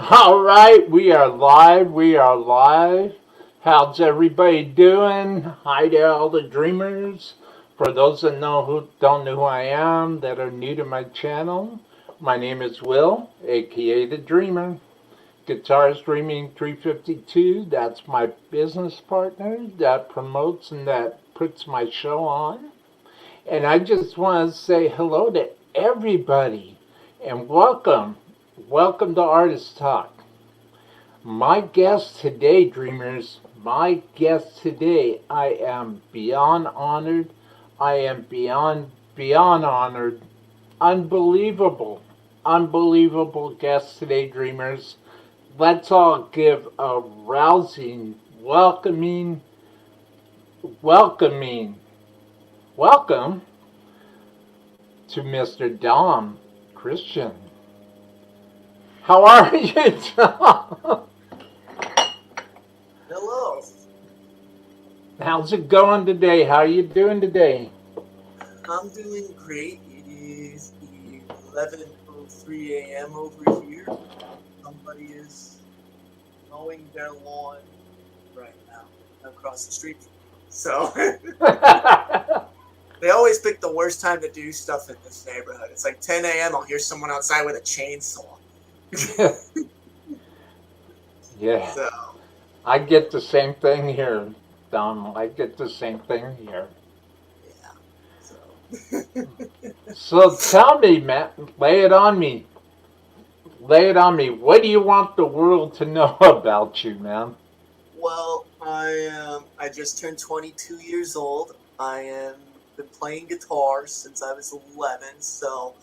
All right, we are live. We are live. How's everybody doing? Hi to all the dreamers. For those that don't know who I am, that are new to my channel, my name is Will, aka the Dreamer. Guitarist Dreaming 352. That's my business partner that promotes and that puts my show on. And I just want to say hello to everybody and welcome. Welcome to Artist Talk. My guest today, dreamers, I am beyond honored. I am beyond honored. Unbelievable guest today, dreamers. Let's all give a rousing, welcome to Mr. Dunham Christian. How are you, Tom? Hello. How's it going today? How are you doing today? I'm doing great. It is 11:03 a.m. over here. Somebody is mowing their lawn right now across the street. So they always pick the worst time to do stuff in this neighborhood. It's like 10 a.m. I'll hear someone outside with a chainsaw. Yeah. So I get the same thing here, Don. I get the same thing here. Yeah. So tell me, Matt, lay it on me. What do you want the world to know about you, man? Well, I just turned 22 years old. I am been playing guitar since I was 11, so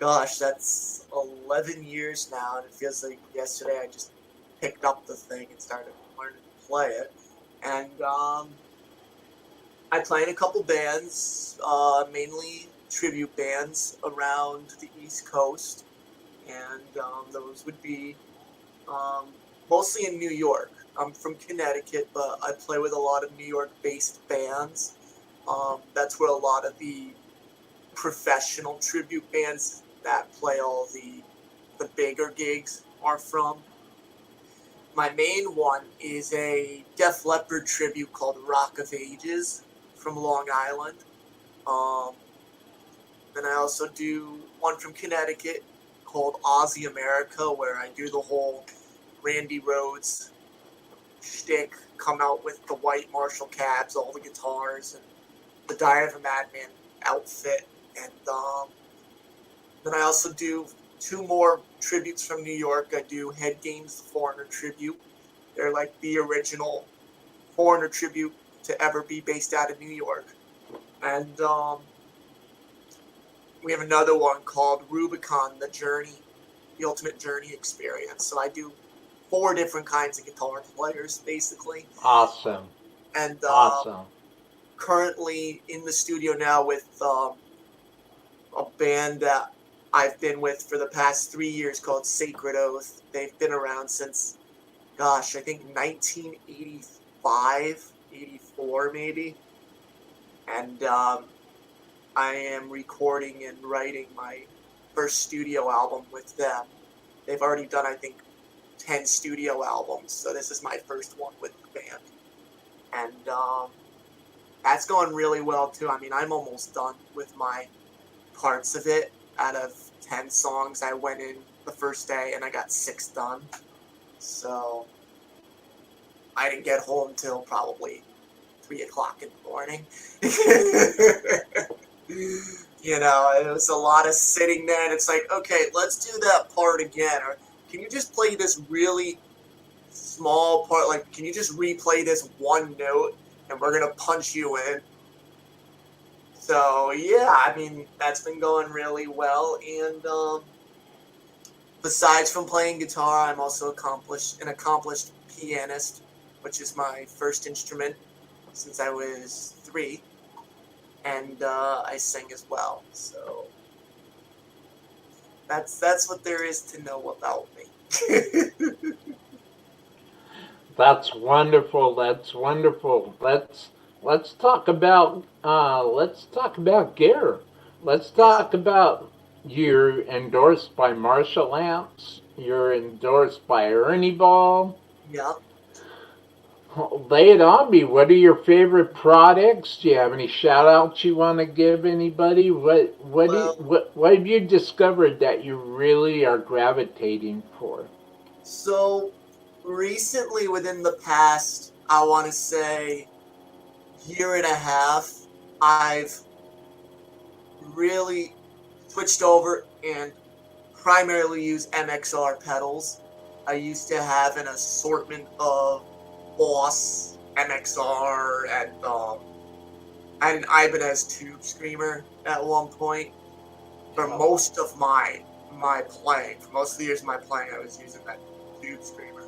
gosh, that's 11 years now, and it feels like yesterday I just picked up the thing and started learning to play it. And I play in a couple bands, mainly tribute bands around the East Coast, and those would be mostly in New York. I'm from Connecticut, but I play with a lot of New York-based bands. That's where a lot of the professional tribute bands that play all the bigger gigs are from. My main one is a Def Leppard tribute called Rock of Ages from Long Island. Then I also do one from Connecticut called Aussie America, where I do the whole Randy Rhoads shtick, come out with the white Marshall cabs, all the guitars, and the Diary of a Madman outfit. And then I also do two more tributes from New York. I do Head Games, the Foreigner tribute. They're like the original Foreigner tribute to ever be based out of New York. And we have another one called Rubicon, the Journey, the Ultimate Journey Experience. So I do 4 different kinds of guitar players, basically. Awesome. And awesome. Currently in the studio now with a band that I've been with for the past 3 years called Sacred Oath. They've been around since, gosh, I think 1985, 84 maybe. And I am recording and writing my first studio album with them. They've already done, I think, 10 studio albums, so this is my first one with the band. And that's going really well, too. I mean, I'm almost done with my parts of it. out of 10 songs I went in the first day, and I got 6 done. So I didn't get home till probably 3 o'clock in the morning. You know, it was a lot of sitting there, and it's like, okay, let's do that part again. Or can you just play this really small part? Like, can you just replay this one note, and we're going to punch you in? So, yeah, I mean, that's been going really well. And besides from playing guitar, I'm also an accomplished pianist, which is my first instrument since I was 3. And I sing as well. So that's what there is to know about me. That's wonderful. That's wonderful. Let's talk about gear. Let's Yeah, talk about you're endorsed by Marshall Amps. You're endorsed by Ernie Ball. yeah. Lay it on me. What are your favorite products? Do you have any shout outs you want to give anybody? Well, What have you discovered that you really are gravitating for? so recently, within the past, I want to say year and a half, I've really switched over and primarily use MXR pedals. I used to have an assortment of Boss MXR, and I had an Ibanez Tube Screamer at one point. For most of my playing, for most of the years of my playing, I was using that Tube Screamer.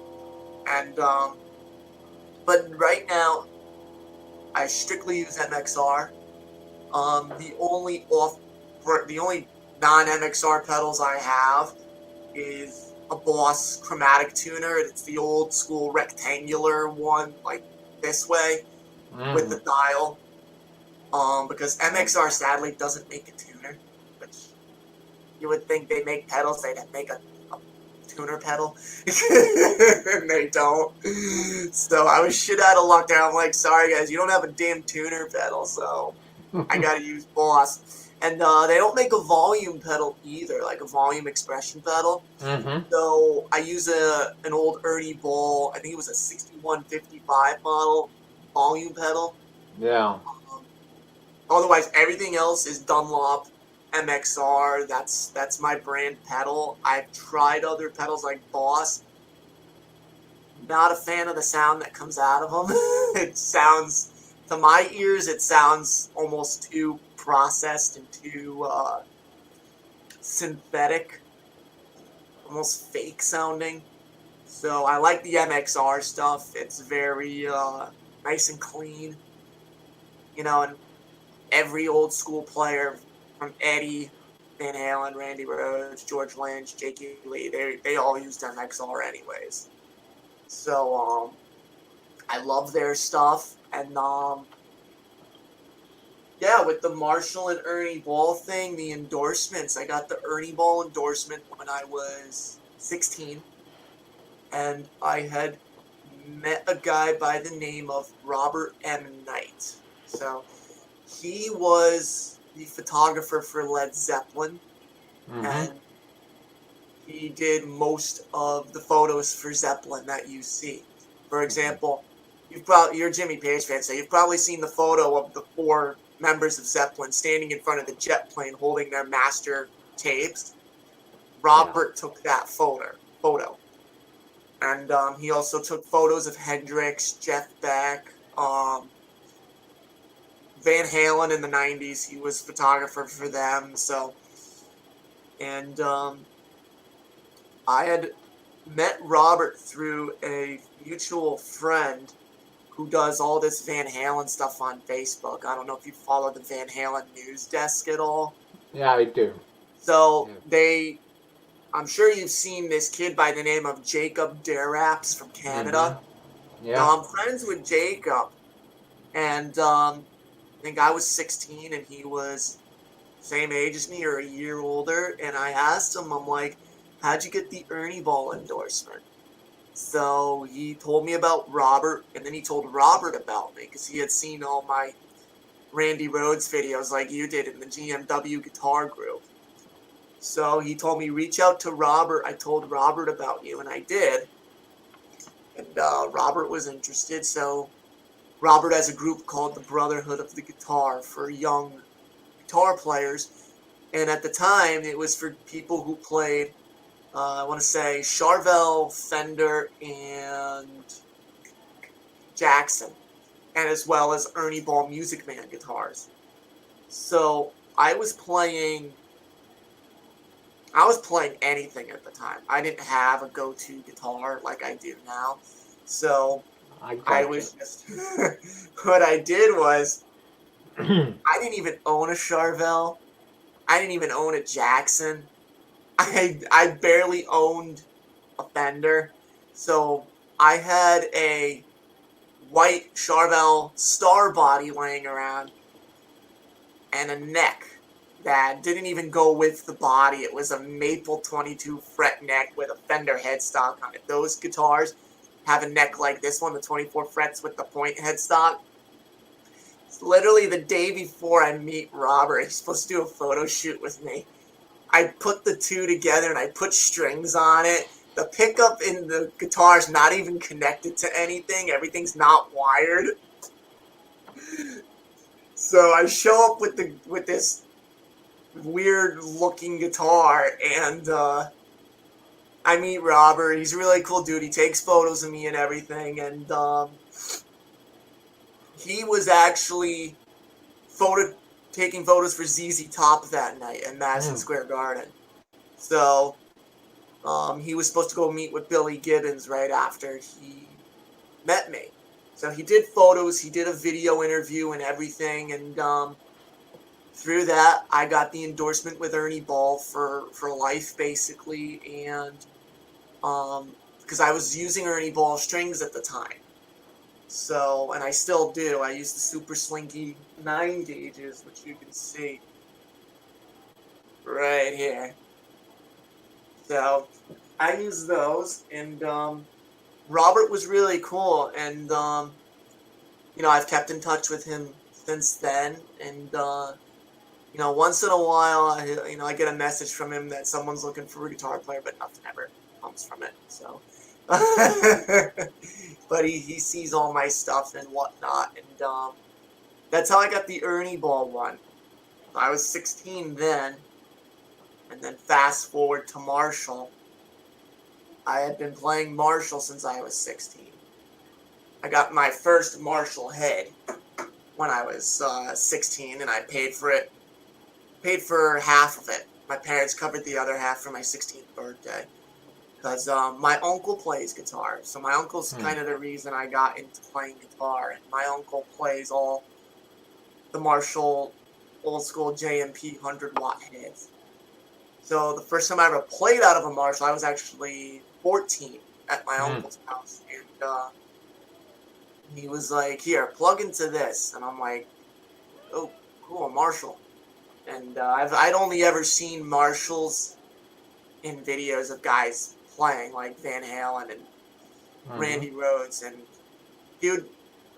And but right now, I strictly use MXR. The only non-MXR pedals I have is a Boss chromatic tuner. It's the old school rectangular one, like this way, with Mm. the dial. Because MXR sadly doesn't make a tuner, which you would think they make pedals, they'd make a tuner pedal. And they don't. So I was shit out of luck there. I'm like, sorry guys, you don't have a damn tuner pedal, so I gotta use Boss. And they don't make a volume pedal either, like a volume expression pedal. Mm-hmm. So I use an old Ernie Ball, I think it was a 6155 model volume pedal. Yeah. Um, Otherwise, everything else is Dunlop MXR. That's my brand pedal. I've tried other pedals like Boss. Not a fan of the sound that comes out of them. It sounds, to my ears, it sounds almost too processed and too synthetic, almost fake sounding. So I like the MXR stuff. It's very nice and clean, you know, and every old school player from Eddie Van Halen, Randy Rhoads, George Lynch, Jakey Lee, they all used MXR anyways. So I love their stuff, and yeah, with the Marshall and Ernie Ball thing, the endorsements, I got the Ernie Ball endorsement when I was 16, and I had met a guy by the name of Robert M. Knight. So he was the photographer for Led Zeppelin, Mm-hmm. and he did most of the photos for Zeppelin that you see. For example, you're a Jimmy Page fan, so you've probably seen the photo of the 4 members of Zeppelin standing in front of the jet plane holding their master tapes. Yeah. Robert took that photo. And he also took photos of Hendrix, Jeff Beck, Van Halen in the 90s. He was photographer for them. So, and I had met Robert through a mutual friend who does all this Van Halen stuff on Facebook. I don't know if you follow the Van Halen news desk at all. Yeah, I do. So Yeah. I'm sure you've seen this kid by the name of Jacob Deraps from Mm-hmm. Canada. Yeah. Now I'm friends with Jacob, and I think I was 16 and he was same age as me or a year older. And I asked him, I'm like, how'd you get the Ernie Ball endorsement? So he told me about Robert, and then he told Robert about me because he had seen all my Randy Rhoads videos like you did in the GMW guitar group. So he told me, reach out to Robert. I told Robert about you, and I did. And Robert was interested, so Robert has a group called the Brotherhood of the Guitar for young guitar players. And at the time, it was for people who played, I want to say, Charvel, Fender, and Jackson, and as well as Ernie Ball Music Man guitars. So I was playing anything at the time. I didn't have a go-to guitar like I do now. So I was just, what I did was, I didn't even own a Charvel. I didn't even own a Jackson. I barely owned a Fender. So I had a white Charvel star body laying around and a neck that didn't even go with the body. It was a maple 22 fret neck with a Fender headstock on it. Those guitars have a neck like this one, the 24 frets with the point headstock. It's literally the day before I meet Robert, he's supposed to do a photo shoot with me. I put the two together and I put strings on it. The pickup in the guitar is not even connected to anything. Everything's not wired. So I show up with this weird looking guitar, and I meet Robert. He's a really cool dude. He takes photos of me and everything, and he was actually taking photos for ZZ Top that night in Madison Square Garden. So he was supposed to go meet with Billy Gibbons right after he met me. So he did photos, he did a video interview and everything, and through that I got the endorsement with Ernie Ball for life, basically, and because I was using Ernie Ball strings at the time. So, and I still do. I use the Super Slinky 9 gauges, which you can see right here. So I use those, and Robert was really cool, and you know, I've kept in touch with him since then, and you know, once in a while, I get a message from him that someone's looking for a guitar player, but nothing ever comes from it. So, but he sees all my stuff and whatnot, and that's how I got the Ernie Ball one. I was 16 then, and then fast forward to Marshall. I had been playing Marshall since I was 16. I got my first Marshall head when I was 16, and I paid for it. Paid for half of it. My parents covered the other half for my 16th birthday. Because my uncle plays guitar. So my uncle's kind of the reason I got into playing guitar. And my uncle plays all the Marshall old school JMP 100-watt heads. So the first time I ever played out of a Marshall, I was actually 14 at my uncle's house. And he was like, here, plug into this. And I'm like, oh, cool, a Marshall. And I'd only ever seen Marshalls in videos of guys playing, like Van Halen and Randy Rhoads. And dude,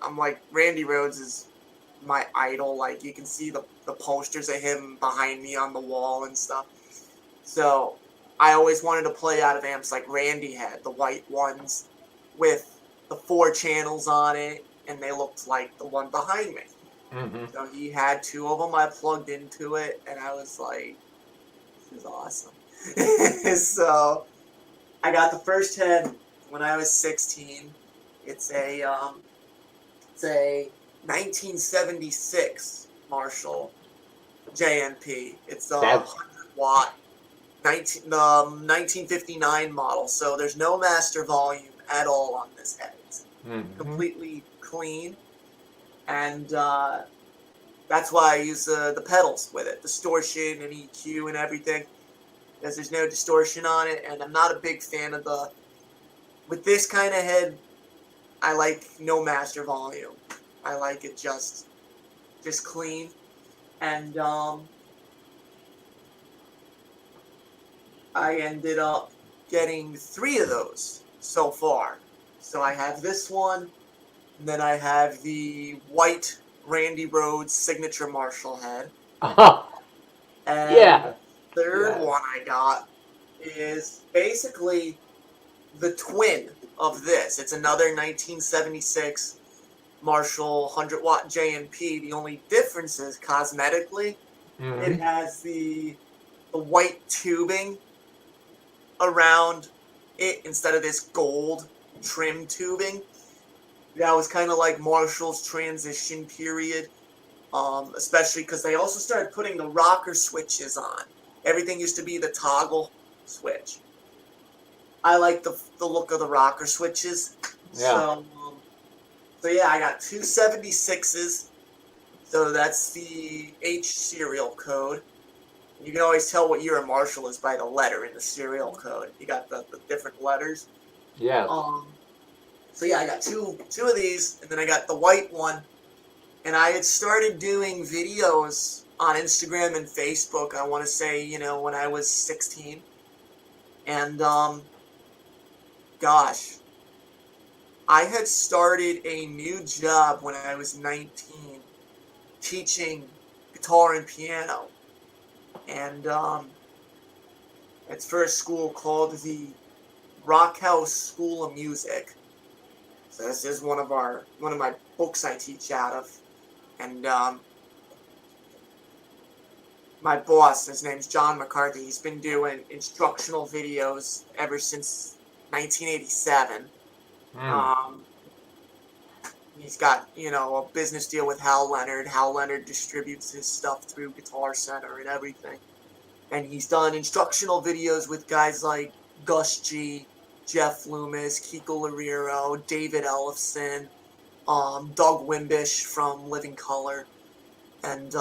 I'm like, Randy Rhoads is my idol. Like, you can see the posters of him behind me on the wall and stuff. So I always wanted to play out of amps like Randy had, the white ones with the 4 channels on it, and they looked like the one behind me. So he had 2 of them. I plugged into it, and I was like, this is awesome. So I got the first head when I was 16. It's a 1976 Marshall JMP. It's a 100-watt 1959 model. So there's no master volume at all on this head. It's completely clean. And that's why I use the pedals with it, distortion and EQ and everything, because there's no distortion on it. And I'm not a big fan of with this kind of head, I like no master volume. I like it just clean. And I ended up getting 3 of those so far. So I have this one, and then I have the white Randy Rhoads signature Marshall head. Yeah. third Yeah. one I got is basically the twin of this. It's another 1976 Marshall 100-watt JNP. The only difference is cosmetically, it Mm-hmm. has the white tubing around it instead of this gold trim tubing. That was kind of like Marshall's transition period, especially because they also started putting the rocker switches on. Everything used to be the toggle switch. I like the look of the rocker switches. Yeah. So yeah, I got two 76s. So that's the H serial code. You can always tell what year a Marshall is by the letter in the serial code. You got the different letters. Yes. So yeah, I got two of these, and then I got the white one. And I had started doing videos on Instagram and Facebook. I want to say, when I was 16, and gosh, I had started a new job when I was 19, teaching guitar and piano, and it's for a school called the Rock House School of Music. So this is one of my books I teach out of, and my boss, his name's John McCarthy. He's been doing instructional videos ever since 1987. Mm. He's got a business deal with Hal Leonard. Hal Leonard distributes his stuff through Guitar Center and everything. And he's done instructional videos with guys like Gus G, Jeff Loomis, Kiko Lariro, David Ellefson, Doug Wimbish from Living Color, and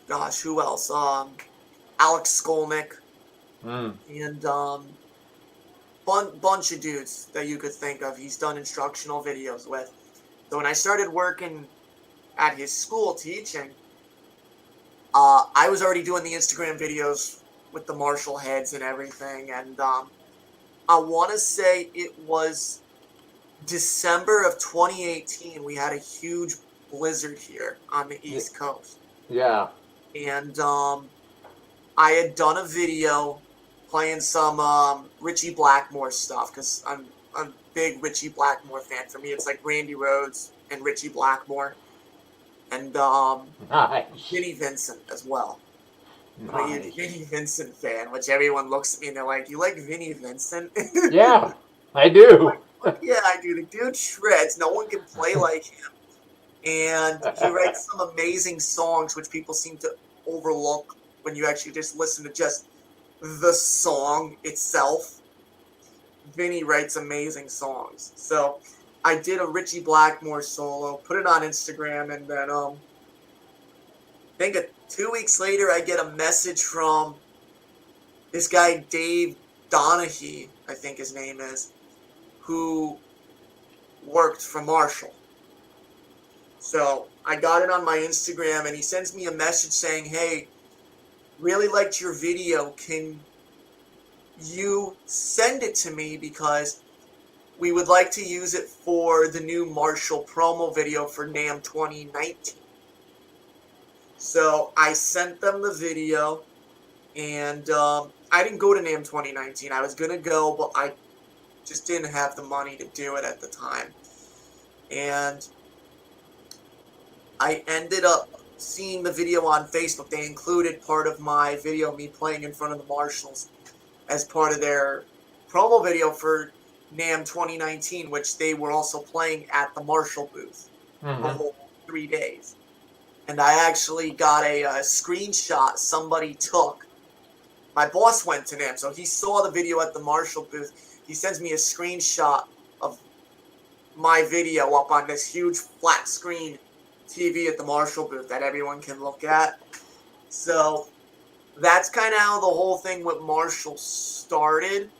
gosh, who else? Alex Skolnick, Mm. and bunch of dudes that you could think of. He's done instructional videos with. So when I started working at his school teaching, I was already doing the Instagram videos with the Marshall heads and everything, and I want to say it was December of 2018. We had a huge blizzard here on the East Coast, Yeah. and I had done a video playing some Richie Blackmore stuff because I'm a big Richie Blackmore fan. For me, it's like Randy Rhoads and Richie Blackmore, and Nice. Vinnie Vincent as well. I'm a huge Nice. Vinnie Vincent fan, which everyone looks at me and they're like, "You like Vinnie Vincent?" Yeah, I I'm do. like, "Fuck yeah, I do. The dude shreds. No one can play like him." And he writes some amazing songs, which people seem to overlook when you actually just listen to just the song itself. Vinny writes amazing songs. So I did a Richie Blackmore solo, put it on Instagram, and then I think 2 weeks later I get a message from this guy Dave Donahue, I think his name is, who worked for Marshall. So I got it on my Instagram, and he sends me a message saying, "Hey, really liked your video. Can you send it to me because we would like to use it for the new Marshall promo video for NAMM 2019." So I sent them the video, and I didn't go to NAMM 2019. I was going to go, but I just didn't have the money to do it at the time. And I ended up seeing the video on Facebook. They included part of my video, me playing in front of the Marshalls, as part of their promo video for NAMM 2019, which they were also playing at the Marshall booth the whole 3 days. And I actually got a screenshot somebody took. My boss went to NAMM, so he saw the video at the Marshall booth. He sends me a screenshot of my video up on this huge flat screen TV at the Marshall booth that everyone can look at. So that's kind of how the whole thing with Marshall started.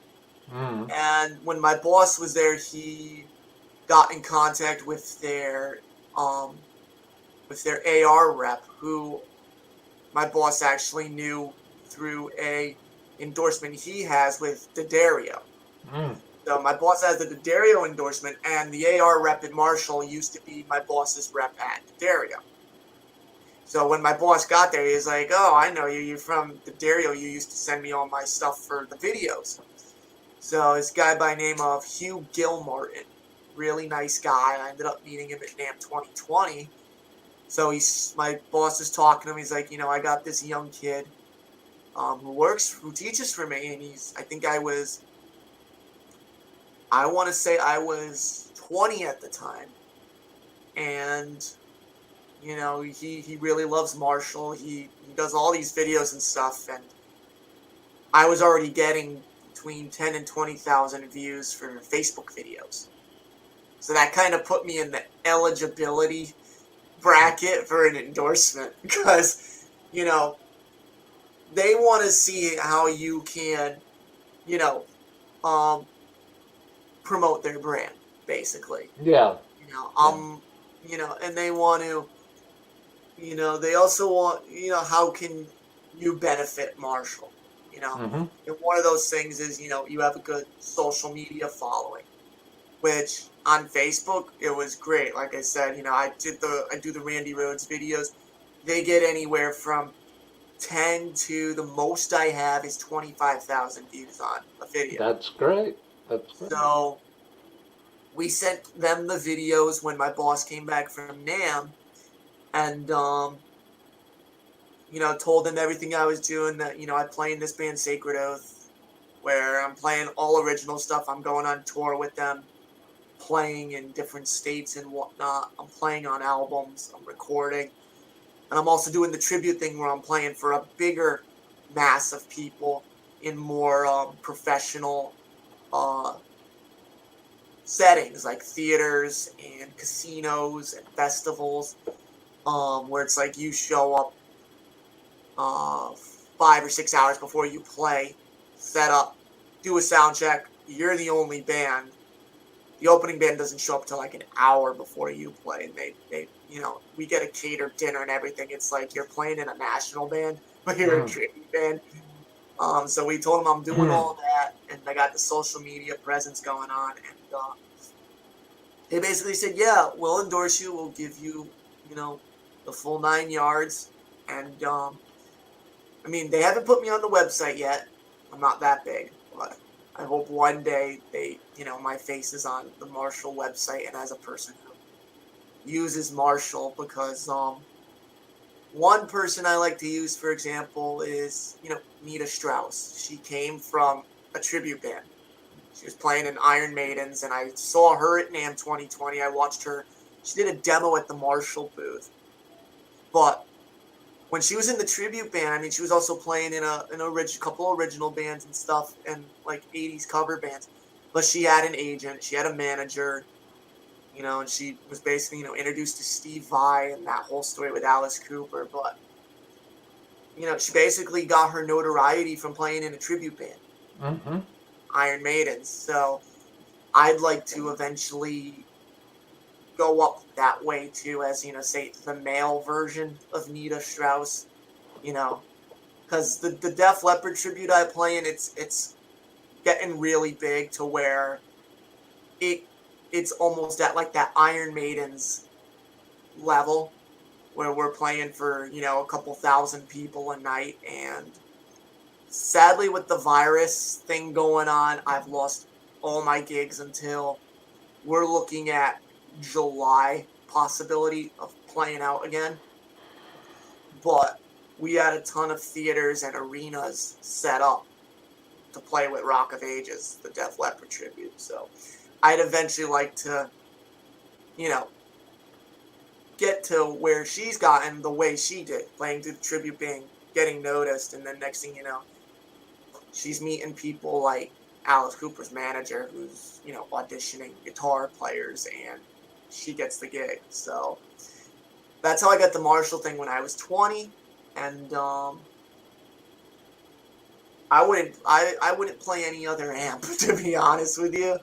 And when my boss was there, he got in contact with their AR rep, who my boss actually knew through a endorsement he has with D'Addario. So my boss has the D'Addario endorsement, and the AR rep at Marshall used to be my boss's rep at D'Addario. So when my boss got there, he was like, "Oh, I know you. You're from the Dario. You used to send me all my stuff for the videos." So this guy by the name of Hugh Gilmartin, really nice guy. I ended up meeting him at NAMM 2020. So my boss is talking to him. He's like, I got this young kid who teaches for me, and I want to say I was 20 at the time, and he really loves Marshall. He does all these videos and stuff, and I was already getting between 10 and 20,000 views for Facebook videos. So that kind of put me in the eligibility bracket for an endorsement because, they want to see how you can, you know, um, promote their brand, basically. Yeah. You know, and they want to, they also want, how can you benefit Marshall? Mm-hmm. And one of those things is, you have a good social media following, which on Facebook, it was great. Like I said, I do the Randy Rhodes videos. They get anywhere from 10 to the most I have is 25,000 views on a video. That's great. That's great. So we sent them the videos when my boss came back from NAMM and, told them everything I was doing, that, I play in this band Sacred Oath, where I'm playing all original stuff. I'm going on tour with them, playing in different states and whatnot. I'm playing on albums, I'm recording. And I'm also doing the tribute thing where I'm playing for a bigger mass of people in more professional settings like theaters and casinos and festivals, where it's like you show up 5 or 6 hours before you play, set up, do a sound check. You're the only band. The opening band doesn't show up till like an hour before you play, and they we get a catered dinner and everything. It's like you're playing in a national band, but you're a tribute band. So we told them I'm doing all that, and I got the social media presence going on, and they basically said, "Yeah, we'll endorse you. We'll give you, the full 9 yards." And they haven't put me on the website yet. I'm not that big, but I hope one day my face is on the Marshall website and as a person who uses Marshall, because one person I like to use, for example, is, Nita Strauss. She came from a tribute band. She was playing in Iron Maidens, and I saw her at NAMM 2020. I watched her. She did a demo at the Marshall booth. But when she was in the tribute band, she was also playing in a couple original bands and stuff, and like 80s cover bands. But she had an agent, she had a manager, and she was basically, introduced to Steve Vai and that whole story with Alice Cooper. But, she basically got her notoriety from playing in a tribute band, Iron Maidens. So I'd like to eventually go up that way too, as, say, the male version of Nita Strauss, because the Def Leppard tribute I play in, it's getting really big to where it's almost at like that Iron Maidens level, where we're playing for, a couple thousand people a night. And sadly, with the virus thing going on, I've lost all my gigs until we're looking at July possibility of playing out again. But we had a ton of theaters and arenas set up to play with Rock of Ages, the Def Leppard tribute. So I'd eventually like to, get to where she's gotten the way she did, playing through the tribute band, getting noticed, and then next thing you know, she's meeting people like Alice Cooper's manager, who's, auditioning guitar players, and she gets the gig. So that's how I got the Marshall thing when I was 20, and I wouldn't play any other amp, to be honest with you.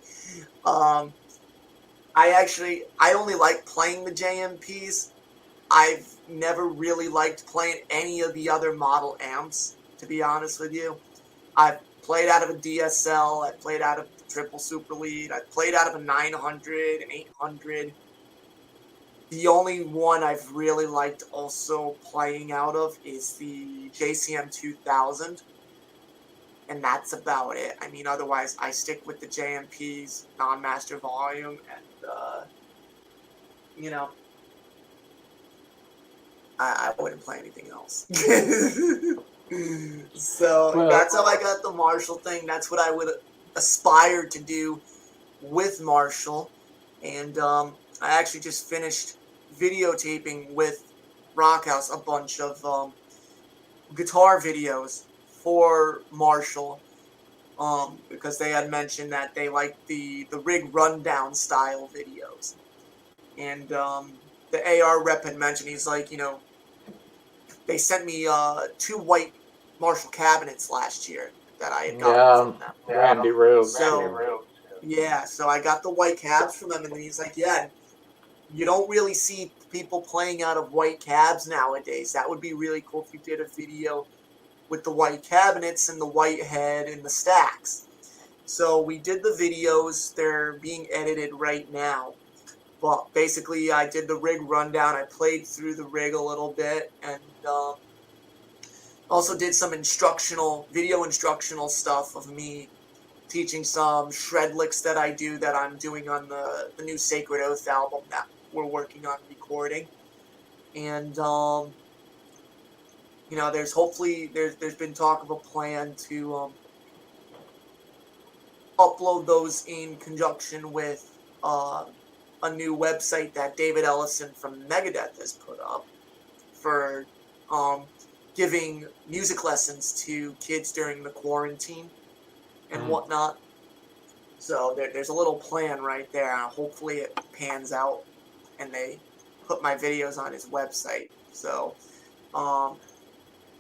I only like playing the JMPs. I've never really liked playing any of the other model amps, to be honest with you. I've played out of a DSL, I've played out of the triple super lead, I've played out of a 900, an 800. The only one I've really liked also playing out of is the JCM 2000, and that's about it. I mean, otherwise, I stick with the JMP's non-master volume, and you know, I wouldn't play anything else. So Well, that's how I got the Marshall thing. That's what I would aspire to do with Marshall, and I actually just finished videotaping with Rockhouse a bunch of guitar videos for Marshall, because they had mentioned that they like the rig rundown style videos, and the AR rep had mentioned, he's like, they sent me 2 white Marshall cabinets last year that I had gotten yeah, from them. Randy Rhodes. So yeah, so I got the white cabs from them, and then he's like, yeah, you don't really see people playing out of white cabs nowadays. That would be really cool if you did a video with the white cabinets and the white head and the stacks. So we did the videos. They're being edited right now. But basically, I did the rig rundown. I played through the rig a little bit, and also did some video instructional stuff of me teaching some shred licks that I do that I'm doing on the new Sacred Oath album that we're working on recording. And there's been talk of a plan to upload those in conjunction with a new website that David Ellison from Megadeth has put up for giving music lessons to kids during the quarantine and whatnot. So there's a little plan right there. Hopefully it pans out and they put my videos on his website. So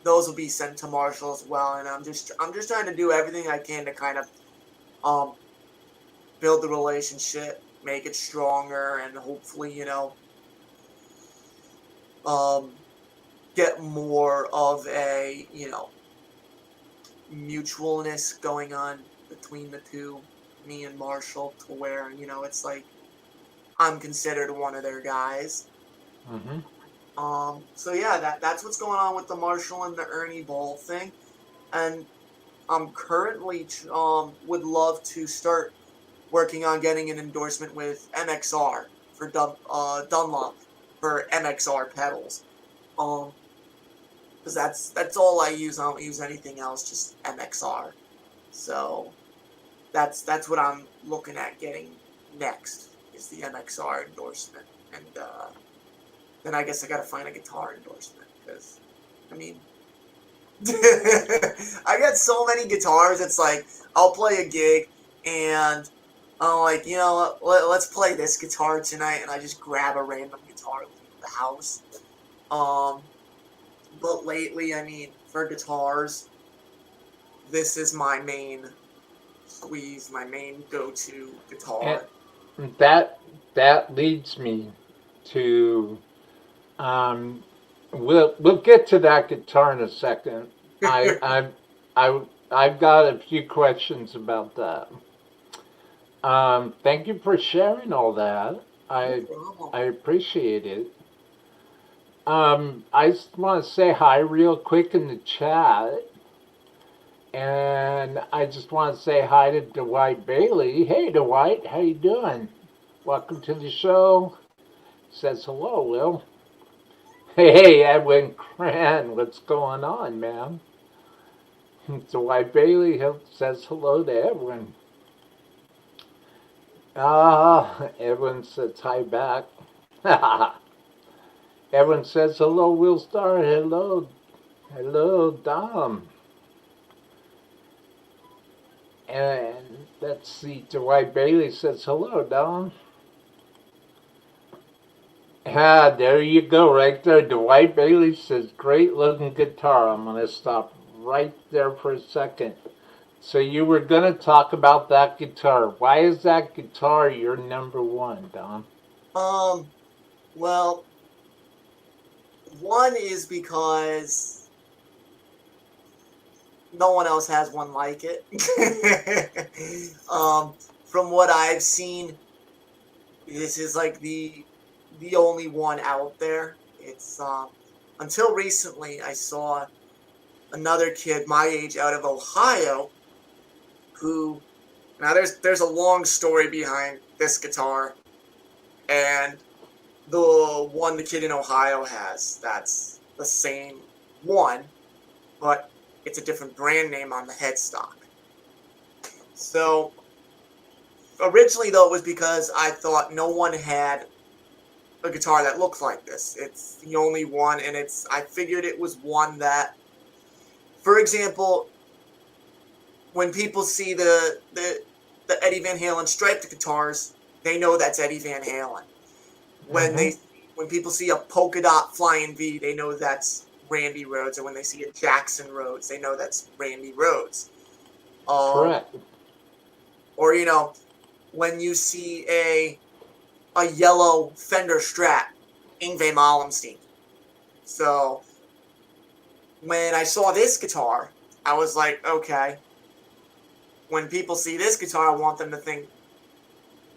those will be sent to Marshall as well. And I'm just trying to do everything I can to kind of build the relationship, make it stronger, and hopefully, get more of a, mutualness going on between the two, me and Marshall, to where, it's like I'm considered one of their guys. Mm-hmm. So yeah, that's what's going on with the Marshall and the Ernie Ball thing. And I'm currently would love to start working on getting an endorsement with MXR for Dunlop for MXR pedals. Because that's all I use. I don't use anything else, just MXR. So that's what I'm looking at getting next, is the MXR endorsement. And then I guess I gotta find a guitar endorsement, because I mean I got so many guitars. It's like I'll play a gig and I'm like, let's play this guitar tonight, and I just grab a random guitar and leave the house. But lately, I mean, for guitars, this is my main squeeze, my main go-to guitar. And that leads me to we'll get to that guitar in a second. I've got a few questions about that. Thank you for sharing all that. I appreciate it. I just want to say hi real quick in the chat, and I just want to say hi to Dwight Bailey. Hey, Dwight, how you doing? Welcome to the show. Says hello, Will. Hey, Edwin Cran, what's going on, man? Dwight Bailey says hello to Edwin. Edwin says hi back. Edwin says hello, Will Star. Hello, Dom. And let's see, Dwight Bailey says hello, Dom. There you go, right there. Dwight Bailey says, great looking guitar. I'm going to stop right there for a second. So you were going to talk about that guitar. Why is that guitar your number one, Dom? Well, one is because no one else has one like it. From what I've seen, this is like the the only one out there. It's until recently I saw another kid my age out of Ohio who, now there's a long story behind this guitar, and the one the kid in Ohio has, that's the same one, but it's a different brand name on the headstock. So originally though, it was because I thought no one had a guitar that looks like this. It's the only one, and I figured it was one that, for example, when people see the Eddie Van Halen striped guitars, they know that's Eddie Van Halen. When people see a polka dot Flying V, they know that's Randy Rhoads, and when they see a Jackson Rhoads, they know that's Randy Rhoads. Correct. Or when you see a yellow Fender Strat, Yngwie Malmsteen. So when I saw this guitar, I was like, okay, when people see this guitar, I want them to think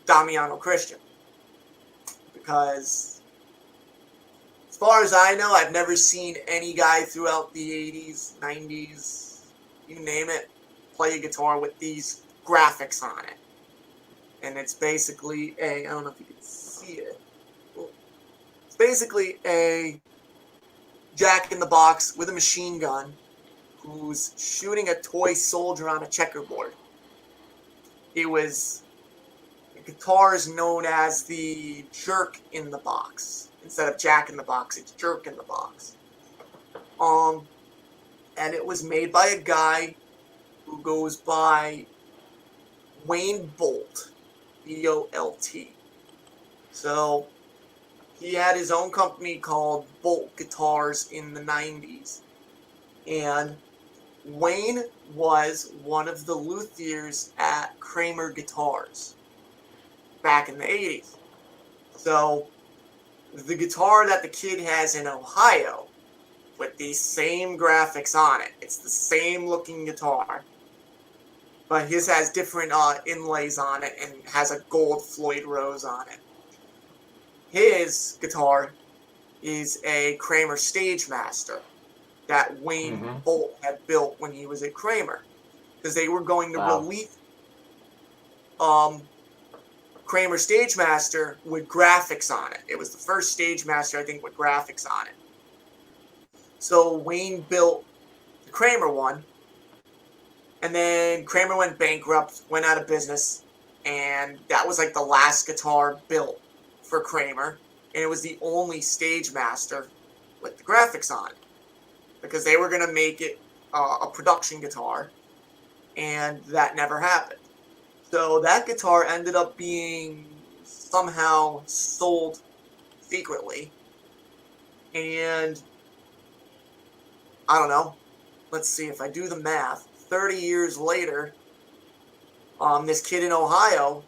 Damiano Christian. Because as far as I know, I've never seen any guy throughout the 80s, 90s, you name it, play a guitar with these graphics on it. And it's basically I don't know if you can see it. It's basically a jack-in-the-box with a machine gun who's shooting a toy soldier on a checkerboard. The guitar is known as the jerk in the box. Instead of jack in the box, it's jerk in the box. And it was made by a guy who goes by Wayne Bolt, B-O-L-T. So he had his own company called Bolt Guitars in the 90s. And Wayne was one of the luthiers at Kramer Guitars back in the 80s. So the guitar that the kid has in Ohio, with these same graphics on it, it's the same looking guitar, but his has different inlays on it and has a gold Floyd Rose on it. His guitar is a Kramer Stagemaster that Wayne Bolt had built when he was at Kramer, because they were going to release Kramer Stagemaster with graphics on it. It was the first Stagemaster, I think, with graphics on it. So Wayne built the Kramer one, and then Kramer went bankrupt, went out of business, and that was like the last guitar built for Kramer, and it was the only Stagemaster with the graphics on it, because they were going to make it a production guitar, and that never happened. So that guitar ended up being somehow sold secretly, and I don't know, let's see, if I do the math, 30 years later, this kid in Ohio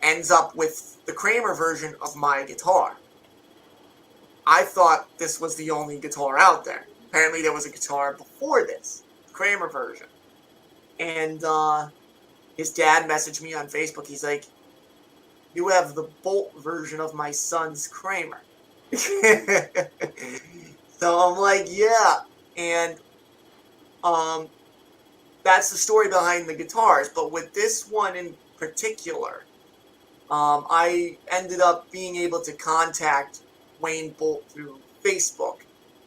ends up with the Kramer version of my guitar. I thought this was the only guitar out there. Apparently there was a guitar before this, the Kramer version. And his dad messaged me on Facebook. He's like, "You have the Bolt version of my son's Kramer." So I'm like, yeah. And that's the story behind the guitars. But with this one in particular, I ended up being able to contact Wayne Bolt through Facebook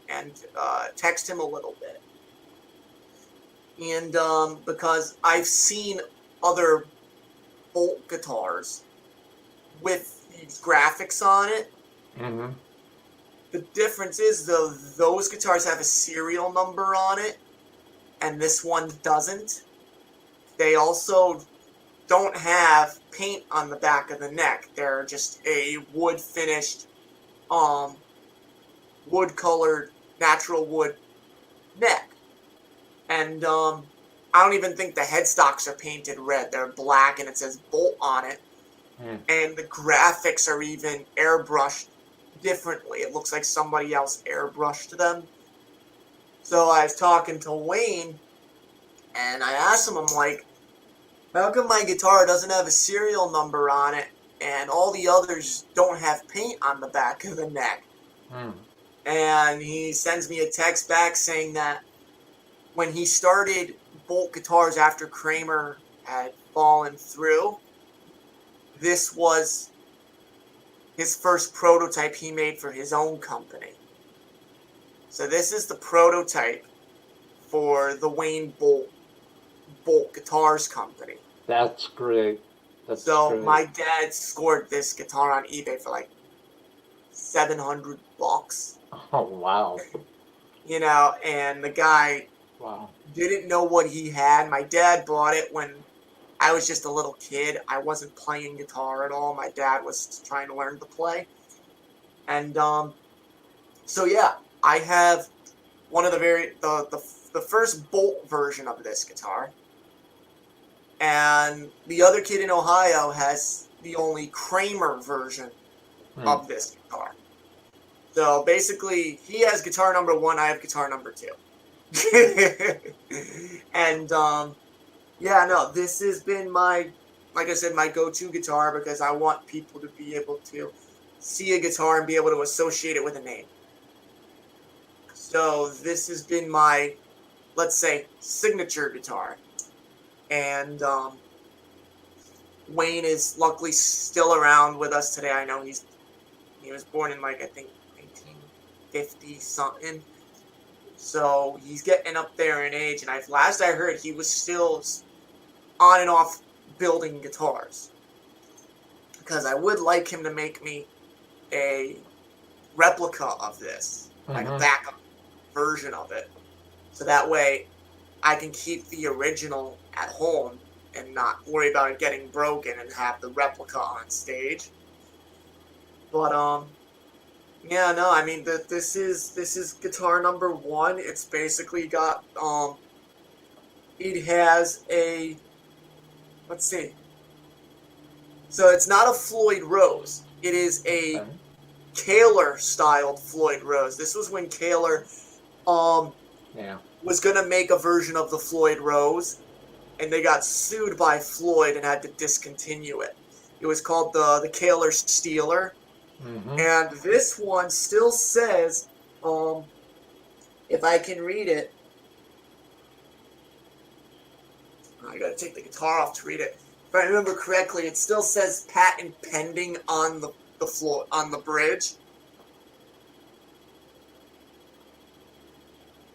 and text him a little bit. And because I've seen other Bolt guitars with these graphics on it. Mm-hmm. The difference is, though, those guitars have a serial number on it, and this one doesn't. They also don't have paint on the back of the neck. They're just a wood-finished, wood-colored, natural wood neck. And I don't even think the headstocks are painted red. They're black, and it says Bolt on it. And the graphics are even airbrushed differently. It looks like somebody else airbrushed them. So I was talking to Wayne, and I asked him, I'm like, how come my guitar doesn't have a serial number on it, and all the others don't have paint on the back of the neck. And he sends me a text back saying that when he started Bolt Guitars after Kramer had fallen through, this was his first prototype he made for his own company. So this is the prototype for the Wayne Bolt Guitars company. That's great. So great. my dad scored this guitar on eBay for like $700. Oh, wow. You know, and the guy didn't know what he had. My dad bought it when I was just a little kid. I wasn't playing guitar at all. My dad was trying to learn to play. And so yeah, I have one of the first Bolt version of this guitar. And the other kid in Ohio has the only Kramer version of this guitar. So basically, he has guitar number 1, I have guitar number 2. And yeah, no, this has been my, like I said, my go-to guitar because I want people to be able to see a guitar and be able to associate it with a name. So this has been my, let's say, signature guitar. And Wayne is luckily still around with us today. I know he was born in like, I think, 1950 something. So he's getting up there in age, and last I heard he was still on and off building guitars. Because I would like him to make me a replica of this, like a backup version of it. So that way I can keep the original at home and not worry about it getting broken and have the replica on stage. But yeah, no, I mean this is guitar number 1. It's basically got it has a, let's see. So it's not a Floyd Rose. It is a Kahler styled Floyd Rose. This was when Kahler was gonna make a version of the Floyd Rose, and they got sued by Floyd and had to discontinue it. It was called the Kahler Steeler. And this one still says, if I can read it, I gotta take the guitar off to read it. If I remember correctly, it still says patent pending on the floor, on the bridge.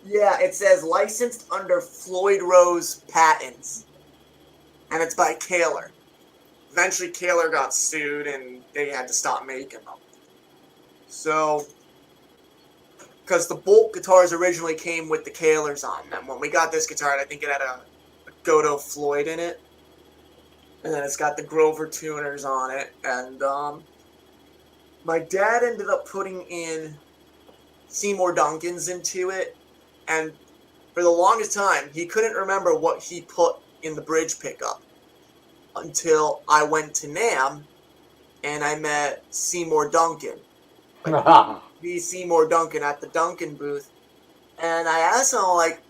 Yeah, it says licensed under Floyd Rose patents, and it's by Kahler. Eventually, Kahler got sued, and they had to stop making them. So, because the Bolt guitars originally came with the Kahlers on them. When we got this guitar, I think it had a Godot Floyd in it. And then it's got the Grover tuners on it. And my dad ended up putting in Seymour Duncans into it. And for the longest time, he couldn't remember what he put in the bridge pickup. Until I went to NAMM and I met Seymour Duncan. Like, Seymour Duncan at the Duncan booth. And I asked him, like,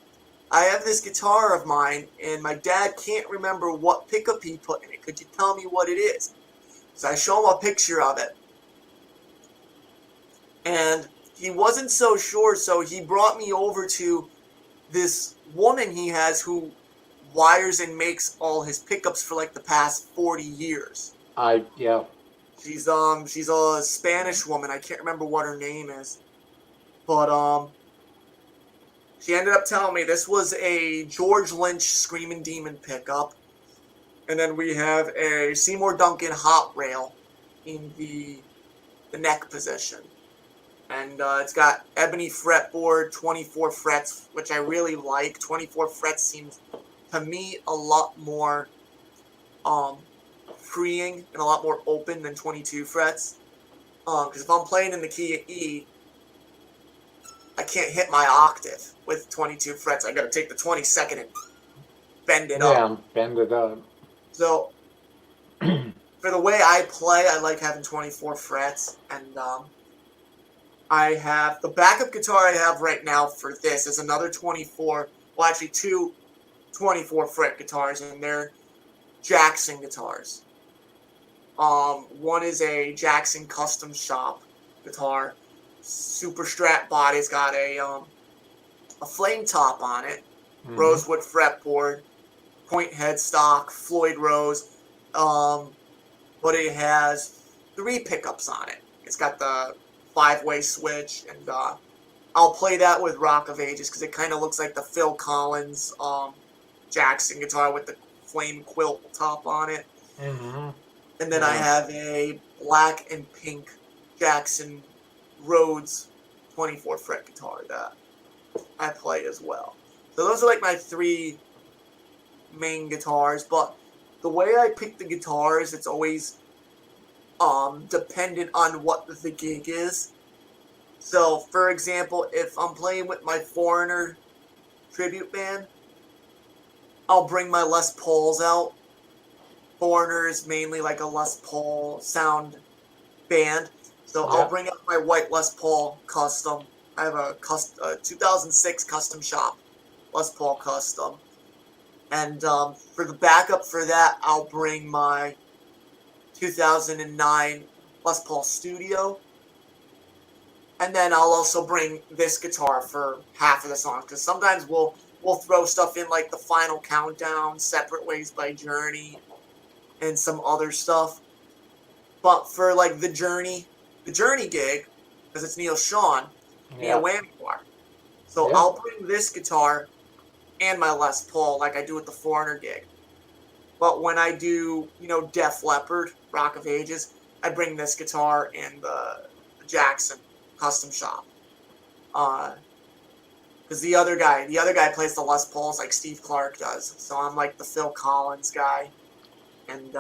I have this guitar of mine, and my dad can't remember what pickup he put in it. Could you tell me what it is? So I show him a picture of it. And he wasn't so sure, so he brought me over to this woman he has who wires and makes all his pickups for like the past 40 years. Yeah. She's a Spanish woman. I can't remember what her name is. But she ended up telling me this was a George Lynch Screamin' Demon pickup. And then we have a Seymour Duncan hot rail in the neck position. And it's got ebony fretboard, 24 frets, which I really like. 24 frets seems, to me, a lot more freeing and a lot more open than 22 frets. Because if I'm playing in the key of E, I can't hit my octave with 22 frets. I gotta take the 22nd and bend it up. Yeah, bend it up. So, for the way I play, I like having 24 frets. And I have, the backup guitar I have right now for this is another 24, well actually two 24 fret guitars, and they're Jackson guitars. One is a Jackson Custom Shop guitar, super strat body. It's got a flame top on it, rosewood fretboard, point headstock, Floyd Rose, but it has 3 pickups on it. It's got the 5-way switch, and I'll play that with Rock of Ages because it kind of looks like the Phil Collins Jackson guitar with the flame quilt top on it. And then I have a black and pink Jackson Rhodes 24 fret guitar that I play as well. So those are like my 3 main guitars, but the way I pick the guitars, it's always dependent on what the gig is. So, for example, if I'm playing with my Foreigner tribute band, I'll bring my Les Pauls out. Foreigner is mainly like a Les Paul sound band, so I'll bring out my white Les Paul custom. I have a 2006 custom shop Les Paul custom. And for the backup for that, I'll bring my 2009 Les Paul Studio. And then I'll also bring this guitar for half of the songs. Because sometimes we'll throw stuff in like the Final Countdown, Separate Ways by Journey, and some other stuff. But for like the Journey gig, because it's Neil Sean, Neil Whammy Bar. So I'll bring this guitar and my Les Paul like I do with the Foreigner gig. But when I do, Def Leppard, Rock of Ages, I bring this guitar and the Jackson Custom Shop. Because the other guy plays the Les Pauls like Steve Clark does. So I'm like the Phil Collins guy. And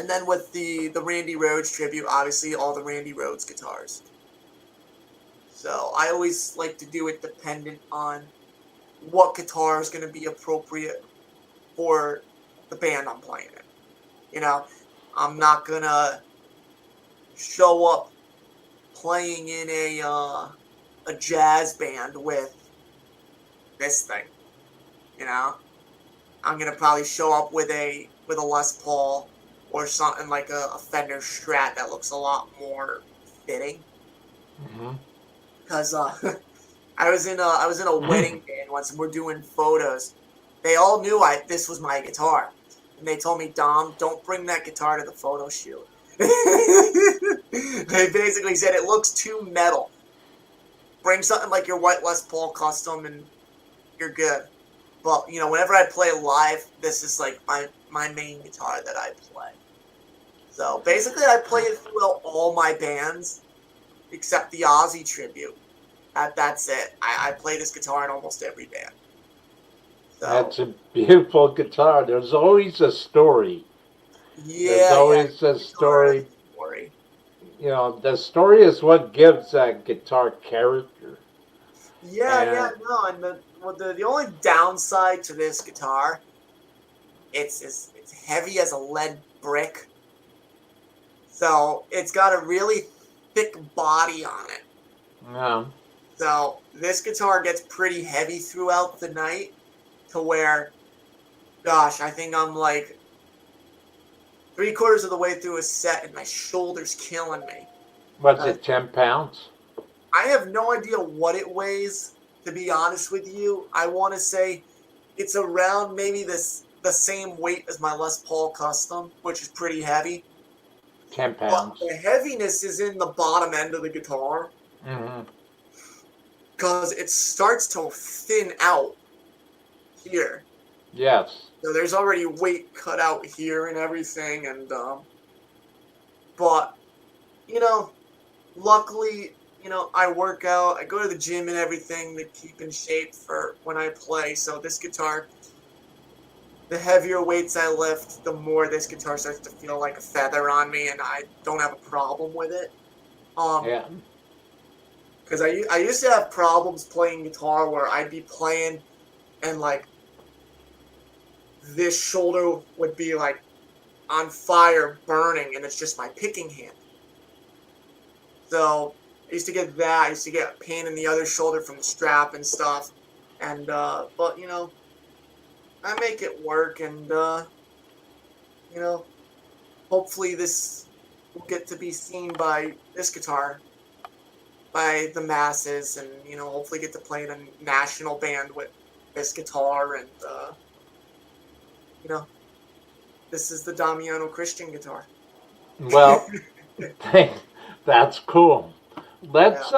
then with the Randy Rhoads tribute, obviously all the Randy Rhoads guitars. So I always like to do it dependent on what guitar is going to be appropriate for the band I'm playing in. I'm not going to show up playing in a jazz band with this thing. I'm going to probably show up with a Les Paul or something like a Fender Strat that looks a lot more fitting. Because I was in a wedding band once, and we're doing photos. They all knew this was my guitar, and they told me, "Dom, don't bring that guitar to the photo shoot." They basically said it looks too metal. Bring something like your white Les Paul custom, and you're good. But whenever I play live, this is like my main guitar that I play. So basically, I play it throughout all my bands, except the Ozzy tribute. That's it. I play this guitar in almost every band. So, that's a beautiful guitar. There's always a story. There's always a story. The story is what gives that guitar character. And the only downside to this guitar, it's heavy as a lead brick. So it's got a really thick body on it. Yeah. So this guitar gets pretty heavy throughout the night to where, gosh, I think I'm like 3/4 of the way through a set and my shoulder's killing me. Was it 10 pounds? I have no idea what it weighs, to be honest with you. I want to say it's around maybe the same weight as my Les Paul Custom, which is pretty heavy. 10 pounds. But the heaviness is in the bottom end of the guitar. Because it starts to thin out here. Yes. So there's already weight cut out here and everything, and but luckily, I work out, I go to the gym and everything to keep in shape for when I play. So this guitar, the heavier weights I lift, the more this guitar starts to feel like a feather on me, and I don't have a problem with it. Because I used to have problems playing guitar where I'd be playing and like this shoulder would be like on fire, burning, and it's just my picking hand. So I used to get that. I used to get pain in the other shoulder from the strap and stuff. And but I make it work, and hopefully this will get to be seen by this guitar by the masses, and hopefully get to play in a national band with this guitar, and you know this is the Damiano Christian guitar. Well, that's cool. Yeah.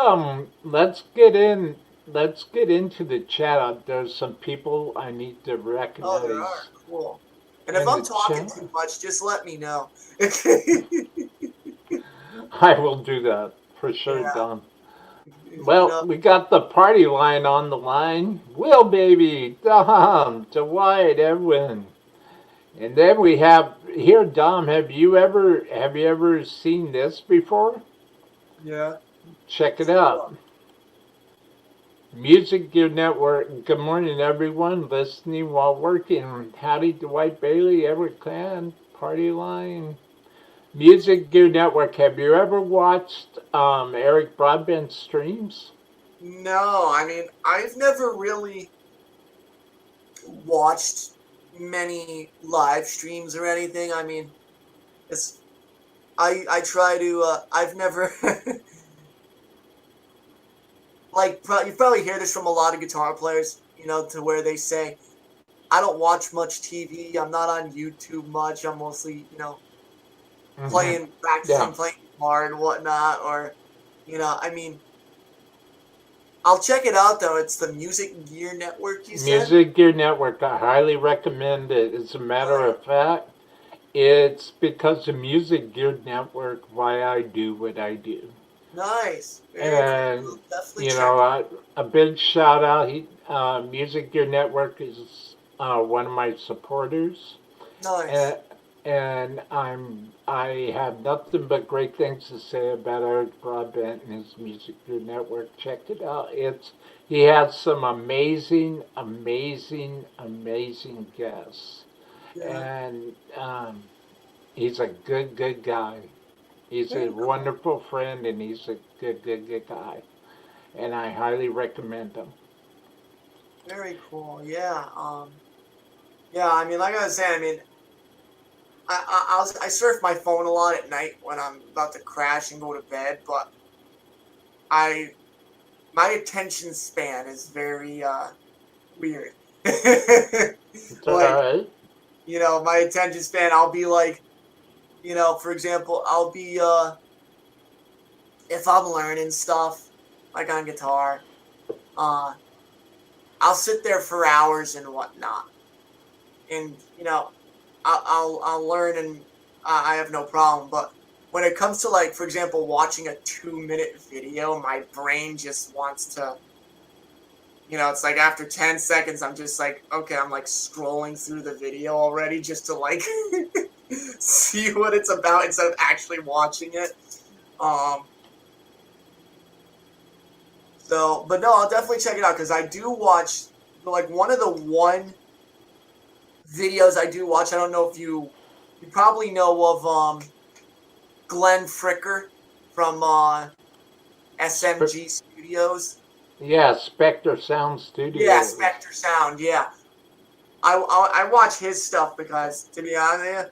Let's get in. Let's get into the chat. There's some people I need to Oh, there are. recognize Cool. And if in I'm the talking chat. too much, just let me know. I will do that for sure, Yeah. Don. Well, we got the party line on the line. Will, baby, Dom, Dwight, Edwin, and then we have here, Dom. Have you ever seen this before? Yeah. Check it Let's go out. up. Music Gear Network. Good morning, everyone listening while working. Howdy, Dwight Bailey, Edward Clan, Party Line. Music Gear Network. Have you ever watched Eric Broadbent streams? No, I mean, I've never really watched many live streams or anything. I mean, it's I try to I've never you probably hear this from a lot of guitar players, to where they say, I don't watch much TV. I'm not on YouTube much. I'm mostly, Hmm. Yeah. practicing playing guitar and whatnot. Or, I mean, I'll check it out though. It's the Music Gear Network, you said? Music Gear Network. I highly recommend it. As a matter Right. of fact, it's because of Music Gear Network why I do what I do. Nice. Very cool. And I'll definitely you check know, it. a big shout out. Music Gear Network is one of my supporters, Nice. and, I have nothing but great things to say about Eric Broadbent and his Music Gear Network. Check it out. He has some amazing, amazing, amazing guests, Yeah. and he's a good guy. He's a Very cool. wonderful friend, and he's a good guy, and I highly recommend him. Very cool. Yeah. Yeah. I mean, like I was saying, I mean, I surf my phone a lot at night when I'm about to crash and go to bed, but I my attention span is very weird. It's all Like, right. my attention span, I'll be like, for example, I'll be if I'm learning stuff like on guitar, uh I'll sit there for hours and whatnot. And I'll learn, and I have no problem. But when it comes to, like, for example, watching a 2-minute video, my brain just wants to. It's like after 10 seconds, I'm just like, okay, I'm like scrolling through the video already just to like see what it's about instead of actually watching it. Um. So, but no, I'll definitely check it out because I do watch like one of the one videos I do watch. I don't know if you probably know of Glenn Fricker from SMG Studios. Yeah, Spectre Sound Yeah, Studios. Spectre Sound. Yeah, I watch his stuff because, to be honest with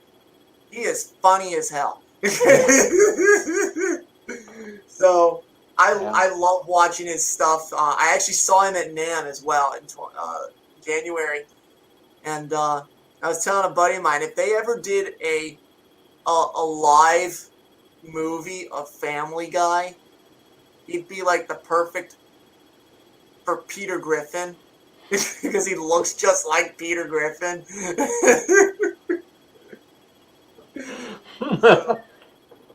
you, he is funny as hell. Yeah, So yeah. I love watching his stuff. I actually saw him at NAMM as well in January, and I was telling a buddy of mine, if they ever did a live movie of Family Guy, he'd be like the perfect for Peter Griffin because he looks just like Peter Griffin. So,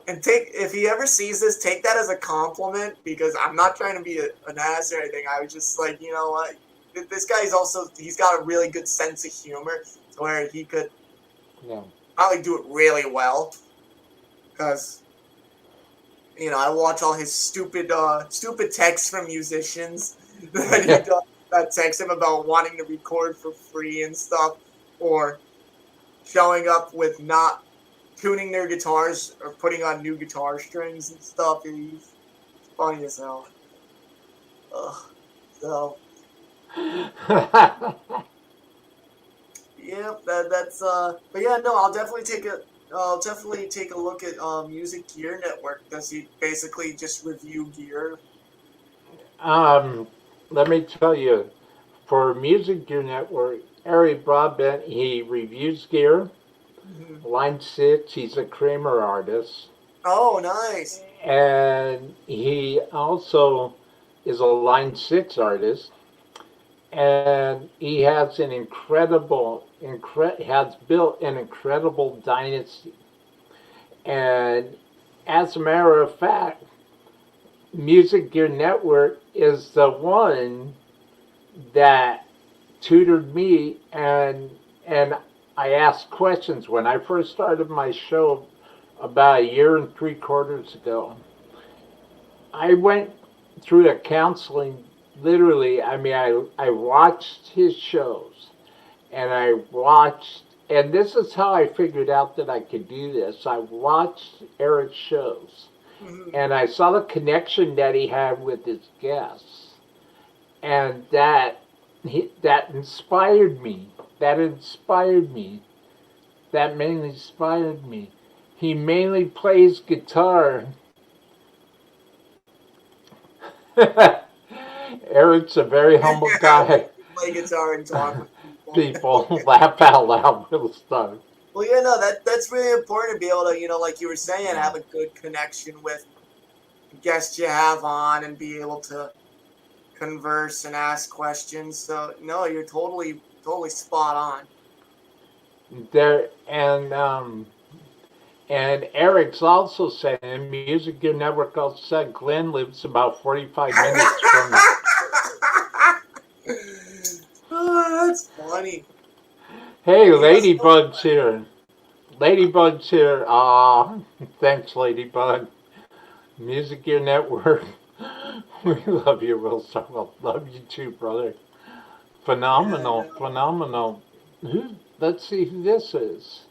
and if he ever sees this, take that as a compliment because I'm not trying to be an ass or anything. I was just like, you know what, this guy's he's got a really good sense of humor to where he could Yeah. probably do it really well because I watch all his stupid texts from musicians that he Yeah. does that text him about wanting to record for free and stuff, or showing up with not tuning their guitars or putting on new guitar strings and stuff. He's funny as hell. Ugh. So yep, that's but yeah, no, I'll definitely take I'll definitely take a look at Music Gear Network. Does he basically just review gear? Um, Let me tell you, for Music Gear Network, Ari Broadbent, he reviews gear. Mhm. Line 6, he's a Kramer artist. Oh, nice. And he also is a Line 6 artist. And he has has built an incredible dynasty. And as a matter of fact, Music Gear Network is the one that tutored me, and I asked questions when I first started my show about a year and 3/4 ago. I went through a counseling, literally. I mean, I watched his shows, and and this is how I figured out that I could do this. I watched Eric's shows, Mhm. and I saw the connection that he had with his guests, and that inspired me. That inspired me. That mainly inspired me. He mainly plays guitar. Eric's a very humble guy. Play guitar and talk with people. People laugh out loud with stuff. Well, yeah, no, that's really important to be able to, like you were saying, Yeah. have a good connection with the guests you have on and be able to converse and ask questions. So, no, you're totally spot on. There and Eric's also saying Music Gear Network also said Glenn lives about 45 minutes from. Oh, that's funny. Hey, He must know. Ladybug's here. Ladybug's here. Ah, thanks, Ladybug. Music Gear Network. We love you, Will Starwell. Love you too, brother. Yeah, Phenomenal, no. phenomenal. Let's see who this is.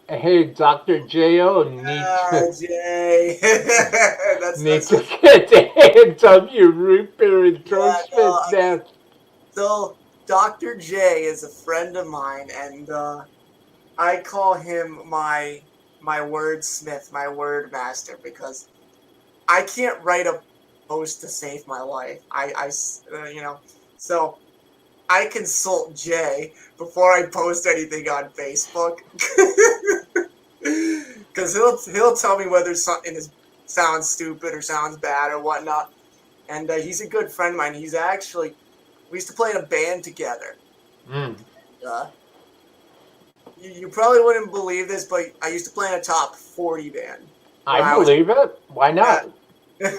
Hey, Dr. J.O. Need Ah, to, Jay. need to That's get the hands on your root beer yeah, no, endorsement I mean, now. so Dr. J is a friend of mine, and I call him my wordsmith, my word master, because I can't write a post to save my life. So I consult Jay before I post anything on Facebook, because he'll tell me whether something sounds stupid or sounds bad or whatnot. And he's a good friend of mine. We used to play in a band together. Mm, Uh, you probably wouldn't believe this, but I used to play in a top 40 band when I I was. believe it. Why Yeah. not?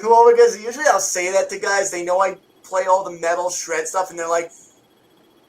Well, because usually I'll say that to guys. They know I play all the metal shred stuff, and they're like,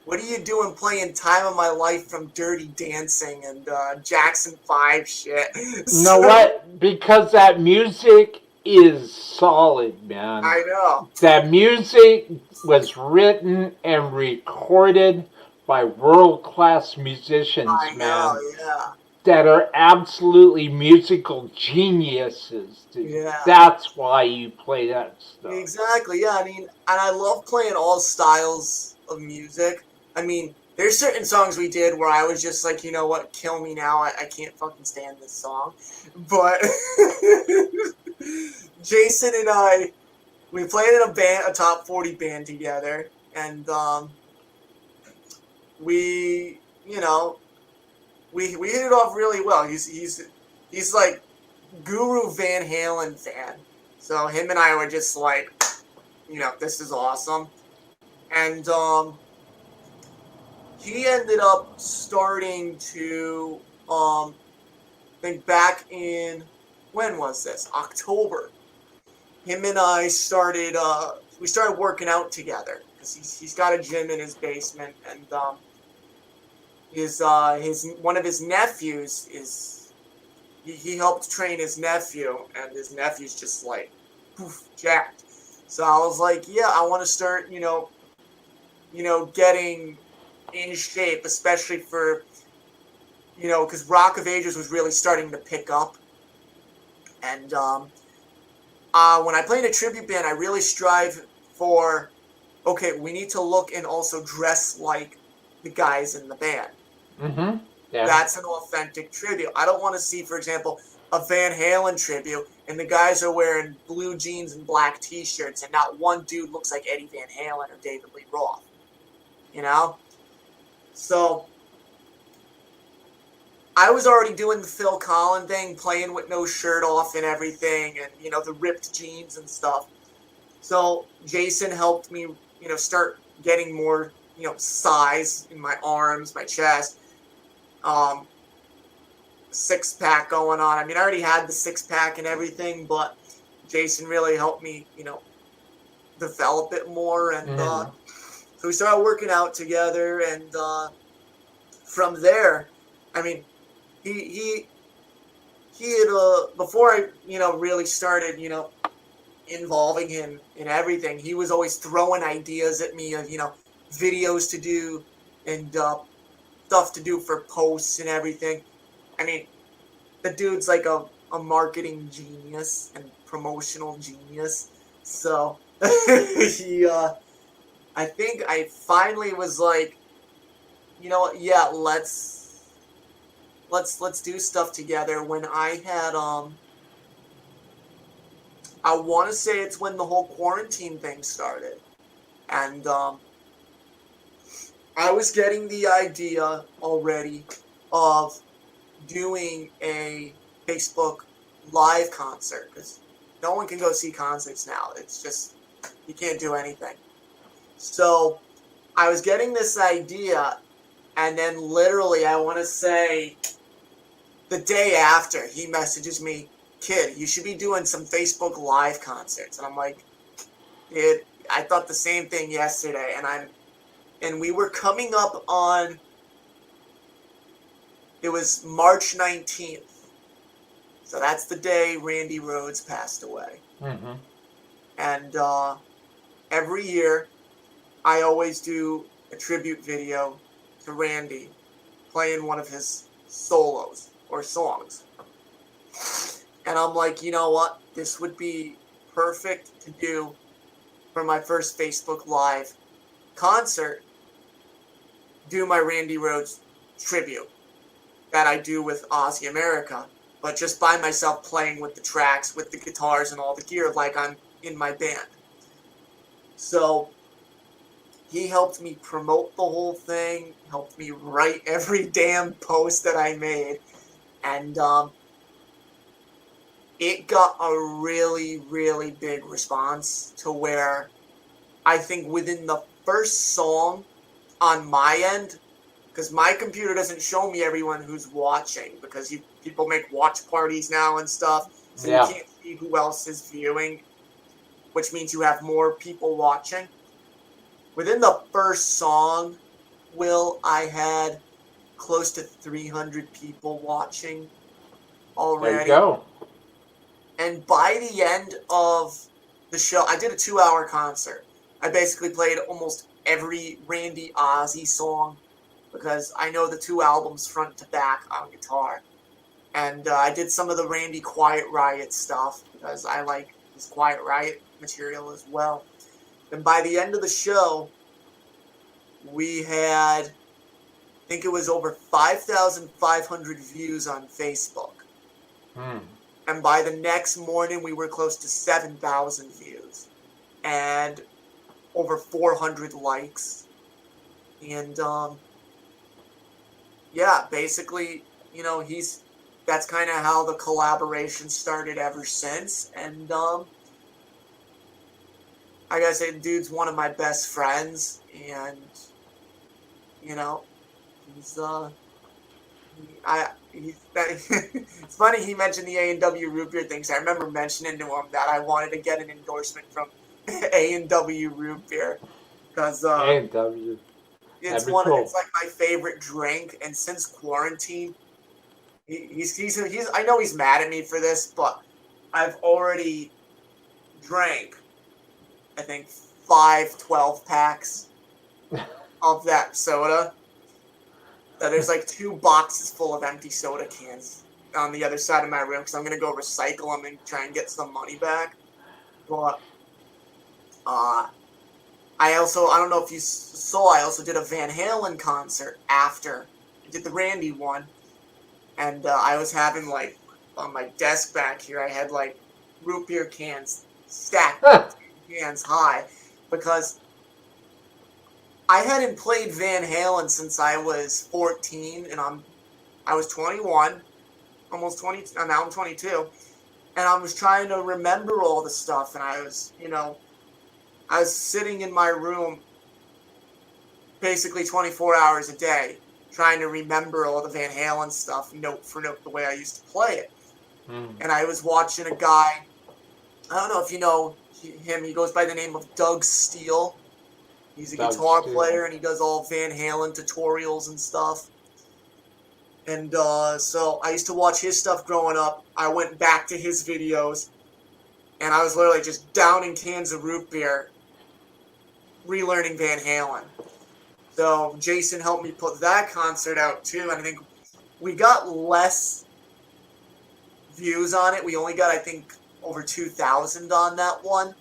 "What are you doing playing Time of My Life from Dirty Dancing and Jackson 5 shit?" You know So, what? Because that music is solid, man. I know. That music was written and recorded by world class musicians, I know, man, yeah. that are absolutely musical geniuses, dude. Yeah. That's why you play that stuff. Exactly, yeah. I mean, and I love playing all styles of music. I mean, there's certain songs we did where I was just like, you know what, kill me now. I can't fucking stand this song. But Jason and I, we played in a top 40 band together, and we, we hit it off really well. He's like Guru Van Halen fan. So him and I were just like, this is awesome. And he ended up starting to think back in, when was this? October. Him and I started we started working out together because he's got a gym in his basement, and his one of his nephews is he helped train his nephew, and his nephew's just like poof, jacked. So I was like, yeah, I want to start, getting in shape, especially for, because Rock of Ages was really starting to pick up. And when I play in a tribute band, I really strive for, okay, we need to look and also dress like the guys in the band. Mm-hmm. Yeah. That's an authentic tribute. I don't want to see, for example, a Van Halen tribute and the guys are wearing blue jeans and black t-shirts and not one dude looks like Eddie Van Halen or David Lee Roth. You know? So I was already doing the Phil Collins thing, playing with no shirt off and everything, and, you know, the ripped jeans and stuff. So Jason helped me, you know, start getting more, you know, size in my arms, my chest, six-pack going on. I mean, I already had the six-pack and everything, but Jason really helped me, you know, develop it more. And so we started working out together, and from there, I mean, he had, before I, you know, really started, you know, involving him in everything, he was always throwing ideas at me of, you know, videos to do and stuff to do for posts and everything. I mean, the dude's like a marketing genius and promotional genius. So he, I think I finally was like, you know what? Yeah, let's do stuff together. When I had I want to say it's when the whole quarantine thing started, and I was getting the idea already of doing a Facebook live concert because no one can go see concerts now. It's just, you can't do anything. So I was getting this idea, and then literally, I want to say the day after, he messages me, "Kid, you should be doing some Facebook live concerts." And I'm like, "Dude, I thought the same thing yesterday." And we were coming up on, it was March 19th. So that's the day Randy Rhoads passed away. Mm-hmm. And every year, I always do a tribute video to Randy, playing one of his solos or songs. And I'm like, you know what? This would be perfect to do for my first Facebook Live concert. Do my Randy Rhoads tribute that I do with Aussie America, but just by myself playing with the tracks, with the guitars and all the gear like I'm in my band. So he helped me promote the whole thing, helped me write every damn post that I made, and it got a really, really big response to where I think within the first song on my end, because my computer doesn't show me everyone who's watching, because people make watch parties now and stuff, so Yeah. you can't see who else is viewing, which means you have more people watching. Within the first song, Will, I had close to 300 people watching already. There you go. And by the end of the show, I did a 2-hour concert. I basically played almost every Randy Ozzy song because I know the 2 albums front to back on guitar. And I did some of the Randy Quiet Riot stuff because I like his Quiet Riot material as well. And by the end of the show, we had, I think it was over 5,500 views on Facebook. And by the next morning, we were close to 7,000 views and over 400 likes. And yeah, basically, you know, that's kind of how the collaboration started ever since. And I gotta say, the dude's one of my best friends, and you know, he's it's funny he mentioned the A&W root beer things. I remember mentioning to him that I wanted to get an endorsement from A&W root beer because A&W. it's Cool. It's like my favorite drink, and since quarantine, he's I know he's mad at me for this, but I've already drank, I think, 5 12-packs of that soda. So there's like 2 boxes full of empty soda cans on the other side of my room because I'm going to go recycle them and try and get some money back. But I don't know if you saw, I also did a Van Halen concert after did the Randy one, and I was having like on my desk back here, I had like root beer cans stacked cans high because I hadn't played Van Halen since I was 14, and I was 21, almost 20. Now I'm 22, and I was trying to remember all the stuff, and I was, I was sitting in my room basically 24 hours a day trying to remember all the Van Halen stuff, note for note, the way I used to play it. And I was watching a guy, I don't know if you know him, he goes by the name of Doug Steele. He's a guitar player, and he does all Van Halen tutorials and stuff. And so I used to watch his stuff growing up. I went back to his videos, and I was literally just downing cans of root beer, relearning Van Halen. So Jason helped me put that concert out too, and I think we got less views on it. We only got, I think, over 2,000 on that one.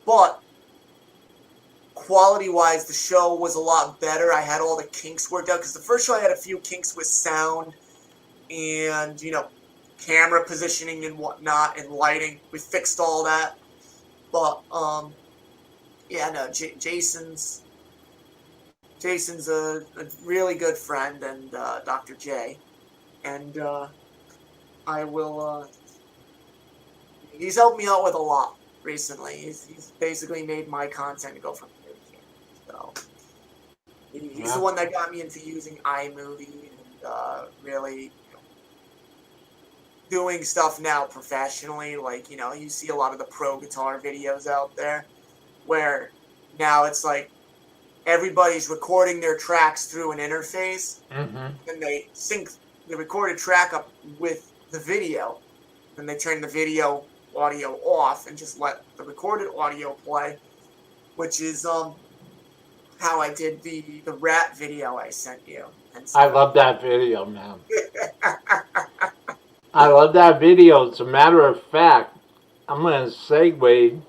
But quality-wise, the show was a lot better. I had all the kinks worked out, because the first show I had a few kinks with sound and, camera positioning and whatnot and lighting. We fixed all that. But, yeah, no, Jason's a really good friend, and Dr. J. And I will, he's helped me out with a lot recently. He's basically made my content go from here to here. So he's the one that got me into using iMovie and really doing stuff now professionally. Like, you see a lot of the pro guitar videos out there where now it's like everybody's recording their tracks through an interface, and they sync the recorded track up with the video, and they turn the video audio off and just let the recorded audio play, which is how I did the RATT video I sent you. And so, I love that video, man. I love that video. As a matter of fact, I'm going to segue.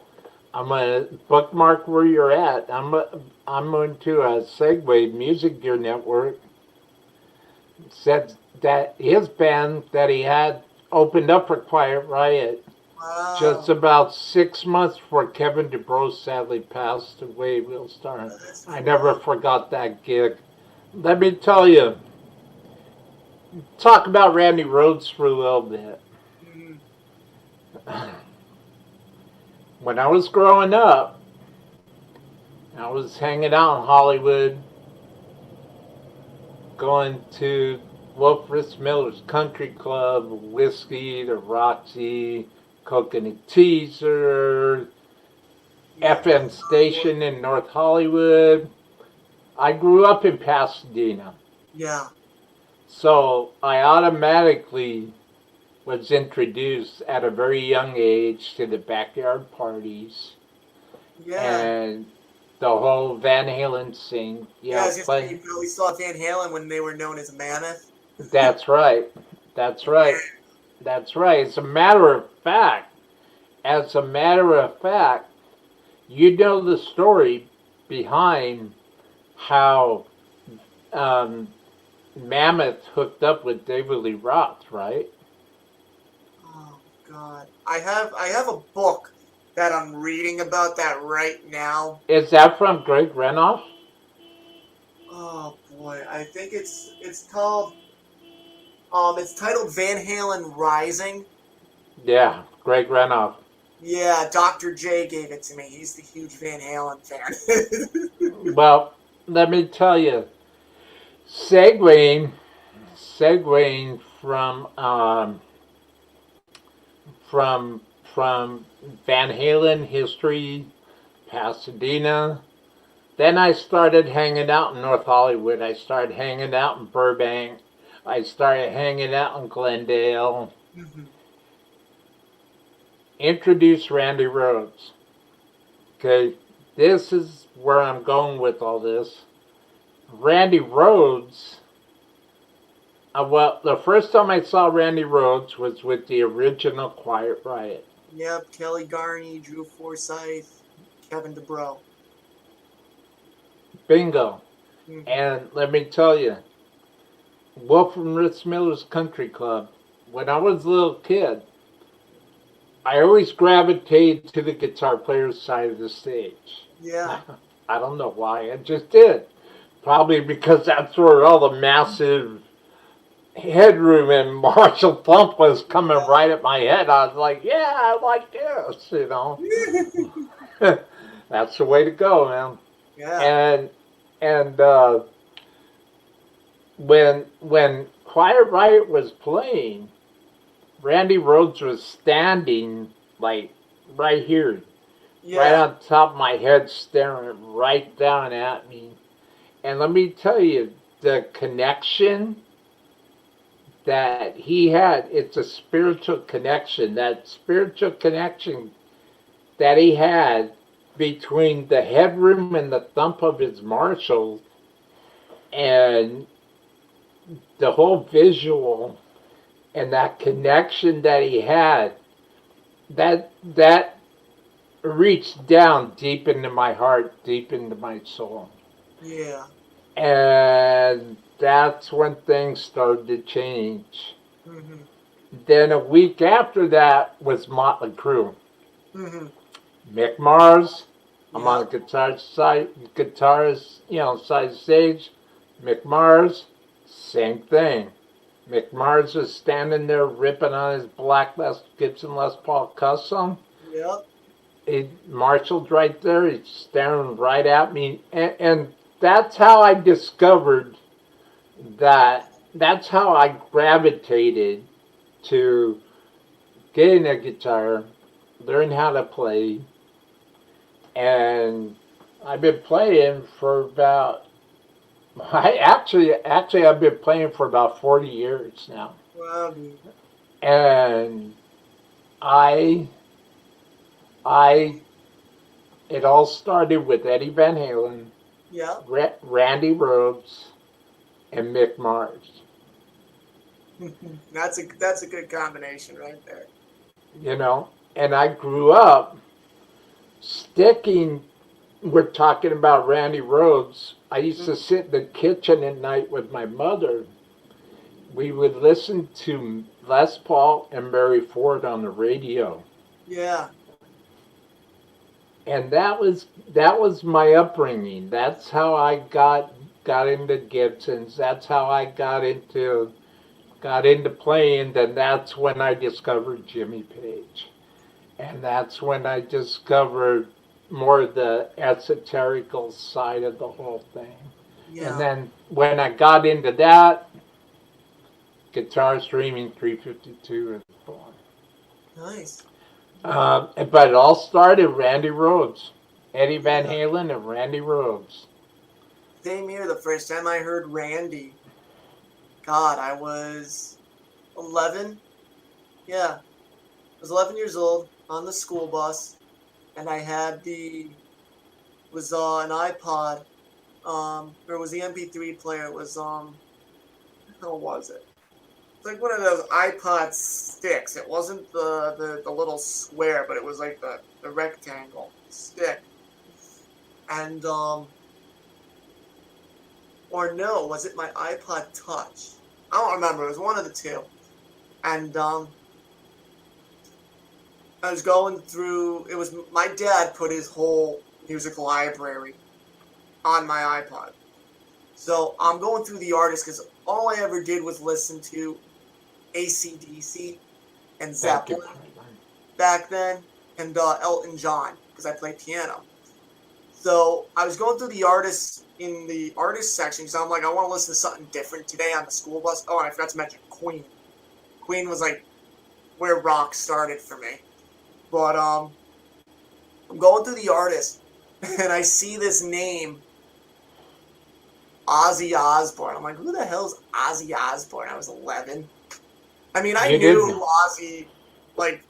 I'm going to bookmark where you're at. I'm going to segue. Music Gear Network said that his band that he had opened up for Quiet Riot just about 6 months before Kevin DuBrow sadly passed away. Real star. I never forgot that gig. Let me tell you, talk about Randy Rhoads for a little bit. When I was growing up, I was hanging out in Hollywood, going to Wolf Rich Miller's Country Club, Whiskey, the RATT, Coconut Teaser, FM station in North Hollywood. I grew up in Pasadena. Yeah. So I automatically was introduced at a very young age to the backyard parties. Yeah. And the whole Van Halen scene. Yeah, I was just saying, you probably saw Van Halen when they were known as Mammoth. That's right. That's right. That's right. As a matter of fact, you know the story behind how Mammoth hooked up with David Lee Roth, right? Oh God, I have a book that I'm reading about that right now. Is that from Greg Renoff? Oh boy, I think it's called it's titled Van Halen Rising. Yeah, Greg Renoff. Yeah, Dr. J gave it to me. He's the huge Van Halen fan. Well, let me tell you, segueing from Van Halen history, Pasadena. Then I started hanging out in North Hollywood. I started hanging out in Burbank. I started hanging out in Glendale. Introduced Randy Rhoads. Okay, this is where I'm going with all this. Randy Rhoads, well, the first time I saw Randy Rhoads was with the original Quiet Riot. Yep, Kelly Garney, Drew Forsyth, Kevin DuBrow. Bingo. And let me tell you, Wolf from Ritz Miller's Country Club. When I was a little kid, I always gravitated to the guitar player's side of the stage. Yeah. I don't know why, I just did. Probably because that's where all the massive headroom and Marshall thump was coming right at my head. I was like, yeah, I like this, you know. That's the way to go, man. Yeah. And when Quiet Riot was playing, Randy Rhoads was standing like right here, right Yeah. on top of my head, staring right down at me. And let me tell you, the connection that he had, it's a spiritual connection. That spiritual connection that he had between the headroom and the thump of his Marshall and the whole visual and that connection that he had, that reached down deep into my heart, deep into my soul. Yeah. And that's when things started to change. Mhm. Then a week after that was Motley Crue. Mhm. Mick Mars, I'm on Yeah. the guitarist, side stage. Mick Mars, same thing. Mick Mars was standing there ripping on his black Gibson Les Paul Custom. Yep. He marshaled right there. He's staring right at me, and that's how I discovered that. That's how I gravitated to getting a guitar, learn how to play, and I've been playing for about. Actually, I've been playing for about 40 years now, Wow, dude. and I, I, it all started with Eddie Van Halen, Yeah. Randy Rhoads, and Mick Mars. That's a good combination right there. You know, and I grew up sticking. We're talking about Randy Rhoads. I used to sit in the kitchen at night with my mother. We would listen to Les Paul and Mary Ford on the radio, Yeah. and that was my upbringing. That's how I got into Gibsons. That's how I got into playing. Then that's when I discovered Jimmy Page, and that's when I discovered more the esoterical side of the whole thing. And Yeah. then when I got into that, Guitar Streaming 352 was born. Nice. But it all started Randy Rhoads, Eddie Van Yeah. Halen, and Randy Rhoads. Same here. The first time I heard Randy, God, I was 11. Yeah. I was 11 years old on the school bus, and I had was an iPod. There was the MP3 player. It was how was it? It's like one of those iPod sticks. It wasn't the little square, but it was like the rectangle stick. And or no, was it my iPod Touch? I don't remember. It was one of the two. And I was going through. It was my dad put his whole music library on my iPod. So I'm going through the artists because all I ever did was listen to AC/DC and Zeppelin back then, and Elton John because I play piano. So I was going through the artists in the artist section because I'm like, I want to listen to something different today on the school bus. Oh, and I forgot to mention Queen. Queen was like where rock started for me. But I'm going through the artists and I see this name, Ozzy Osbourne. I'm like, who the hell's Ozzy Osbourne? I was 11. I mean, I You knew didn't. Ozzy, like,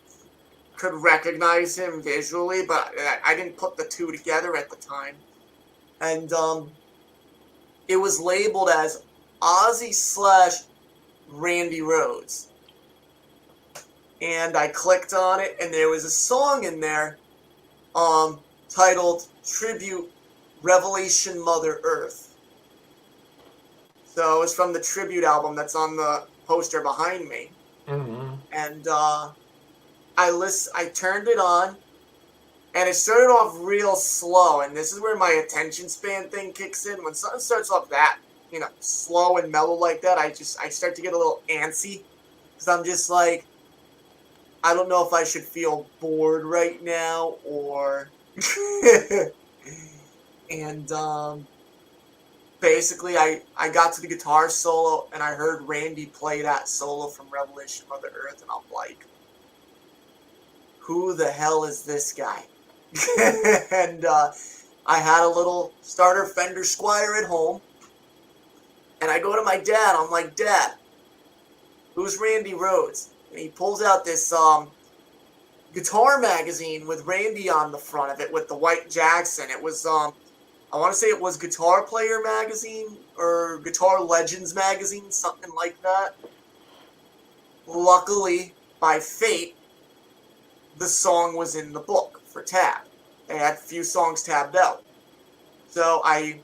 could recognize him visually, but I didn't put the two together at the time. And it was labeled as Ozzy/Randy Rhoads. And I clicked on it, and there was a song in there titled Tribute Revelation Mother Earth. So it was from the tribute album that's on the poster behind me. Mm-hmm. And I turned it on, and it started off real slow. And this is where my attention span thing kicks in. When something starts off that, slow and mellow like that, I start to get a little antsy. Because I'm just like, I don't know if I should feel bored right now or... and basically I got to the guitar solo and I heard Randy play that solo from Revelation of Mother Earth, and I'm like, who the hell is this guy? And I had a little starter Fender Squire at home, and I go to my dad. I'm like, Dad, who's Randy Rhoads? And he pulls out this guitar magazine with Randy on the front of it with the white Jackson. It was I want to say it was Guitar Player magazine or Guitar Legends magazine, something like that. Luckily, by fate, the song was in the book for tab. They had a few songs tabbed out. So I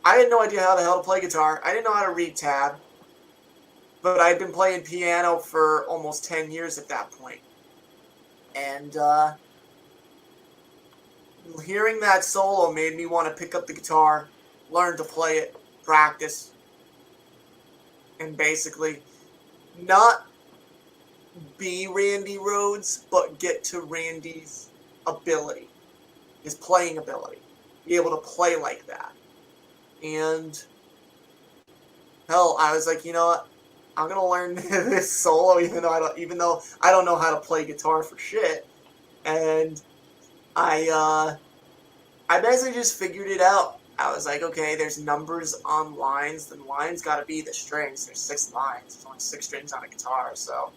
had no idea how the hell to play guitar. I didn't know how to read tab. But I'd been playing piano for almost 10 years at that point. And hearing that solo made me want to pick up the guitar, learn to play it, practice, and basically not be Randy Rhoads, but get to Randy's ability, his playing ability, be able to play like that. And hell, I was like, you know what? I'm gonna learn this solo, even though I don't know how to play guitar for shit. And I basically just figured it out. I was like, okay, there's numbers on lines, then lines got to be the strings. There's 6 lines. There's only 6 strings on a guitar, so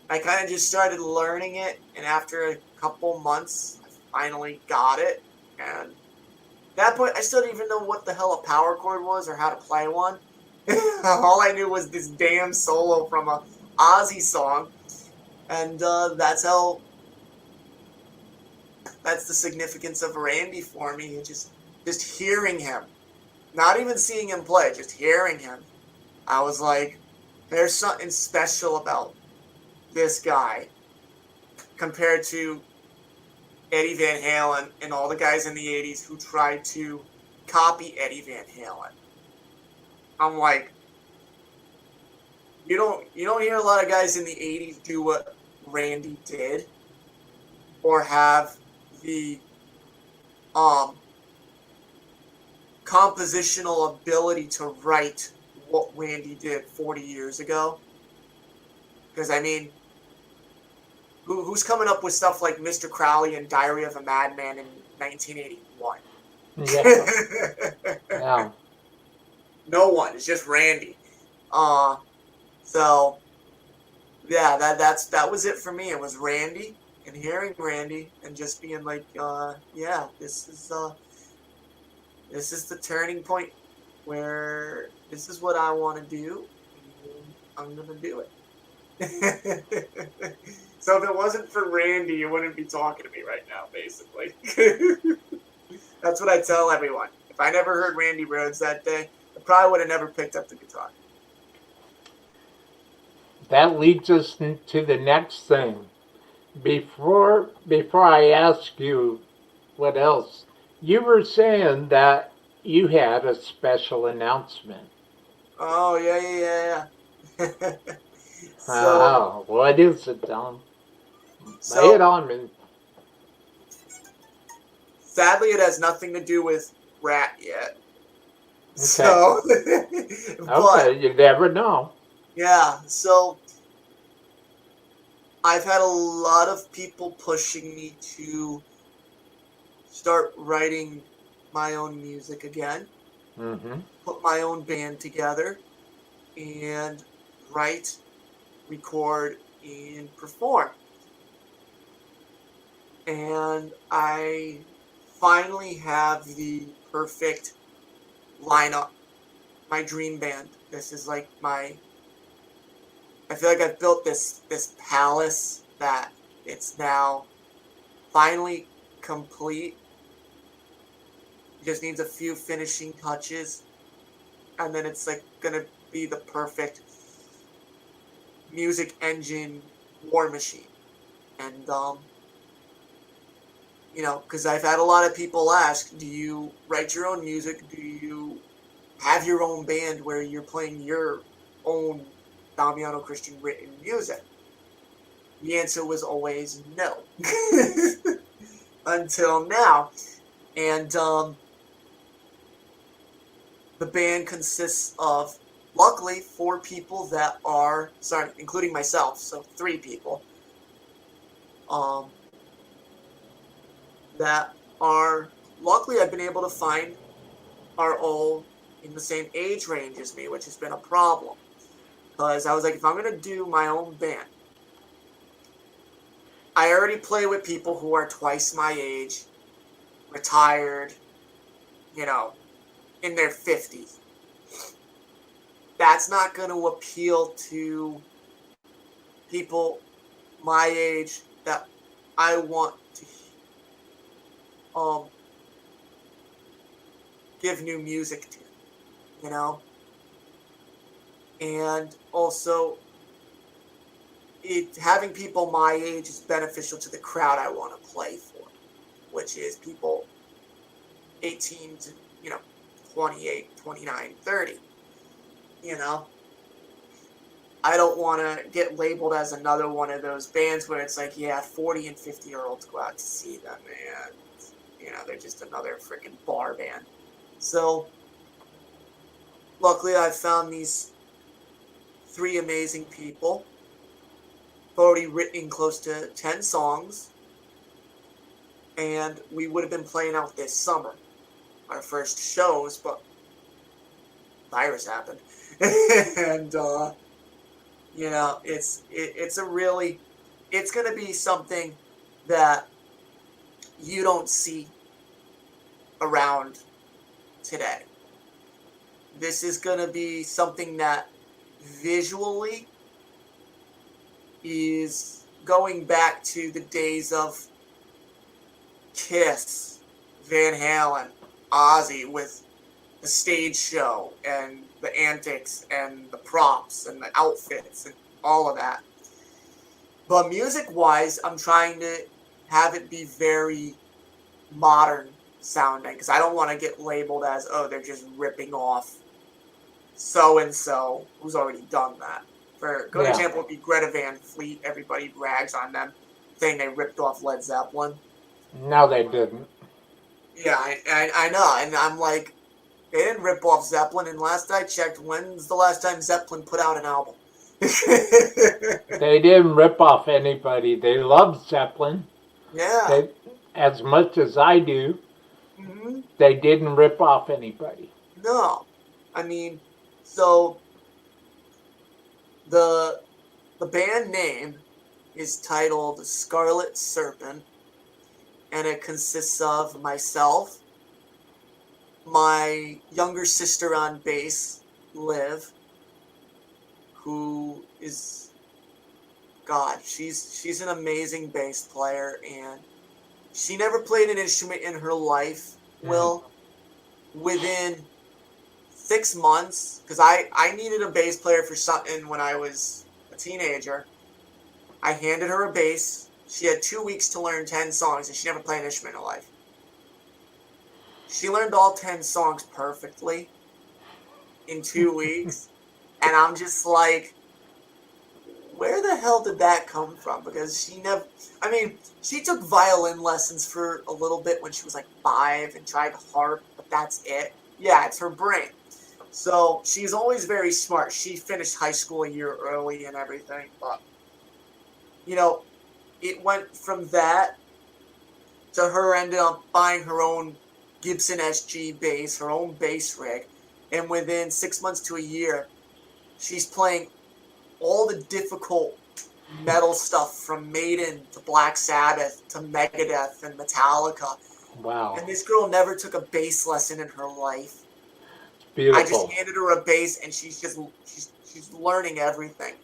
I kind of just started learning it, and after a couple months, I finally got it. And at that point, I still didn't even know what the hell a power chord was or how to play one. All I knew was this damn solo from a Ozzy song, and that's the significance of Randy for me. Just hearing him, not even seeing him play, just hearing him, I was like, there's something special about this guy compared to Eddie Van Halen and all the guys in the 80s who tried to copy Eddie Van Halen. I'm like, you don't hear a lot of guys in the 80s do what Randy did or have the compositional ability to write what Randy did 40 years ago. Because, I mean, who's coming up with stuff like Mr. Crowley and Diary of a Madman in 1981? Yeah. Yeah. No one. It's just Randy. So, yeah, that was it for me. It was Randy and hearing Randy and just being like, yeah, this is the turning point where this is what I want to do. And I'm going to do it. So if it wasn't for Randy, you wouldn't be talking to me right now, basically. That's what I tell everyone. If I never heard Randy Rhoads that day, I probably would have never picked up the guitar. That leads us to the next thing. Before I ask you what else, you were saying that you had a special announcement. Oh, yeah. So, what is it, Don? So, lay it on me. Sadly, it has nothing to do with RATT yet. Okay. So, but, okay, you never know. Yeah, so I've had a lot of people pushing me to start writing my own music again, put my own band together, and write, record, and perform. And I finally have the perfect lineup, my dream band. This is like I feel like I've built this palace that it's now finally complete. It just needs a few finishing touches. and then it's like gonna be the perfect music engine war machine. And you know, because I've had a lot of people ask, do you write your own music? Do you have your own band where you're playing your own Damiano Christian written music? The answer was always no. Until now. And the band consists of, luckily, 4 people that are, sorry, including myself, so 3 people, that are, luckily I've been able to find are all in the same age range as me, which has been a problem. Because I was like, if I'm going to do my own band, I already play with people who are twice my age, retired, you know, in their 50s. That's not going to appeal to people my age that I want to give new music to, you know? And also, having people my age is beneficial to the crowd I want to play for, which is people 18 to, 28, 29, 30. You know, I don't want to get labeled as another one of those bands where it's like, yeah, 40 and 50-year-olds go out to see them, and, they're just another freaking bar band. So, luckily I've found these 3 amazing people. I've already written close to 10 songs, and we would have been playing out this summer, our first shows, but virus happened. And it's going to be something that you don't see around today. This is going to be something that visually is going back to the days of Kiss, Van Halen, Ozzy, with the stage show and the antics and the props and the outfits and all of that. But music-wise, I'm trying to have it be very modern sounding, because I don't want to get labeled as, oh, they're just ripping off so-and-so who's already done that. For a good example would be Greta Van Fleet. Everybody rags on them, saying they ripped off Led Zeppelin. No, they didn't. Yeah, I know, and I'm like, they didn't rip off Zeppelin, and last I checked, when's the last time Zeppelin put out an album? They didn't rip off anybody. They loved Zeppelin. Yeah. As much as I do. Mm-hmm. They didn't rip off anybody. No. I mean, so the band name is titled Scarlet Serpent, and it consists of myself, my younger sister on bass, Liv, who is, God, she's an amazing bass player, and she never played an instrument in her life. Will, within 6 months, because I needed a bass player for something when I was a teenager. I handed her a bass. She had 2 weeks to learn 10 songs, and she never played an instrument in her life. She learned all 10 songs perfectly in 2 weeks, and I'm just like, where the hell did that come from? Because she took violin lessons for a little bit when she was like 5 and tried harp, but that's it. Yeah, it's her brain. So she's always very smart. She finished high school a year early and everything, but, it went from that to her ended up buying her own Gibson SG bass, her own bass rig, and within 6 months to a year, she's playing all the difficult metal stuff from Maiden to Black Sabbath to Megadeth and Metallica. Wow. And this girl never took a bass lesson in her life. Beautiful. I just handed her a bass, and she's learning everything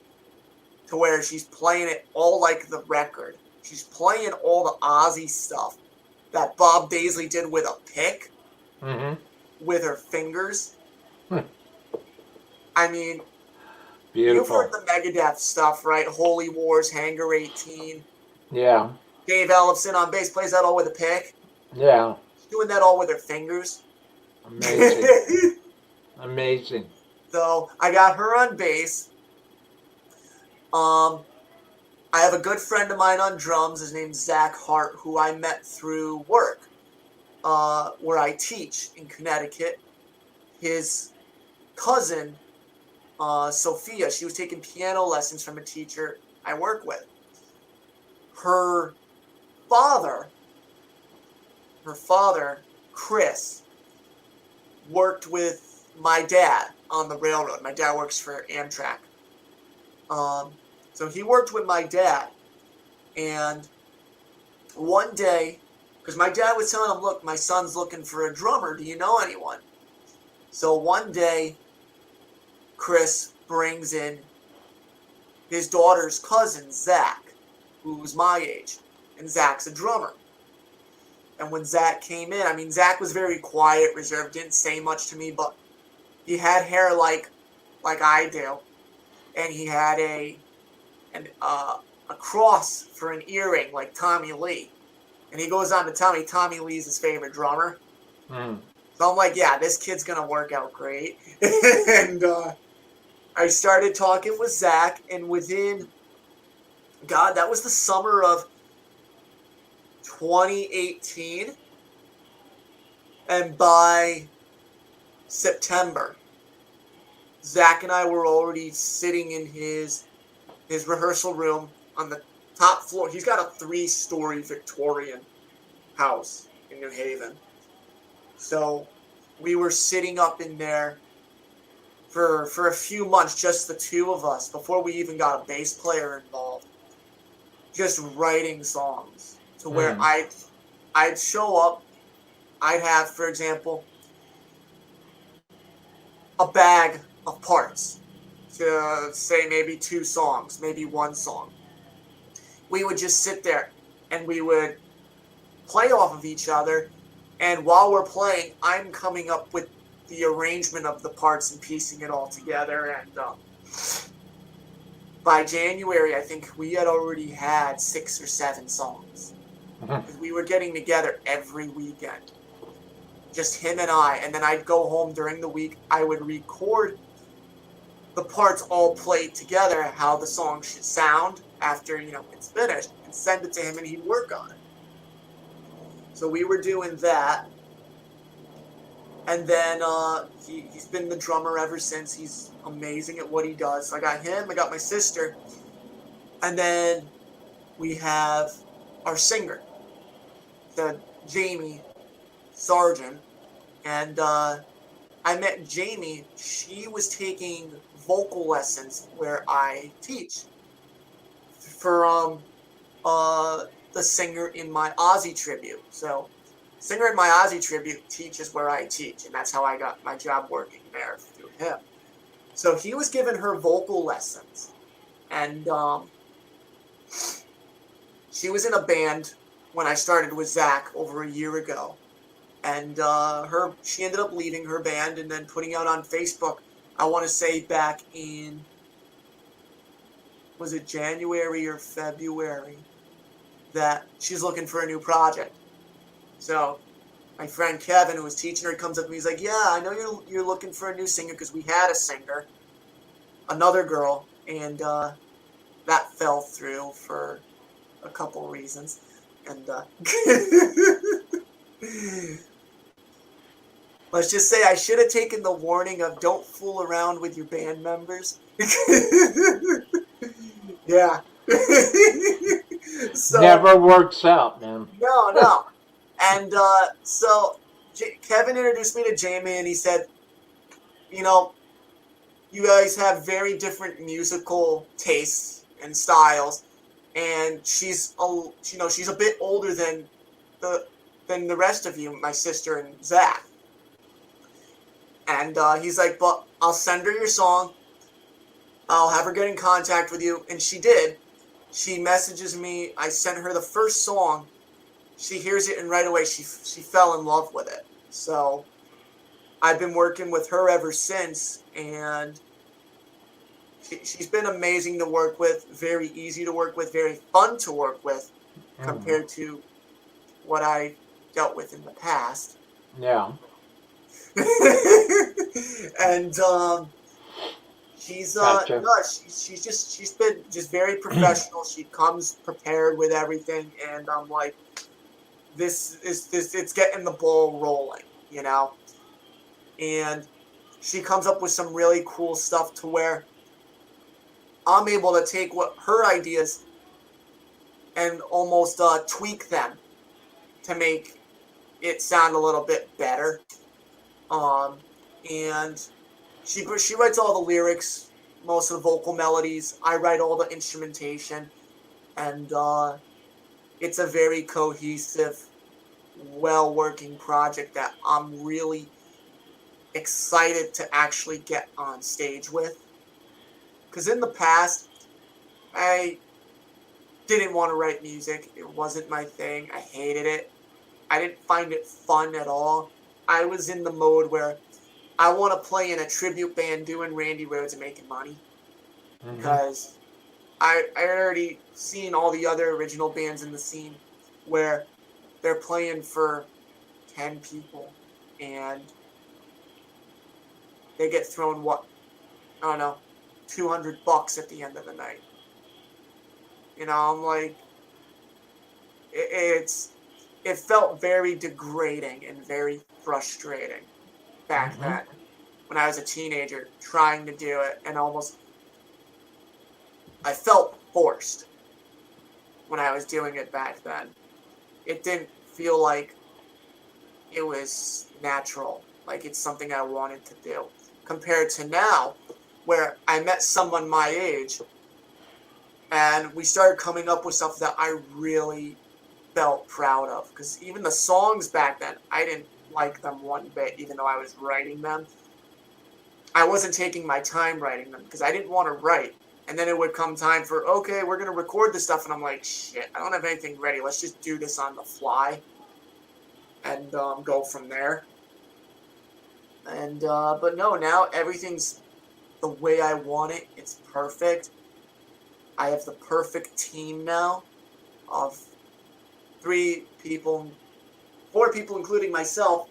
to where she's playing it all like the record. She's playing all the Ozzy stuff that Bob Daisley did with a pick with her fingers. I mean, you've Beautiful. heard the Megadeth stuff, right? Holy Wars, Hangar 18. Yeah. Dave Ellefson on bass plays that all with a pick. Yeah. Doing that all with her fingers. Amazing. Amazing. So I got her on bass. I have a good friend of mine on drums. His name's Zach Hart, who I met through work, where I teach in Connecticut. His cousin, Sophia, she was taking piano lessons from a teacher I work with. Her father, Chris, worked with my dad on the railroad. My dad works for Amtrak. So he worked with my dad. And one day, because my dad was telling him, look, my son's looking for a drummer. Do you know anyone? So one day, Chris brings in his daughter's cousin, Zach, who's my age. And Zach's a drummer. And when Zach came in, I mean, Zach was very quiet, reserved, didn't say much to me, but he had hair like I do. And he had a cross for an earring like Tommy Lee. And he goes on to tell me Tommy Lee's his favorite drummer. Mm. So I'm like, yeah, this kid's going to work out great. And I started talking with Zach, and within, God, that was the summer of 2018. And by September, Zach and I were already sitting in his rehearsal room on the top floor. He's got a 3-story Victorian house in New Haven. So we were sitting up in there for a few months, just the two of us, before we even got a bass player involved, just writing songs to where I'd show up. I'd have, for example, a bag of parts to say maybe 2 songs, maybe 1 song. We would just sit there and we would play off of each other. And while we're playing, I'm coming up with the arrangement of the parts and piecing it all together. And by January, I think we had already had 6 or 7 songs. We were getting together every weekend. Just him and I. And then I'd go home during the week. I would record the parts all played together, how the song should sound after, it's finished, and send it to him and he'd work on it. So we were doing that. And then he's been the drummer ever since. He's amazing at what he does. So I got him, I got my sister, and then we have our singer, the Jamie Sargent. And I met Jamie. She was taking vocal lessons where I teach for the singer in my Ozzy tribute. So singer in my Ozzy tribute teaches where I teach, and that's how I got my job working there through him. So he was giving her vocal lessons, and she was in a band when I started with Zach over a year ago. And she ended up leaving her band and then putting out on Facebook, I want to say back in, was it January or February, that she's looking for a new project. So my friend Kevin, who was teaching her, comes up to me. He's like, yeah, I know you're looking for a new singer, because we had a singer, another girl, and that fell through for a couple reasons. And let's just say I should have taken the warning of don't fool around with your band members. Yeah. So, never works out, man. No. And so Kevin introduced me to Jamie, and he said, you guys have very different musical tastes and styles, and she's a bit older than the rest of you, my sister and Zach. And he's like, but I'll send her your song. I'll have her get in contact with you. And she did. She messages me. I sent her the first song. She hears it, and right away she fell in love with it. So I've been working with her ever since. And she's been amazing to work with, very easy to work with, very fun to work with, compared to what I dealt with in the past. Yeah. And she's Gotcha. no, she's been just very professional. She comes prepared with everything, and I'm like, this it's getting the ball rolling, you know. And she comes up with some really cool stuff to where I'm able to take what her ideas and almost tweak them to make it sound a little bit better. And she writes all the lyrics, most of the vocal melodies. I write all the instrumentation, and it's a very cohesive, well-working project that I'm really excited to actually get on stage with. Because in the past, I didn't want to write music. It wasn't my thing. I hated it. I didn't find it fun at all. I was in the mode where I want to play in a tribute band doing Randy Rhoads and making money. Because I already seen all the other original bands in the scene where they're playing for 10 people and they get thrown, what, I don't know, $200 at the end of the night. You know, I'm like, it felt very degrading and very frustrating back then when I was a teenager trying to do it, and almost I felt forced when I was doing it back then. It didn't feel like it was natural, like it's something I wanted to do, compared to now where I met someone my age and we started coming up with stuff that I really felt proud of. Because even the songs back then, I didn't like them one bit, even though I was writing them. I wasn't taking my time writing them because I didn't want to write. And then it would come time for, okay, we're going to record this stuff. And I'm like, shit, I don't have anything ready. Let's just do this on the fly and go from there. And, but no, now everything's the way I want it. It's perfect. I have the perfect team now of 4 people, including myself,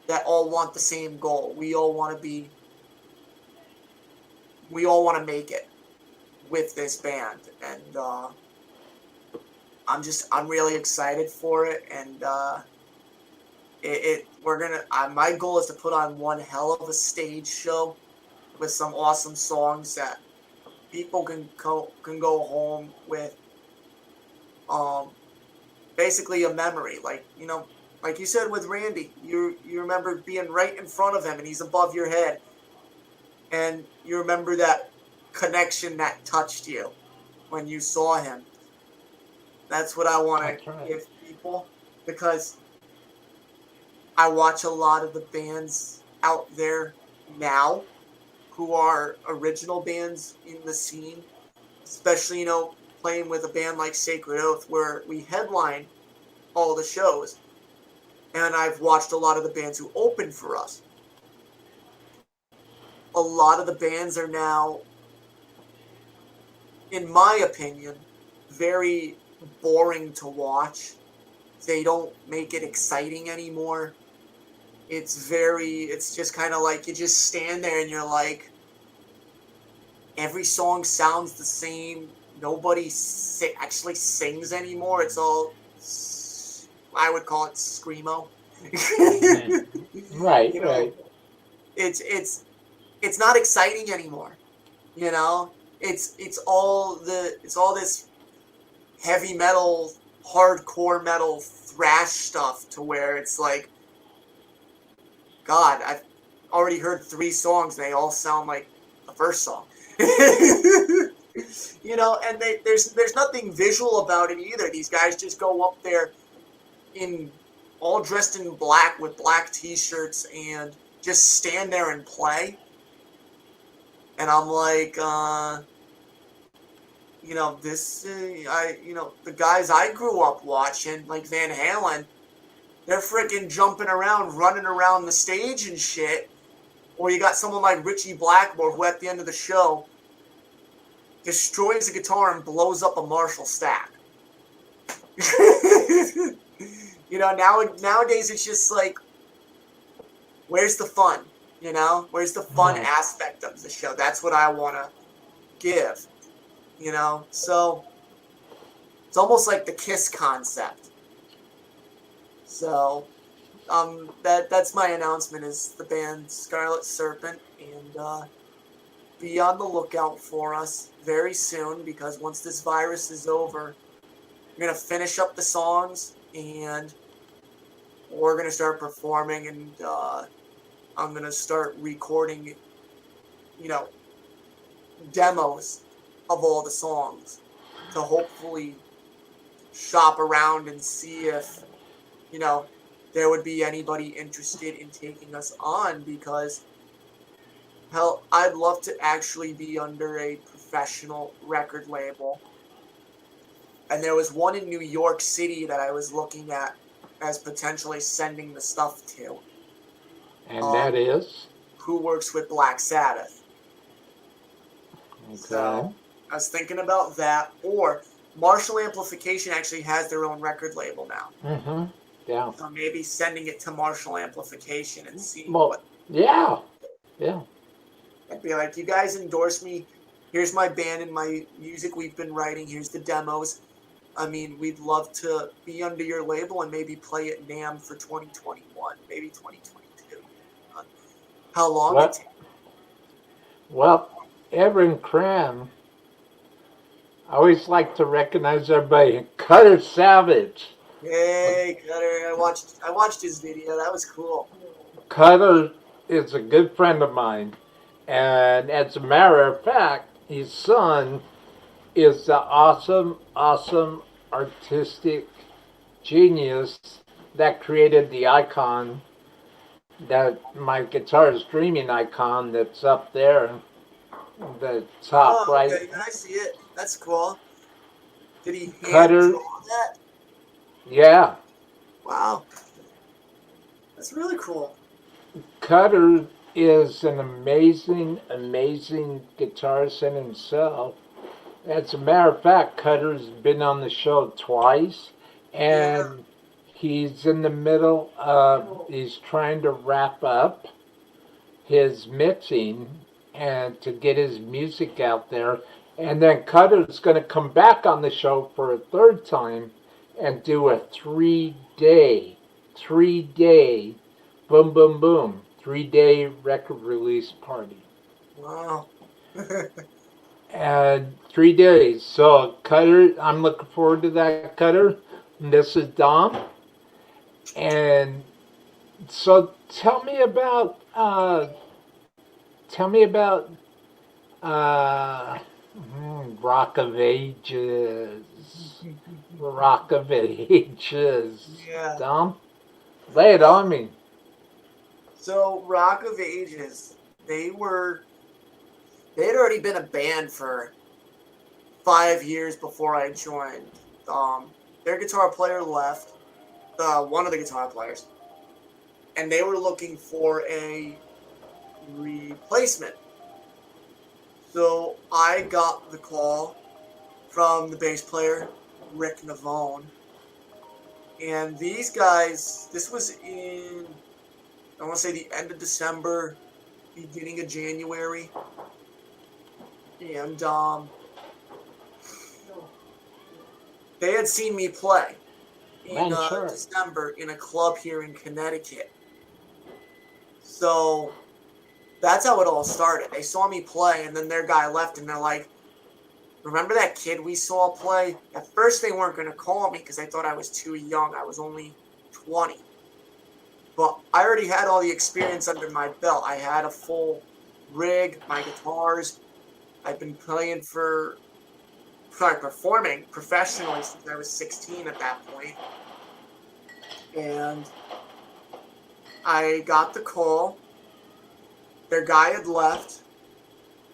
that all want the same goal. We all want to make it with this band. And I'm really excited for it. And my goal is to put on one hell of a stage show with some awesome songs that people can go home with, basically a memory, like, you know, like you said with Randy, you remember being right in front of him and he's above your head, and you remember that connection that touched you when you saw him. That's what I want to give people, because I watch a lot of the bands out there now who are original bands in the scene, especially, you know, playing with a band like Sacred Oath where we headline all the shows. And I've watched a lot of the bands who open for us. A lot of the bands are now, in my opinion, very boring to watch. They don't make it exciting anymore. It's just kind of like you just stand there and you're like, every song sounds the same. Nobody actually sings anymore. It's all, I would call it screamo. Right, you know, right. It's not exciting anymore. You know, it's all this heavy metal, hardcore metal, thrash stuff to where it's like, God, I've already heard 3 songs. They all sound like the first song. You know, and there's nothing visual about it either. These guys just go up there in all dressed in black with black t-shirts and just stand there and play. And I'm like, you know, the guys I grew up watching, like Van Halen, they're freaking jumping around, running around the stage and shit. Or you got someone like Richie Blackmore, who at the end of the show destroys a guitar and blows up a Marshall stack. Nowadays it's just like, where's the fun? Where's the fun aspect of the show? That's what I want to give. So it's almost like the Kiss concept. So that's my announcement, is the band Scarlet Serpent, and be on the lookout for us very soon, because once this virus is over, we're going to finish up the songs and we're going to start performing, and I'm going to start recording, demos of all the songs to hopefully shop around and see if, there would be anybody interested in taking us on, because hell, I'd love to actually be under a professional record label. And there was one in New York City that I was looking at as potentially sending the stuff to. And that is? Who works with Black Sabbath. Okay. So I was thinking about that. Or Marshall Amplification actually has their own record label now. Mm-hmm. Yeah. So maybe sending it to Marshall Amplification and seeing what. Yeah. Yeah. I'd be like, you guys endorse me. Here's my band and my music we've been writing. Here's the demos. I mean, we'd love to be under your label and maybe play at NAMM for 2021, maybe 2022. How long it takes. Well, Evan Cram, I always like to recognize everybody. Cutter Savage. Hey, Cutter! I watched his video. That was cool. Cutter is a good friend of mine, and as a matter of fact, his son is the awesome artistic genius that created the icon, that my Guitar is Dreaming icon that's up there, the top right. Okay, I see it. That's cool. Did he hand draw that? Yeah. Wow. That's really cool. Cutter is an amazing guitarist in himself. As a matter of fact, Cutter's been on the show twice, and he's in the middle of, he's trying to wrap up his mixing and to get his music out there. And then Cutter's going to come back on the show for a third time and do a 3-day, boom, boom, boom, 3-day record release party. Wow. And 3 days. So Cutter, I'm looking forward to that, Cutter. And this is Dom. And so tell me about Rock of Ages. Rock of Ages. Yeah. Dom, lay it on me. So Rock of Ages, they had already been a band for 5 years before I joined. Their guitar player left, one of the guitar players, and they were looking for a replacement. So I got the call from the bass player, Rick Navone, and these guys, this was in, I want to say the end of December, beginning of January, and they had seen me play in December in a club here in Connecticut. So that's how it all started. They saw me play, and then their guy left, and they're like, remember that kid we saw play? At first they weren't going to call me because they thought I was too young. I was only 20. But I already had all the experience under my belt. I had a full rig, my guitars. I've been performing professionally since I was 16 at that point. And I got the call. Their guy had left,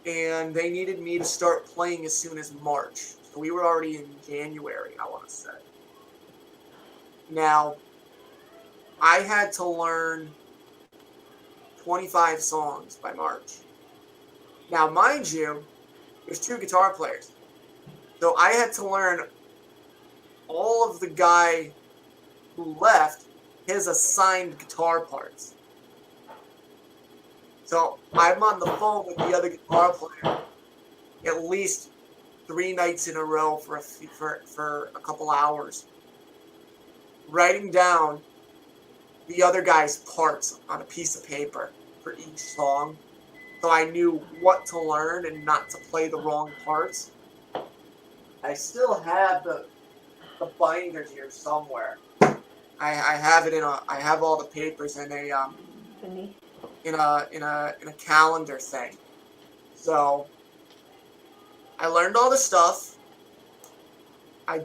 and they needed me to start playing as soon as March. So we were already in January, I want to say. Now, I had to learn 25 songs by March. Now, mind you, there's 2 guitar players. So I had to learn all of the guy who left his assigned guitar parts. So I'm on the phone with the other guitar player at least 3 nights in a row for a couple hours, writing down the other guy's parts on a piece of paper for each song, so I knew what to learn and not to play the wrong parts. I still have the binder here somewhere. I have it I have all the papers in a calendar thing. So I learned all the stuff. I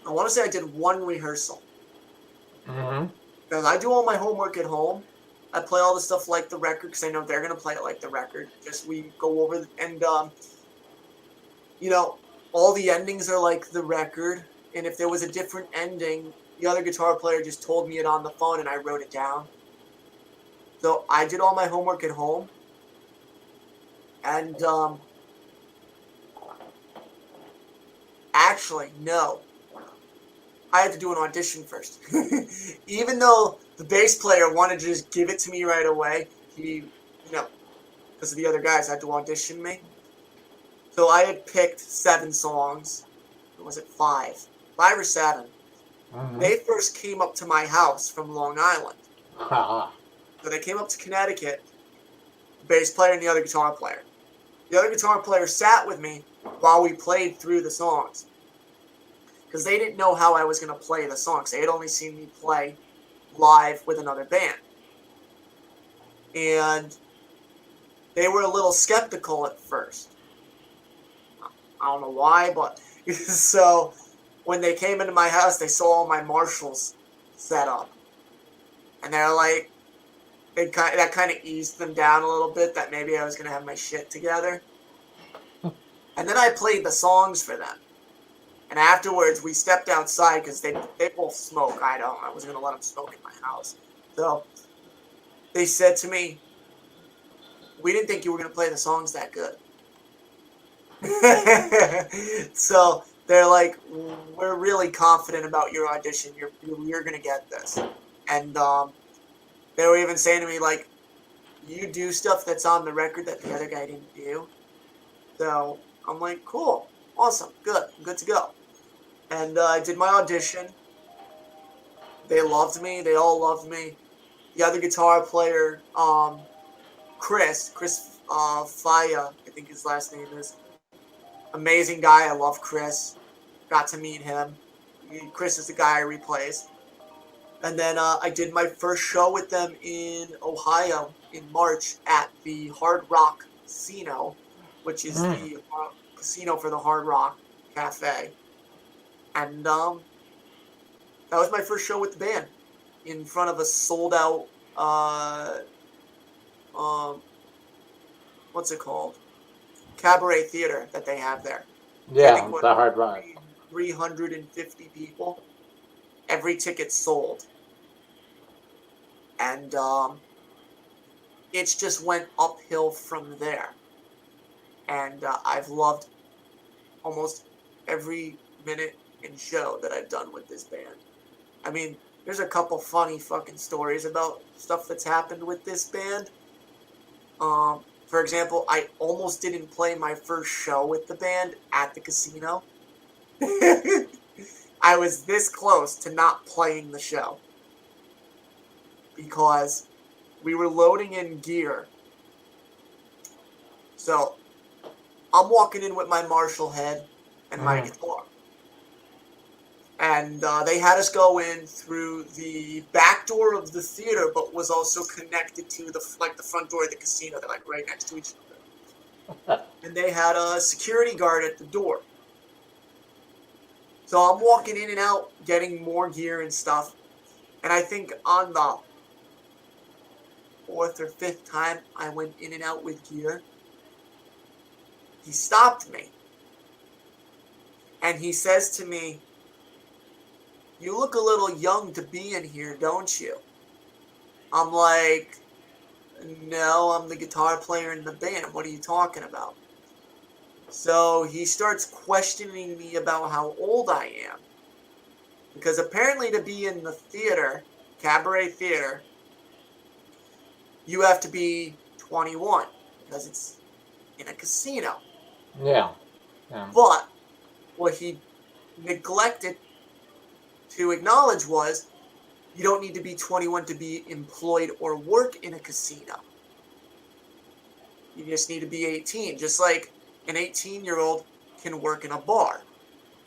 want to say I did 1 rehearsal. Because I do all my homework at home. I play all the stuff like the record because I know they're going to play it like the record. Just we go over and, all the endings are like the record. And if there was a different ending, the other guitar player just told me it on the phone and I wrote it down. So I did all my homework at home. And, actually, no. I had to do an audition first. Even though the bass player wanted to just give it to me right away, he, because of the other guys, had to audition me. So I had picked 7 songs. Or was it 5? 5 or 7. They first came up to my house from Long Island. So they came up to Connecticut, the bass player and the other guitar player. The other guitar player sat with me while we played through the songs. Because they didn't know how I was going to play the songs. They had only seen me play live with another band. And they were a little skeptical at first. I don't know why, but so when they came into my house, they saw all my Marshalls set up. And they're like, that kind of eased them down a little bit, that maybe I was going to have my shit together. And then I played the songs for them. And afterwards, we stepped outside because they both smoke. I don't. I wasn't going to let them smoke in my house. So they said to me, we didn't think you were going to play the songs that good. So they're like, we're really confident about your audition. You're going to get this. And they were even saying to me, like, you do stuff that's on the record that the other guy didn't do. So I'm like, cool. Awesome. Good. I'm good to go. And I did my audition. They loved me. They all loved me. The other guitar player, Chris Faya, I think his last name is. Amazing guy. I love Chris. Got to meet him. Chris is the guy I replaced. And then I did my first show with them in Ohio in March at the Hard Rock Casino, which is the casino for the Hard Rock Cafe. And that was my first show with the band in front of a sold-out, what's it called? Cabaret theater that they have there. Yeah, the Hard Rock. 350 people. Every ticket sold. And it just went uphill from there. And I've loved almost every minute and show that I've done with this band. I mean, there's a couple funny fucking stories about stuff that's happened with this band. For example, I almost didn't play my first show with the band at the casino. I was this close to not playing the show because we were loading in gear. So I'm walking in with my Marshall head and my guitar. And they had us go in through the back door of the theater, but was also connected to the front door of the casino. They're like right next to each other. And they had a security guard at the door. So I'm walking in and out, getting more gear and stuff. And I think on the 4th or 5th time I went in and out with gear, he stopped me. And he says to me, "You look a little young to be in here, don't you?" I'm like, No, I'm the guitar player in the band. What are you talking about? So he starts questioning me about how old I am. Because apparently to be in the theater, cabaret theater, you have to be 21 because it's in a casino. Yeah. Yeah. But what he neglected to acknowledge was you don't need to be 21 to be employed or work in a casino. You just need to be 18, just like an 18-year-old can work in a bar,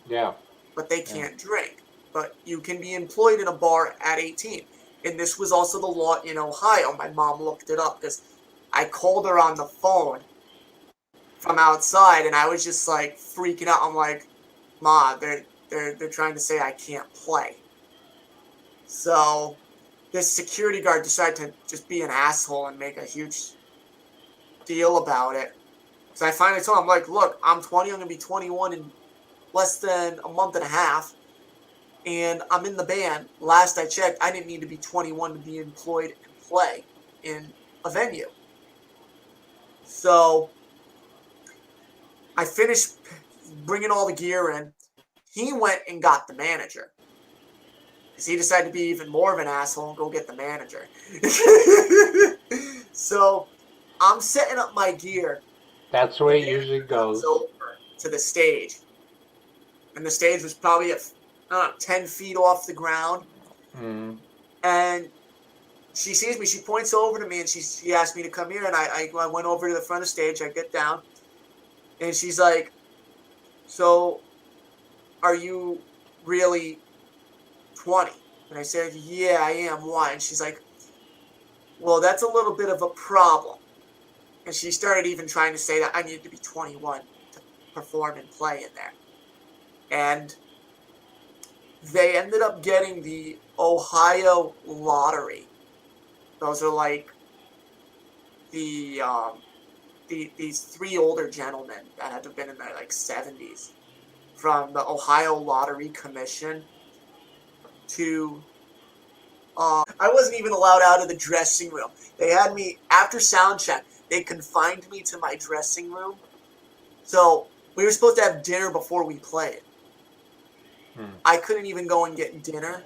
Yeah. but they Yeah. can't drink. But you can be employed in a bar at 18. And this was also the law in Ohio. My mom looked it up because I called her on the phone from outside, and I was just like freaking out. I'm like, "Ma, they're trying to say I can't play." So this security guard decided to just be an asshole and make a huge deal about it. So I finally told him, like, "Look, I'm 20. I'm gonna be 21 in less than a month and a half, and I'm in the band. Last I checked, I didn't need to be 21 to be employed and play in a venue." So I finished bringing all the gear in. He went and got the manager because he decided to be even more of an asshole and go get the manager. So I'm setting up my gear. That's the The way it usually manager comes goes. over to the stage, and the stage was probably at 10 feet off the ground. Mm. And she sees me. She points over to me, and she asked me to come here. And I went over to the front of the stage. I get down, and she's like, "So, are you really 20?" And I said, "Yeah, I am. Why?" And she's like, "Well, that's a little bit of a problem." And she started even trying to say that I needed to be 21 to perform and play in there. And they ended up getting the Ohio lottery. Those are like the these three older gentlemen that had to have been in their like 70s from the Ohio Lottery Commission to I wasn't even allowed out of the dressing room. They had me after sound check. They confined me to my dressing room. So we were supposed to have dinner before we played. I couldn't even go and get dinner.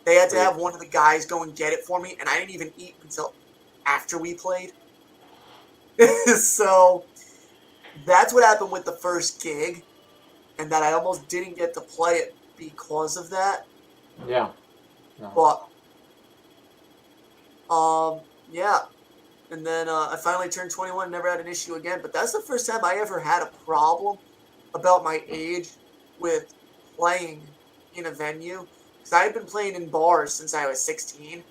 They had to have one of the guys go and get it for me, and I didn't even eat until after we played. So that's what happened with the first gig, and that I almost didn't get to play it because of that. Yeah. No. But yeah. And then I finally turned 21, never had an issue again. But that's the first time I ever had a problem about my age with playing in a venue. Because I had been playing in bars since I was 16.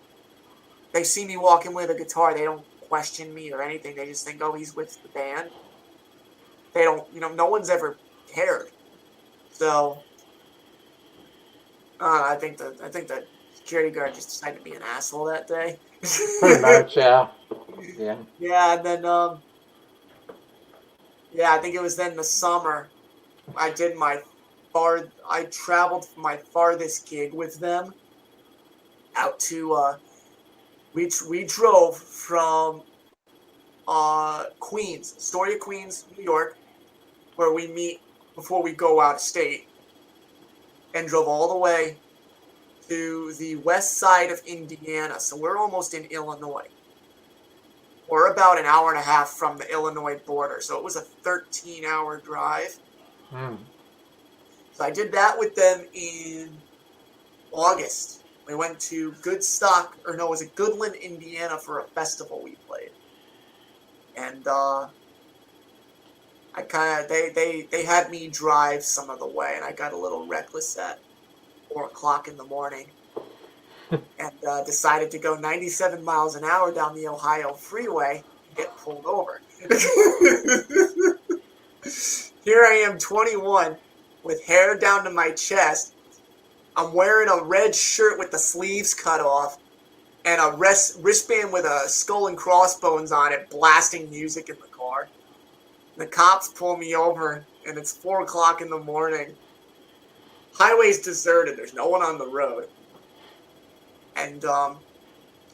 They see me walking with a guitar. They don't question me or anything. They just think, oh, he's with the band. They don't, no one's ever cared. So I think the security guard just decided to be an asshole that day. Pretty much, yeah. Yeah. Yeah, and then yeah, I think it was then the summer I did I traveled my farthest gig with them out to we drove from Queens, Astoria, Queens, New York, where we meet before we go out of state, and drove all the way to the west side of Indiana. So we're almost in Illinois. We're about an hour and a half from the Illinois border. So it was a 13-hour drive. So I did that with them in August. We went to Goodland, Indiana for a festival we played. And they had me drive some of the way, and I got a little reckless at 4 o'clock in the morning and decided to go 97 miles an hour down the Ohio freeway and get pulled over. Here I am, 21, with hair down to my chest. I'm wearing a red shirt with the sleeves cut off and a wristband with a skull and crossbones on it, blasting music in the car. The cops pull me over, and it's 4 o'clock in the morning. Highway's deserted. There's no one on the road. And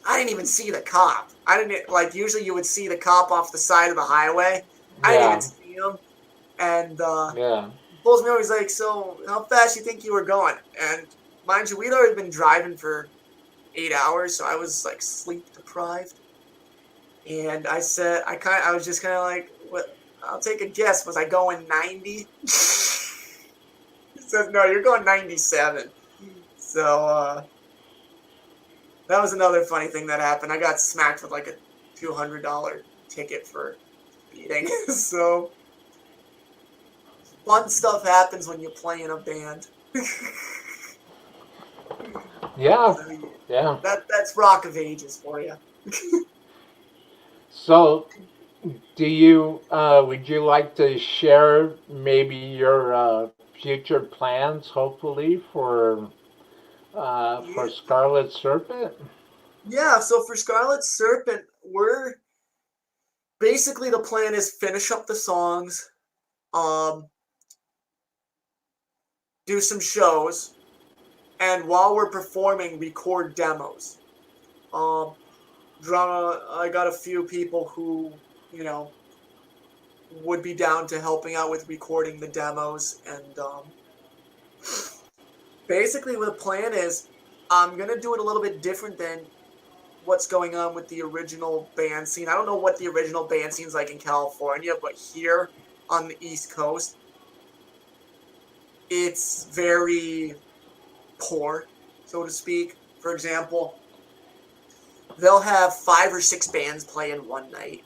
I didn't even see the cop. I didn't, like, usually you would see the cop off the side of the highway. I didn't even Yeah. see him. And Yeah. he pulls me over. He's like, so how fast you think you were going? And mind you, we'd already been driving for 8 hours, so I was like sleep deprived. And I said, I was just kind of like, what? I'll take a guess. Was I going 90? He says, no, you're going 97. So that was another funny thing that happened. I got smacked with like a $200 ticket for speeding. So fun stuff happens when you play in a band. Yeah. So, Yeah. that's Rock of Ages for you. So, do you would you like to share maybe your future plans, hopefully Yeah, for Scarlet Serpent? yeah. So for Scarlet Serpent, we're basically, the plan is finish up the songs, um, do some shows, and while we're performing, record demos. Um, I got a few people who, you know, would be down to helping out with recording the demos, and basically, what the plan is, I'm gonna do it a little bit different than what's going on with the original band scene. I don't know what the original band scene's like in California, but here on the East Coast, it's very poor, so to speak. For example, they'll have 5 or 6 bands play in one night.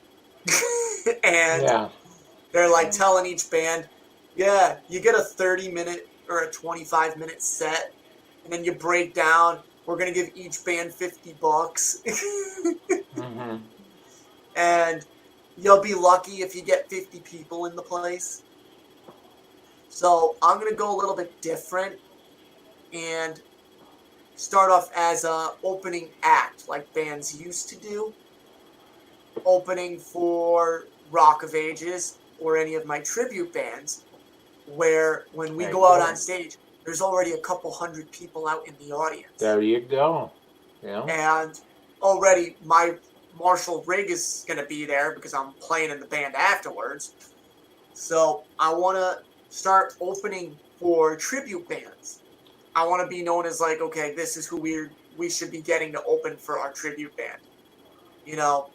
And Yeah. they're like telling each band, yeah, you get a 30-minute or a 25-minute set, and then you break down. We're going to give each band $50. Hmm. And you'll be lucky if you get 50 people in the place. So I'm going to go a little bit different and start off as a opening act like bands used to do, opening for Rock of Ages or any of my tribute bands, where when we There you go out on go. stage, there's already a couple hundred people out in the audience. There you go. Yeah. And already my Marshall rig is going to be there because I'm playing in the band afterwards. So I want to start opening for tribute bands. I want to be known as like, okay, this is who we should be getting to open for our tribute band. You know,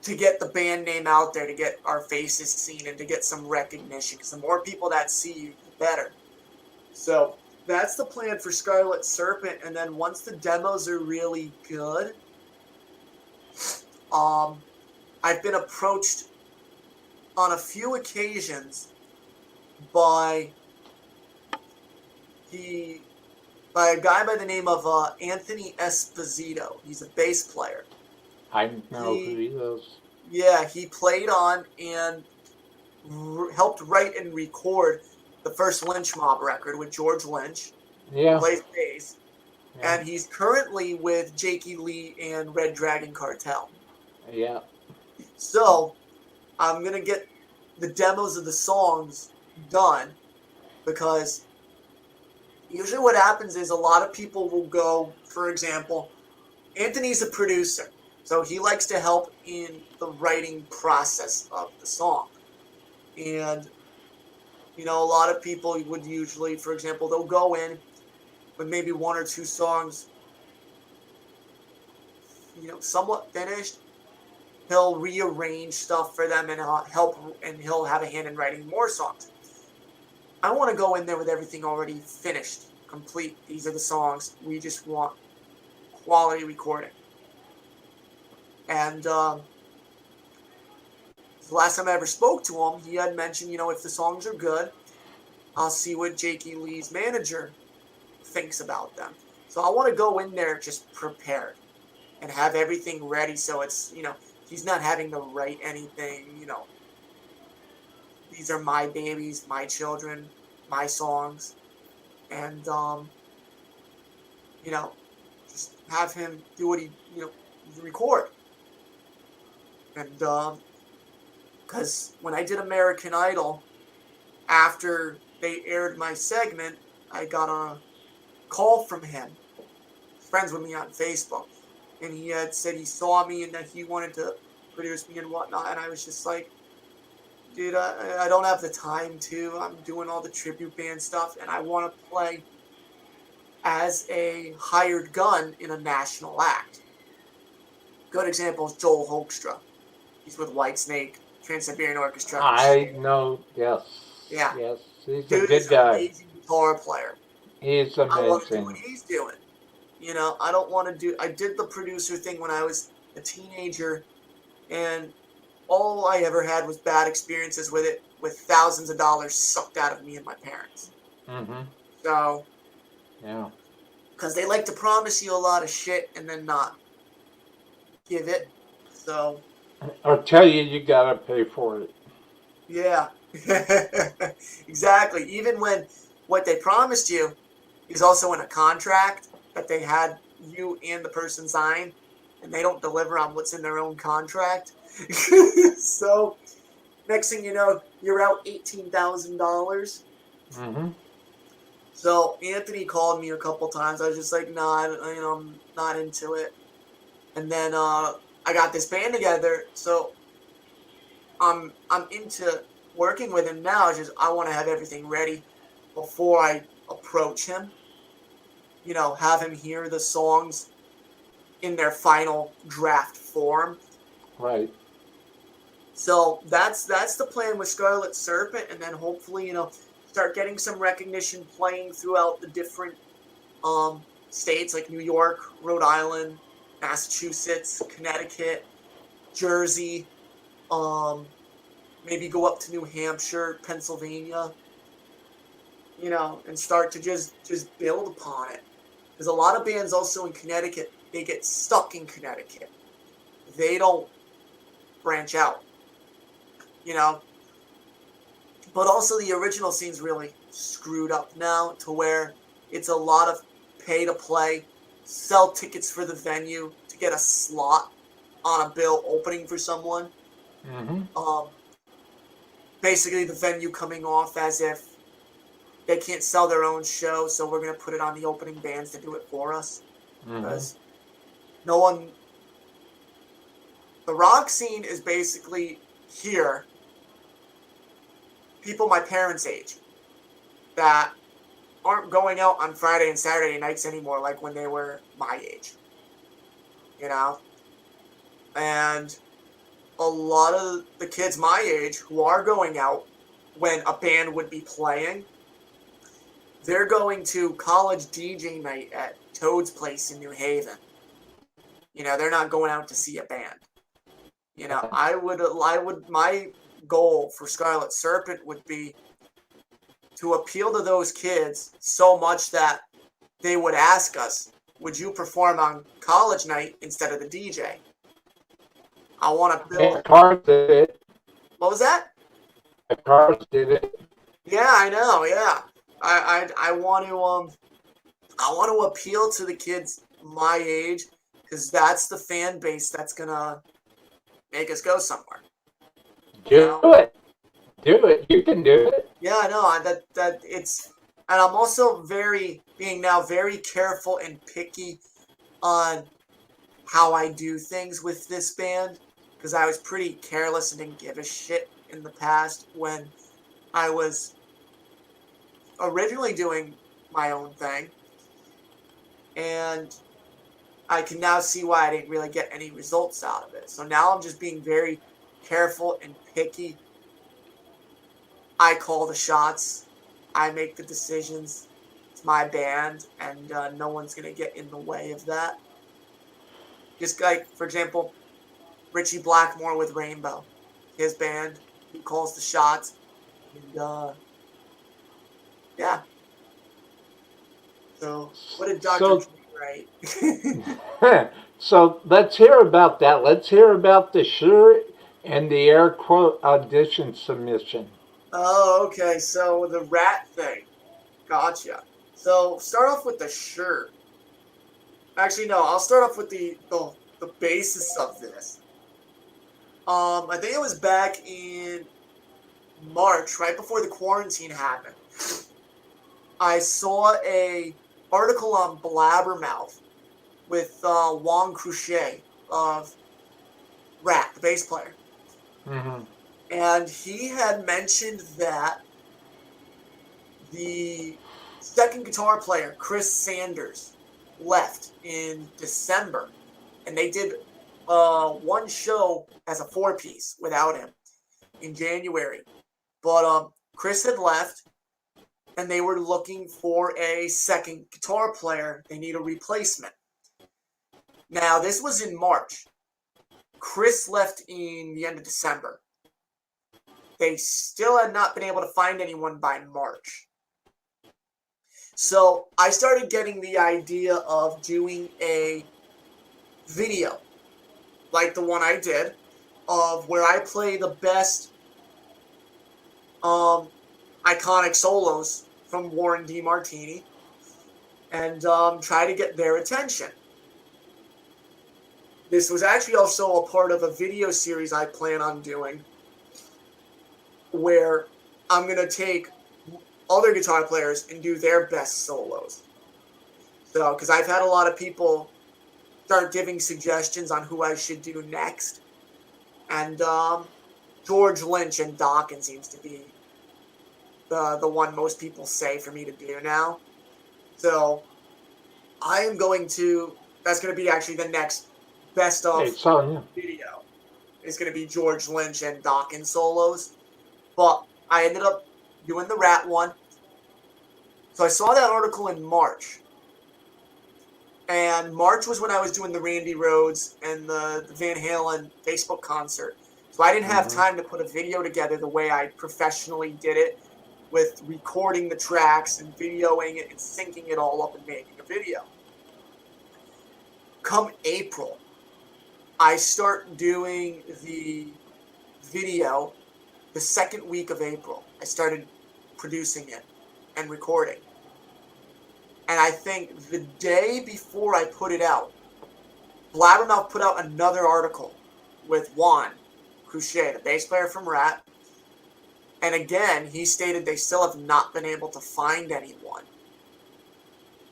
to get the band name out there, to get our faces seen, and to get some recognition. Because the more people that see you, the better. So that's the plan for Scarlet Serpent. And then once the demos are really good, I've been approached on a few occasions by by a guy by the name of Anthony Esposito. He's a bass player. I know who He he is. Yeah, he played on and helped write and record the first Lynch Mob record with George Lynch. He Yeah. plays bass. Yeah. And he's currently with Jakey Lee and Red Dragon Cartel. Yeah. So I'm going to get the demos of the songs done, because usually what happens is a lot of people will go, for example, Anthony's a producer, so he likes to help in the writing process of the song. And, you know, a lot of people would usually, for example, they'll go in with maybe 1 or 2 songs, you know, somewhat finished. He'll rearrange stuff for them and he'll have a hand in writing more songs. I want to go in there with everything already finished, complete. These are the songs. We just want quality recording. And the last time I ever spoke to him, he had mentioned, you know, if the songs are good, I'll see what Jakey Lee's manager thinks about them. So I want to go in there just prepared and have everything ready, so it's, you know, he's not having to write anything, you know. These are my babies, my children, my songs. And, you know, just have him do what he, you know, record. And, because when I did American Idol, after they aired my segment, I got a call from him. He's friends with me on Facebook. and he had said he saw me and that he wanted to produce me and whatnot. And I was just like, dude, I don't have the time to. I'm doing all the tribute band stuff, and I want to play as a hired gun in a national act. Good example is Joel Hoekstra. He's with Whitesnake, Trans-Siberian Orchestra. I know. Yes. Yeah. Yes. He's a Dude is good an guy. amazing guitar player. He's I want to do what amazing. he's doing. You know, I don't want to do. I did the producer thing when I was a teenager, and all I ever had was bad experiences with it, with thousands of dollars sucked out of me and my parents. Mm-hmm. So, Yeah. because they like to promise you a lot of shit and then not give it. So, Or tell you you gotta pay for it. yeah. Exactly. Even when what they promised you is also in a contract that they had you and the person sign, and they don't deliver on what's in their own contract. So, next thing you know, you're out $18,000. Mm-hmm. So Anthony called me a couple times. I was just like, nah, I'm not into it. And then I got this band together, so I'm into working with him now. It's just I want to have everything ready before I approach him. You know, have him hear the songs in their final draft form. Right. So that's the plan with Scarlet Serpent, and then hopefully start getting some recognition playing throughout the different states like New York, Rhode Island, Massachusetts, Connecticut, Jersey, maybe go up to New Hampshire, Pennsylvania, and start to just build upon it. There's a lot of bands also in Connecticut, they get stuck in Connecticut. They don't branch out, But also the original scene's really screwed up now to where it's a lot of pay to play, sell tickets for the venue to get a slot on a bill opening for someone. Mm-hmm. Basically the venue coming off as if they can't sell their own show, so we're going to put it on the opening bands to do it for us. Because no one... The rock scene is basically here. People my parents' age that aren't going out on Friday and Saturday nights anymore like when they were my age. And a lot of the kids my age who are going out when a band would be playing, they're going to college DJ night at Toad's Place in New Haven. They're not going out to see a band. My goal for Scarlet Serpent would be to appeal to those kids so much that they would ask us, would you perform on college night instead of the DJ? I want to build... The Cars did it. What was that? The Cars did it. Yeah, I know, yeah. I want to appeal to the kids my age, because that's the fan base that's going to make us go somewhere. Do it. Do it. You can do it. Yeah, I know. That it's... And I'm also being now very careful and picky on how I do things with this band, because I was pretty careless and didn't give a shit in the past when I was originally doing my own thing. And I can now see why I didn't really get any results out of it. So now I'm just being very careful and picky. I call the shots. I make the decisions. It's my band, and no one's going to get in the way of that. Just like, for example, Richie Blackmore with Rainbow. His band, he calls the shots. And, yeah. So, what did Dr. Dre write? So let's hear about that. Let's hear about the shirt and the air quote audition submission. Oh, okay. So the RATT thing. Gotcha. So start off with the shirt. Actually, no. I'll start off with the basis of this. I think it was back in March, right before the quarantine happened. I saw a article on Blabbermouth with Juan Crochet of RATT, the bass player. Mm-hmm. And he had mentioned that the second guitar player, Chris Sanders, left in December. And they did one show as a 4-piece without him in January. But Chris had left, and they were looking for a second guitar player. They need a replacement. Now, this was in March. Chris left in the end of December. They still had not been able to find anyone by March. So I started getting the idea of doing a video like the one I did, of where I play the best iconic solos from Warren DeMartini and try to get their attention. This was actually also a part of a video series I plan on doing where I'm going to take other guitar players and do their best solos. So, because I've had a lot of people start giving suggestions on who I should do next. And George Lynch and Dawkins seems to be the one most people say for me to do now. So I am going to, that's going to be actually the next best of video. It's going to be George Lynch and Dawkins solos. But I ended up doing the RATT one. So I saw that article in March. And March was when I was doing the Randy Rhoads and the Van Halen Facebook concert. So I didn't have time to put a video together the way I professionally did it, with recording the tracks and videoing it and syncing it all up and making a video. Come April, I start doing the video the second week of April. I started producing it and recording. And I think the day before I put it out, Blabbermouth put out another article with Juan Crochet, the bass player from RATT. And again, he stated they still have not been able to find anyone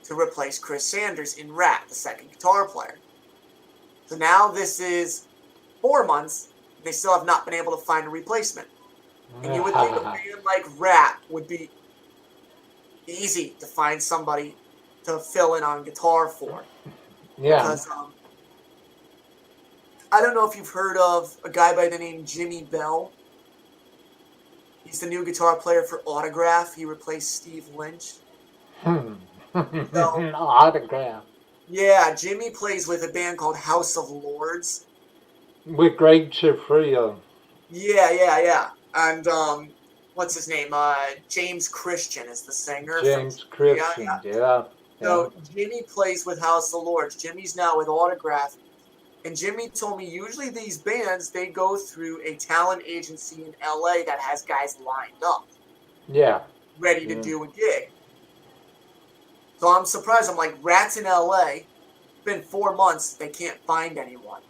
to replace Chris Sanders in RATT, the second guitar player. So now this is 4 months, and they still have not been able to find a replacement. And you would think a band like RATT would be easy to find somebody to fill in on guitar for. Yeah. Because I don't know if you've heard of a guy by the name Jimmy Bell. He's the new guitar player for Autograph. He replaced Steve Lynch. So, Autograph. Yeah, Jimmy plays with a band called House of Lords. With Greg Ciafria. Yeah. And what's his name? James Christian is the singer. James Christian, yeah. So Jimmy plays with House of Lords. Jimmy's now with Autograph. And Jimmy told me usually these bands, they go through a talent agency in LA that has guys lined up. Yeah. Ready to do a gig. So I'm surprised. I'm like, RATT's in LA. It's been 4 months. They can't find anyone.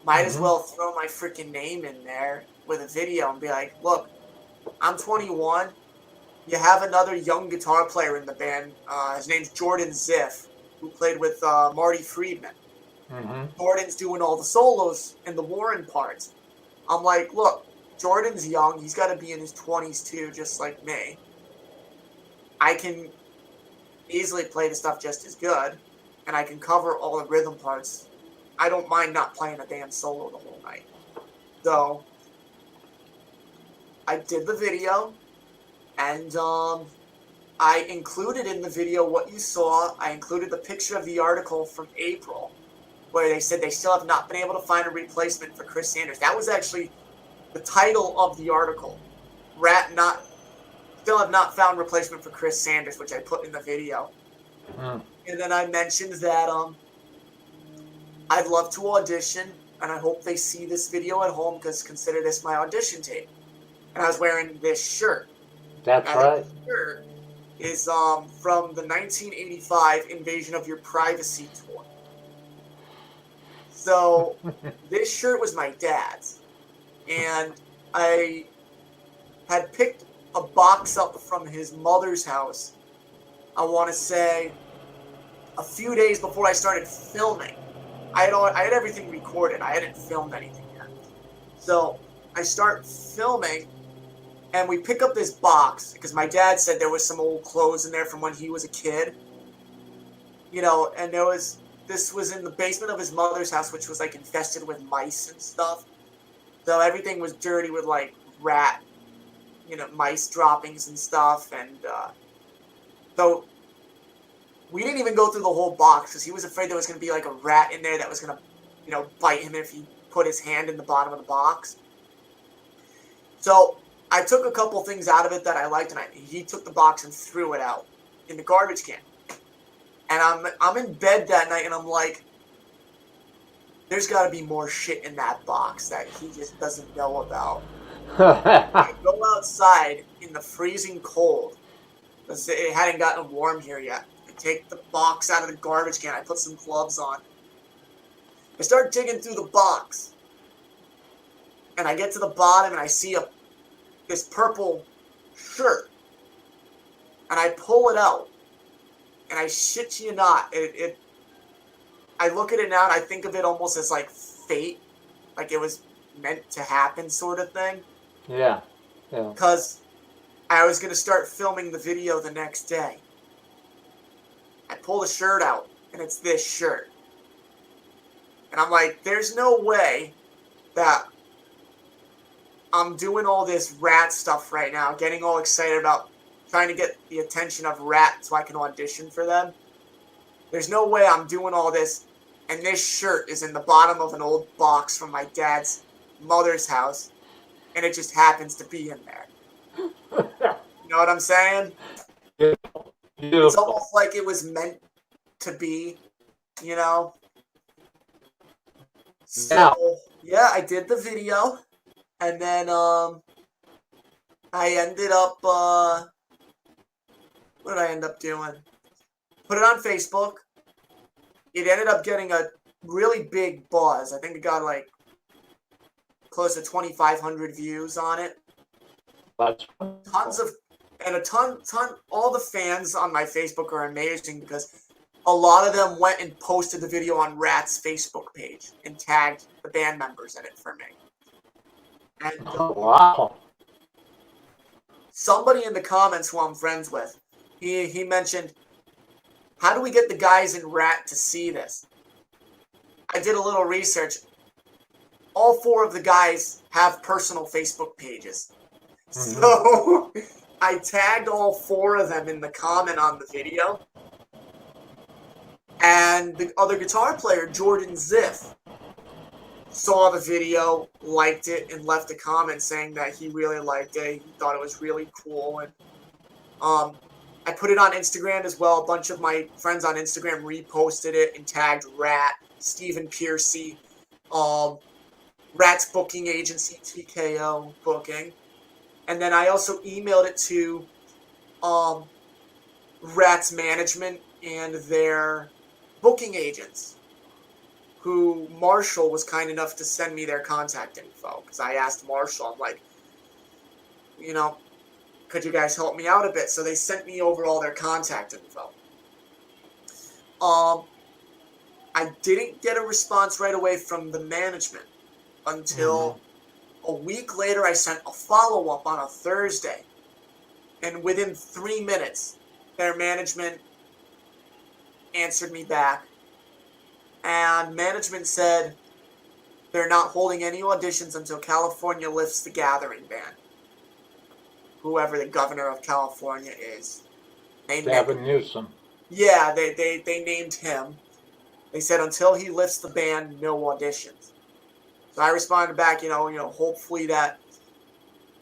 Might as well throw my freaking name in there with a video and be like, look, I'm 21. You have another young guitar player in the band. His name's Jordan Ziff, who played with Marty Friedman. Jordan's doing all the solos and the Warren parts. I'm like, look, Jordan's young. He's got to be in his 20s too, just like me. I can easily play the stuff just as good, and I can cover all the rhythm parts. I don't mind not playing a damn solo the whole night. So I did the video, and I included in the video what you saw. I included the picture of the article from April, where they said they still have not been able to find a replacement for Chris Sanders. That was actually the title of the article. RATT still have not found replacement for Chris Sanders, which I put in the video. And then I mentioned that I'd love to audition, and I hope they see this video at home, because consider this my audition tape. And I was wearing this shirt. That's right. This shirt is from the 1985 Invasion of Your Privacy tour. So this shirt was my dad's, and I had picked a box up from his mother's house. I want to say a few days before I started filming. I had everything recorded. I hadn't filmed anything yet. So I start filming, and we pick up this box because my dad said there was some old clothes in there from when he was a kid. You know, and this was in the basement of his mother's house, which was like infested with mice and stuff. So everything was dirty with like rat, mice droppings and stuff. And so we didn't even go through the whole box because he was afraid there was going to be like a rat in there that was going to, bite him if he put his hand in the bottom of the box. So I took a couple things out of it that I liked, and he took the box and threw it out in the garbage can. And I'm in bed that night, and I'm like, there's got to be more shit in that box that he just doesn't know about. I go outside in the freezing cold, because it hadn't gotten warm here yet. I take the box out of the garbage can. I put some gloves on. I start digging through the box. And I get to the bottom, and I see this purple shirt. And I pull it out. And I shit you not, I look at it now and I think of it almost as like fate, like it was meant to happen sort of thing. Yeah. Because I was going to start filming the video the next day. I pull the shirt out, and it's this shirt. And I'm like, there's no way that I'm doing all this RATT stuff right now, getting all excited about trying to get the attention of RATT so I can audition for them. There's no way I'm doing all this, and this shirt is in the bottom of an old box from my dad's mother's house, and it just happens to be in there. You know what I'm saying? Beautiful. It's almost like it was meant to be, So, yeah, I did the video, and then I ended up, what did I end up doing? Put it on Facebook. It ended up getting a really big buzz. I think it got like close to 2,500 views on it. That's All the fans on my Facebook are amazing because a lot of them went and posted the video on RATT's Facebook page and tagged the band members in it for me. And wow. Somebody in the comments who I'm friends with, he mentioned, how do we get the guys in RATT to see this? I did a little research. All 4 of the guys have personal Facebook pages. Mm-hmm. So I tagged all 4 of them in the comment on the video. And the other guitar player, Jordan Ziff, saw the video, liked it, and left a comment saying that he really liked it. He thought it was really cool. And I put it on Instagram as well. A bunch of my friends on Instagram reposted it and tagged RATT, Stephen Piercy, RATT's booking agency, TKO Booking. And then I also emailed it to RATT's management and their booking agents, who Marshall was kind enough to send me their contact info. Because I asked Marshall, I'm like, could you guys help me out a bit? So they sent me over all their contact info. I didn't get a response right away from the management until a week later. I sent a follow-up on a Thursday. And within 3 minutes, their management answered me back. And management said they're not holding any auditions until California lifts the gathering ban. Whoever the governor of California is. Gavin Newsom. Yeah, they named him. They said until he lifts the ban, no auditions. So I responded back, hopefully that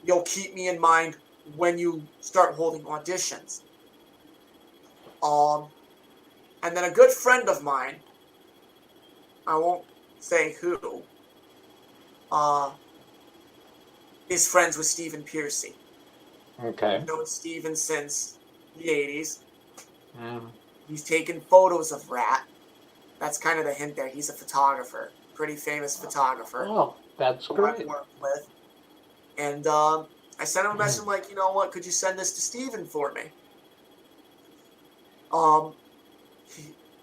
you'll keep me in mind when you start holding auditions. And then a good friend of mine, I won't say who, is friends with Stephen Piercy. Okay. I've known Stephen since the 80s. Mm. He's taken photos of RATT. That's kind of the hint there. He's a photographer. Pretty famous photographer. Oh, that's great. I've worked with. And I sent him a message like, you know what, could you send this to Stephen for me?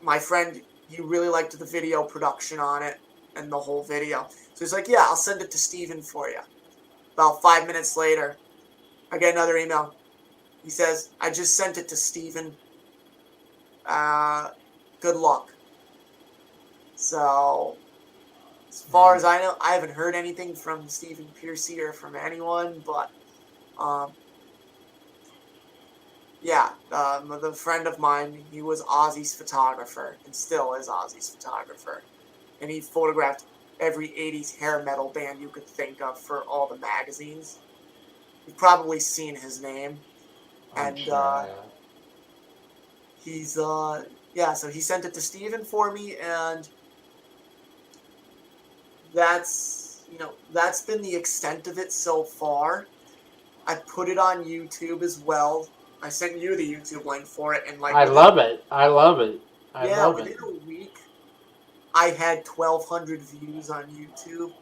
my friend, he really liked the video production on it and the whole video. So he's like, yeah, I'll send it to Steven for you. About 5 minutes later, I get another email. He says, I just sent it to Steven. Good luck. So, as far as I know, I haven't heard anything from Stephen Piercy or from anyone, but, yeah, the friend of mine, he was Ozzy's photographer, and still is Ozzy's photographer. And he photographed every 80s hair metal band you could think of for all the magazines. You've probably seen his name. And, he's, yeah, so he sent it to Steven for me, and that's, that's been the extent of it so far. I put it on YouTube as well. I sent you the YouTube link for it, and I love it. I love it. Within a week, I had 1,200 views on YouTube,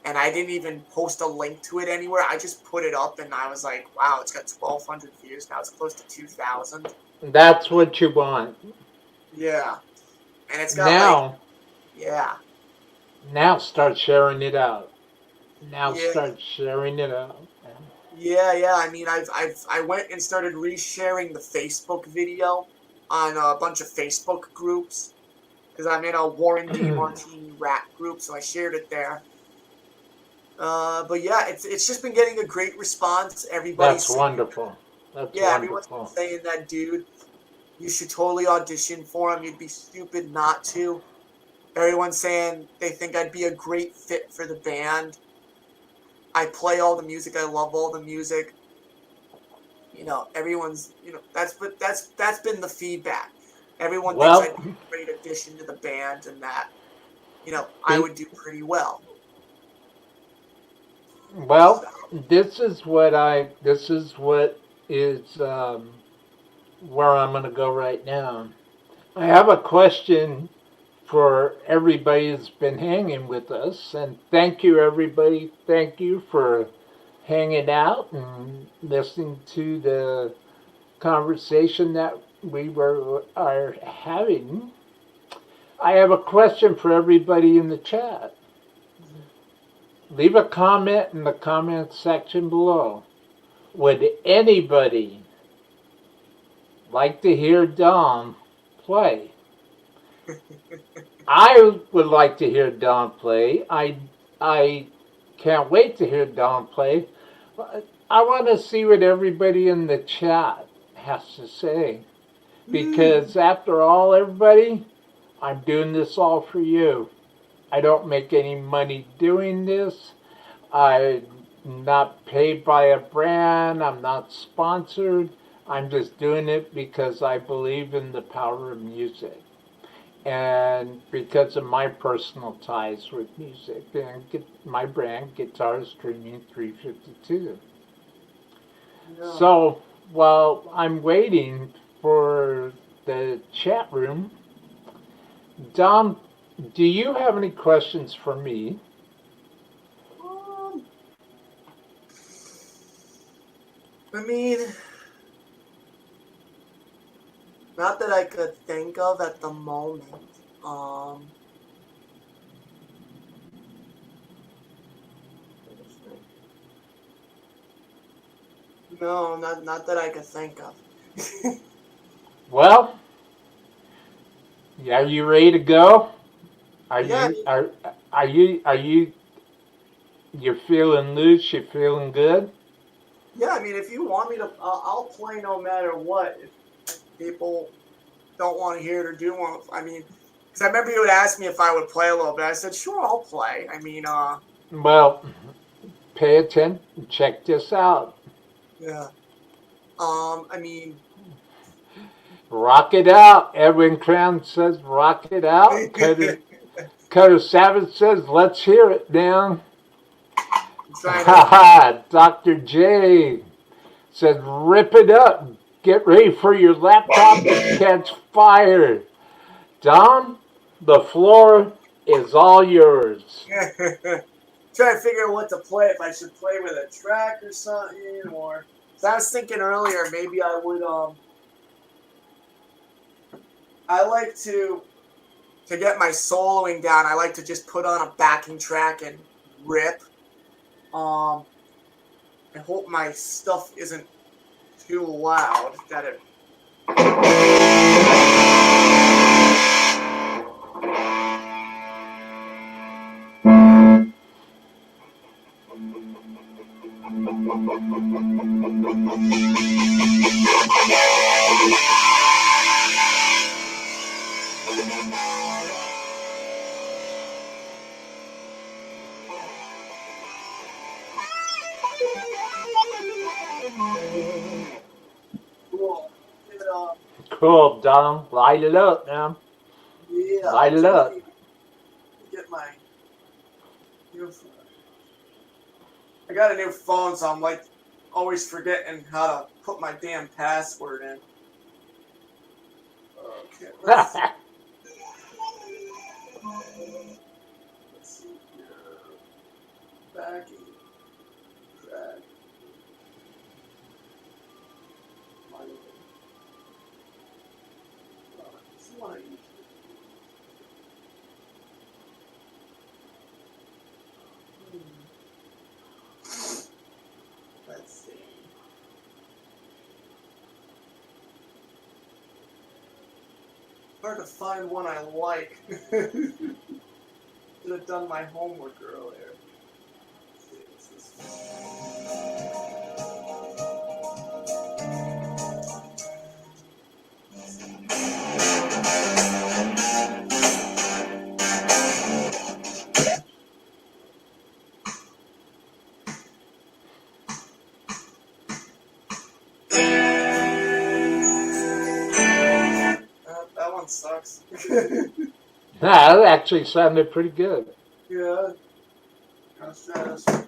and I didn't even post a link to it anywhere. I just put it up, and I was like, wow, it's got 1,200 views. Now it's close to 2,000. That's what you want. Yeah. And it's got now, yeah. Now start sharing it out. Start sharing it out. Yeah. I mean, I went and started resharing the Facebook video on a bunch of Facebook groups because I'm in a Warren D. Martini RATT group, so I shared it there. But yeah, it's just been getting a great response. Everybody's That's wonderful. Everyone's been saying that, dude, you should totally audition for him. You'd be stupid not to. Everyone's saying they think I'd be a great fit for the band. I play all the music. I love all the music. Everyone's, that's been the feedback. Everyone thinks I'd be a great addition to the band, and that, I would do pretty well. Well, this is what is where I'm going to go right now. I have a question for everybody that's been hanging with us, and thank you, everybody. Thank you for hanging out and listening to the conversation that we are having. I have a question for everybody in the chat. Leave a comment in the comment section below. Would anybody like to hear Dom play? I would like to hear Dom play. I can't wait to hear Dom play. I want to see what everybody in the chat has to say. Because after all, everybody, I'm doing this all for you. I don't make any money doing this. I'm not paid by a brand. I'm not sponsored. I'm just doing it because I believe in the power of music. And because of my personal ties with music and my brand, Guitar Streaming 352. No. So while I'm waiting for the chat room, Dom, do you have any questions for me? I mean, not that I could think of at the moment. No, not that I could think of. Well, are you ready to go? Are you you're feeling loose? You're feeling good? Yeah, I mean, if you want me to, I'll play no matter what. If people don't want to hear it or do want, I mean, because I remember you would ask me if I would play a little bit. I said, sure, I'll play. I mean, well, pay attention. Check this out. Yeah. I mean, rock it out. Edwin Crown says, rock it out. Cutter Savage says, let's hear it now. Dr. J says, rip it up. Get ready for your laptop to catch fire. Dom, the floor is all yours. Trying to figure out what to play, if I should play with a track or something, or... So I was thinking earlier, maybe I would, I like to get my soloing down. I like to just put on a backing track and rip. I hope my stuff isn't too loud that it. Cool. Give it up. Cool, Dunham. Light it up, man. Yeah. Light it up. Get my new phone. I got a new phone, so I'm like always forgetting how to put my damn password in. Okay, let's see. Let's see here. Backing track. Let's see. Hard to find one I like. Should have done my homework earlier. Let's see, what's this that one sucks. That actually sounded pretty good. Yeah. How's that?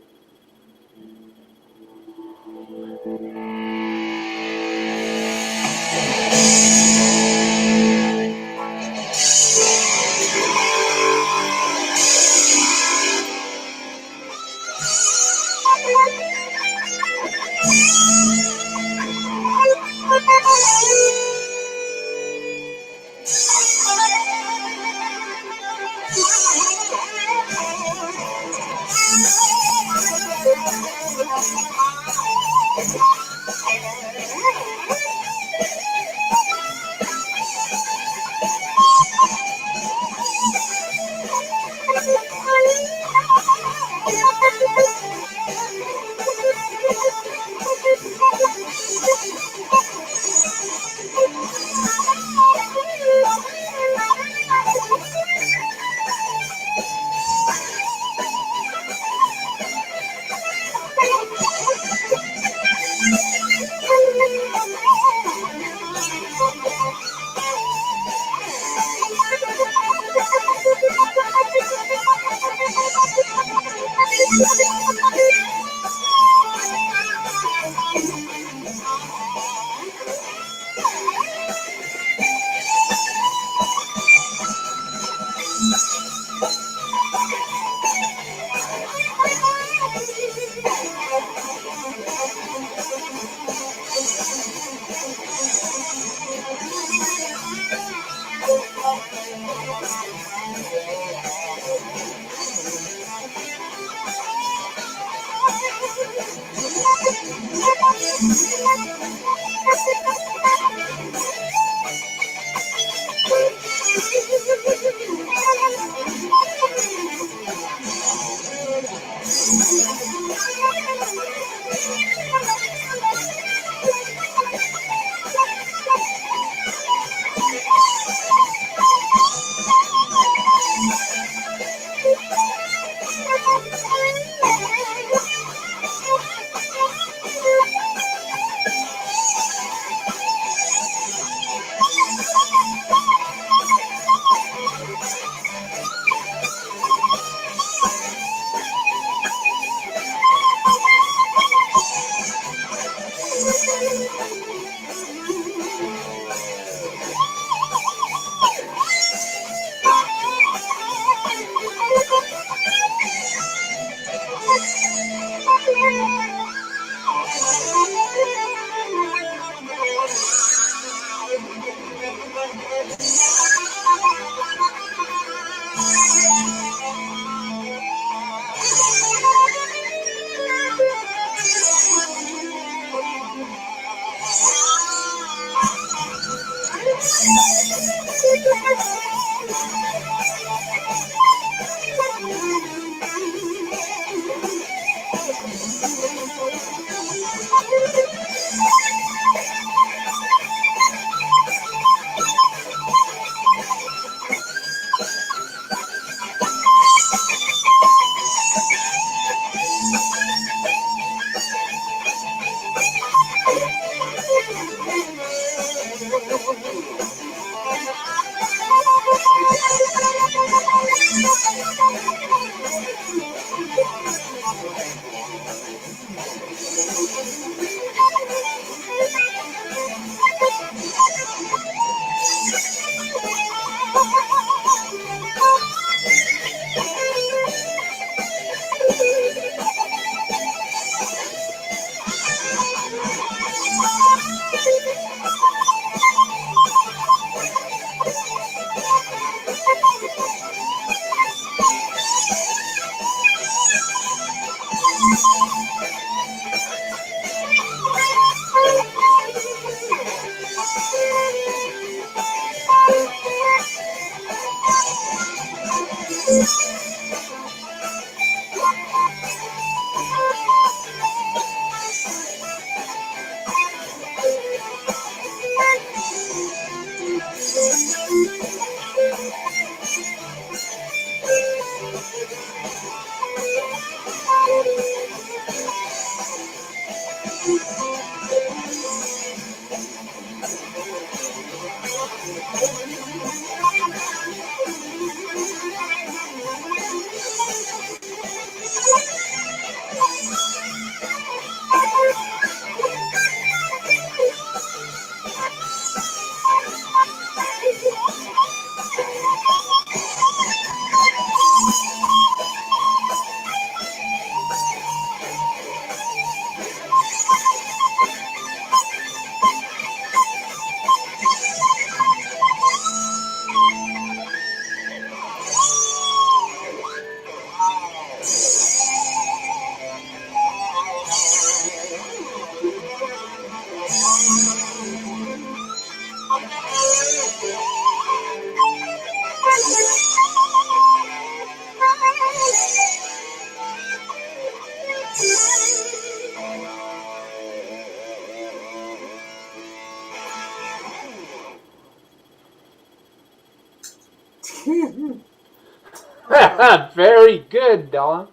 Very good, Don.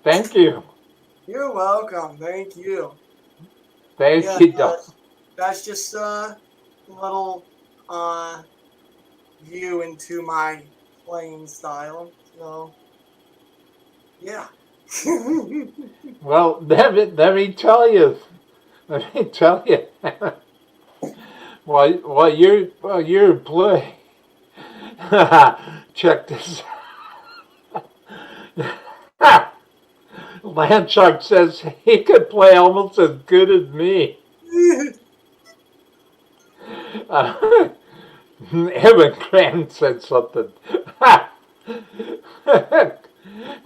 Thank you. You're welcome. Thank you. Thank Yeah, you, Don. that's just a little view into my playing style. So, yeah. Well, let me tell you. Let me tell you. while you're playing, check this out. Landshark says he could play almost as good as me. Uh, Evan Grant said something.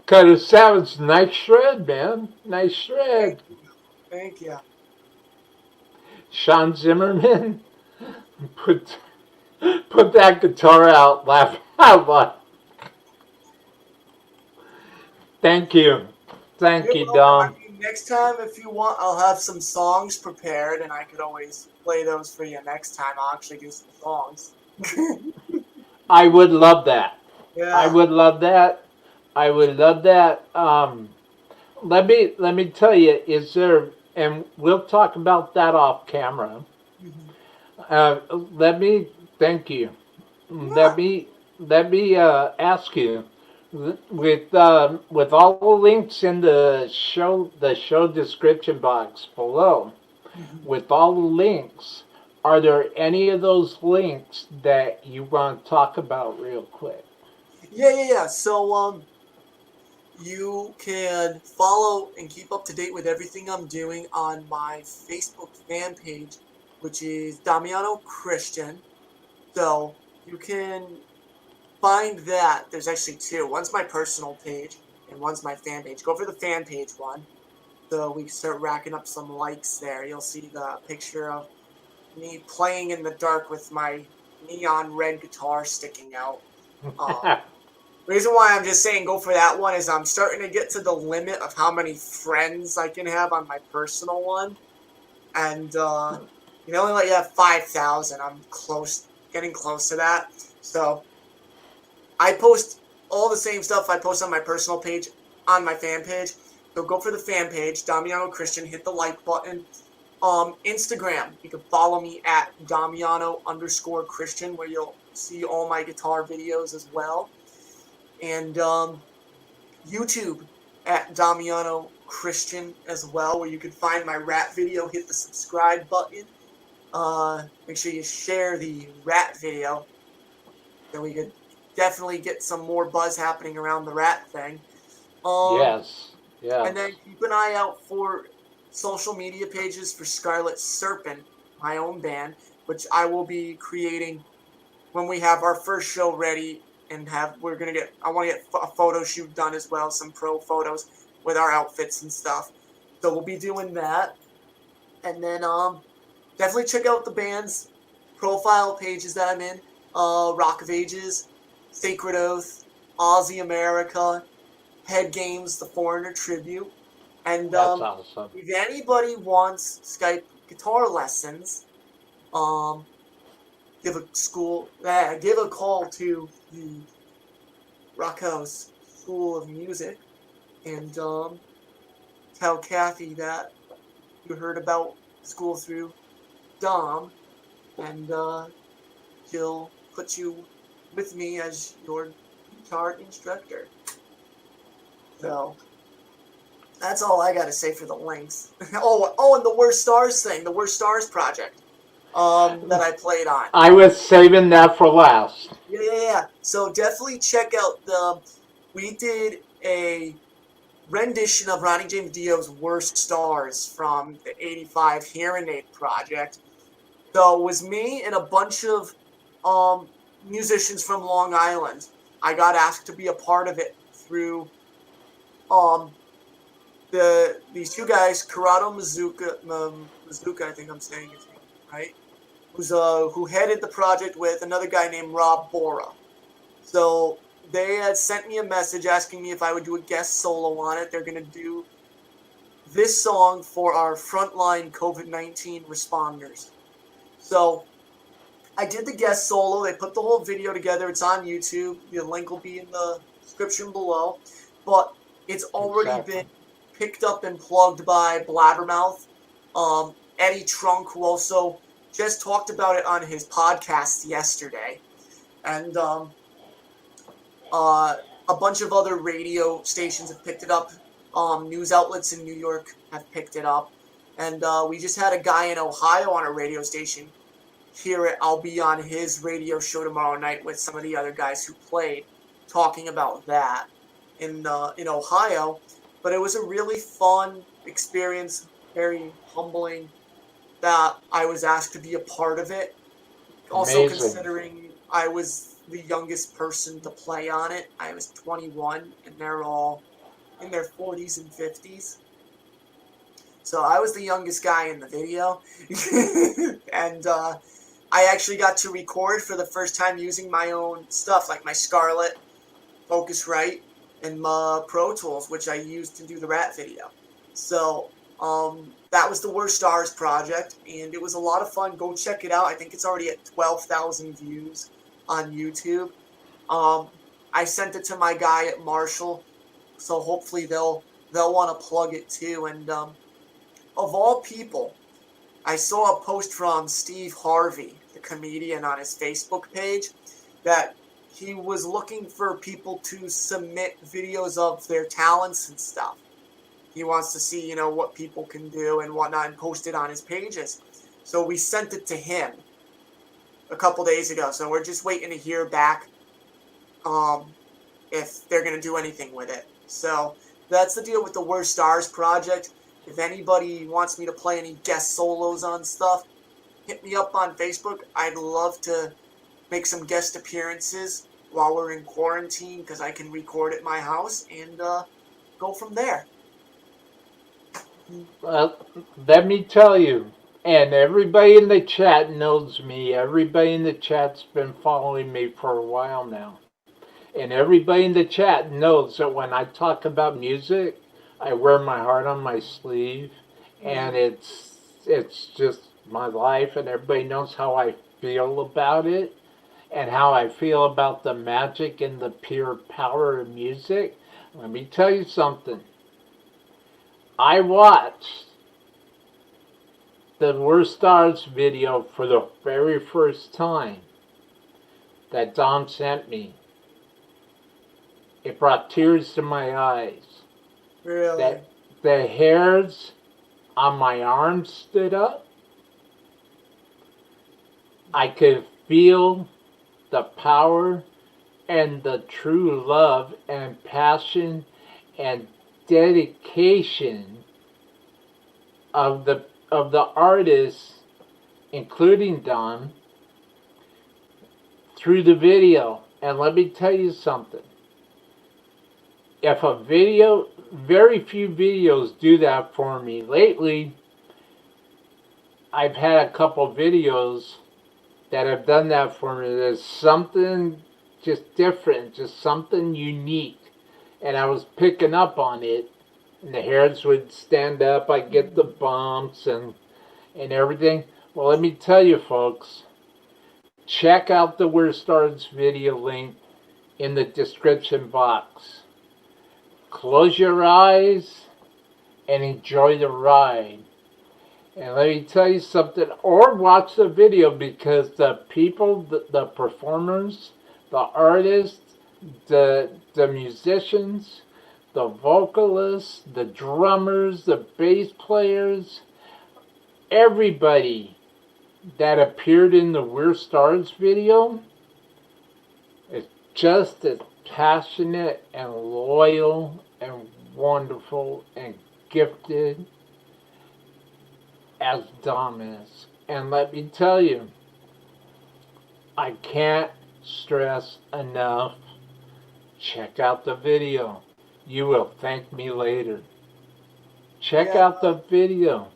Cutter Savage, nice shred, man. Nice Thank shred. you. Thank you. Sean Zimmerman, put put that guitar out, laugh out loud. Thank you. Thank You're you, welcome. I Dom. mean, next time, if you want, I'll have some songs prepared, and I could always play those for you next time. I'll actually do some songs. I would love that. I Yeah. would love that. I would love that. Let me tell you, is there, and we'll talk about that off camera. Mhm. Let me thank you. Yeah. Let me ask you, with all the links in the show description box below, Mhm. with all the links, are there any of those links that you want to talk about real quick? Yeah. So, you can follow and keep up to date with everything I'm doing on my Facebook fan page, which is Damiano Christian. So you can find that. There's actually two. One's my personal page and one's my fan page. Go for the fan page one. So we can start racking up some likes there. You'll see the picture of me playing in the dark with my neon red guitar sticking out. Reason why I'm just saying go for that one is I'm starting to get to the limit of how many friends I can have on my personal one. And you only let you have 5,000. I'm getting close to that. So I post all the same stuff I post on my personal page on my fan page. So go for the fan page, Damiano Christian, hit the like button. Instagram, you can follow me at Damiano_Christian, where you'll see all my guitar videos as well. And YouTube at Damiano Christian as well, where you can find my RATT video. Hit the subscribe button. Make sure you share the RATT video, then we could definitely get some more buzz happening around the RATT thing. Yes. And then keep an eye out for social media pages for Scarlet Serpent, my own band, which I will be creating when we have our first show ready, and I want to get a photo shoot done as well, some pro photos with our outfits and stuff. So we'll be doing that. And then definitely check out the band's profile pages that I'm in. Rock of Ages, Sacred Oath, Aussie America, Head Games, The Foreigner Tribute. And that's awesome. If anybody wants Skype guitar lessons, give a call to the Rock House School of Music and tell Kathy that you heard about school through Dom, and she'll put you with me as your guitar instructor. So that's all I gotta say for the links. Oh, and the Worst Stars thing, the Worst Stars project that I played on. I was saving that for last. Yeah. So definitely check out we did a rendition of Ronnie James Dio's Worst Stars from the 85 Hearing Aid project. So it was me and a bunch of musicians from Long Island. I got asked to be a part of it through these two guys, Corrado Mazuka, I think I'm saying his name right, who headed the project with another guy named Rob Bora. So they had sent me a message asking me if I would do a guest solo on it. They're gonna do this song for our frontline COVID-19 responders. So I did the guest solo. They put the whole video together. It's on YouTube. The link will be in the description below. But it's already been picked up and plugged by Blabbermouth. Eddie Trunk, who also just talked about it on his podcast yesterday. And a bunch of other radio stations have picked it up. News outlets in New York have picked it up. And we just had a guy in Ohio on a radio station hear it. I'll be on his radio show tomorrow night with some of the other guys who played, talking about that in Ohio. But it was a really fun experience, very humbling that I was asked to be a part of it. Also, Amazing. considering I was the youngest person to play on it. I was 21, and they're all in their 40s and 50s. So I was the youngest guy in the video. And I actually got to record for the first time using my own stuff, like my Scarlett, Focusrite, and my Pro Tools, which I used to do the RATT video. So that was the Worst Stars project, and it was a lot of fun. Go check it out. I think it's already at 12,000 views on YouTube. I sent it to my guy at Marshall, so hopefully they'll want to plug it too. And of all people, I saw a post from Steve Harvey, the comedian, on his Facebook page that he was looking for people to submit videos of their talents and stuff. He wants to see, what people can do and whatnot, and post it on his pages. So we sent it to him a couple days ago. So we're just waiting to hear back if they're going to do anything with it. So that's the deal with the Worst Stars project. If anybody wants me to play any guest solos on stuff, hit me up on Facebook. I'd love to make some guest appearances while we're in quarantine, because I can record at my house and go from there. Let me tell you, and everybody in the chat knows me. Everybody in the chat's been following me for a while now. And everybody in the chat knows that when I talk about music, I wear my heart on my sleeve, and it's just my life, and everybody knows how I feel about it, and how I feel about the magic and the pure power of music. Let me tell you something. I watched the Worst Stars video for the very first time that Dom sent me. It brought tears to my eyes. Really? The hairs on my arms stood up. I could feel the power and the true love and passion and dedication of the artists, including Don, through the video. And let me tell you something. If a video, very few videos do that for me. Lately, I've had a couple videos that have done that for me. There's something just different, just something unique. And I was picking up on it. And the hairs would stand up. I'd get the bumps and everything. Well, let me tell you, folks. Check out the Worst Stars video link in the description box. Close your eyes and enjoy the ride. And let me tell you something, or watch the video, because the people, the performers, the artists, the musicians, the vocalists, the drummers, the bass players, everybody that appeared in the Worst Stars video is just as passionate and loyal and wonderful and gifted as Dom is. And let me tell you, I can't stress enough, check out the video. You will thank me later. Check out the video,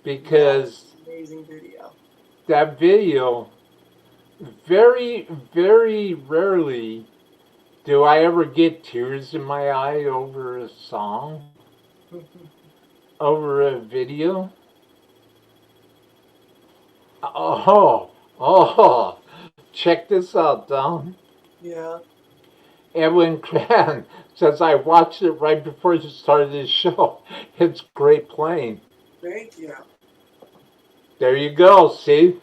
because amazing video. That video, very, very rarely do I ever get tears in my eye over a song, over a video. Check this out, Don. Yeah. Edwin Cran says, I watched it right before you started this show. It's great playing. Thank you. There you go, see?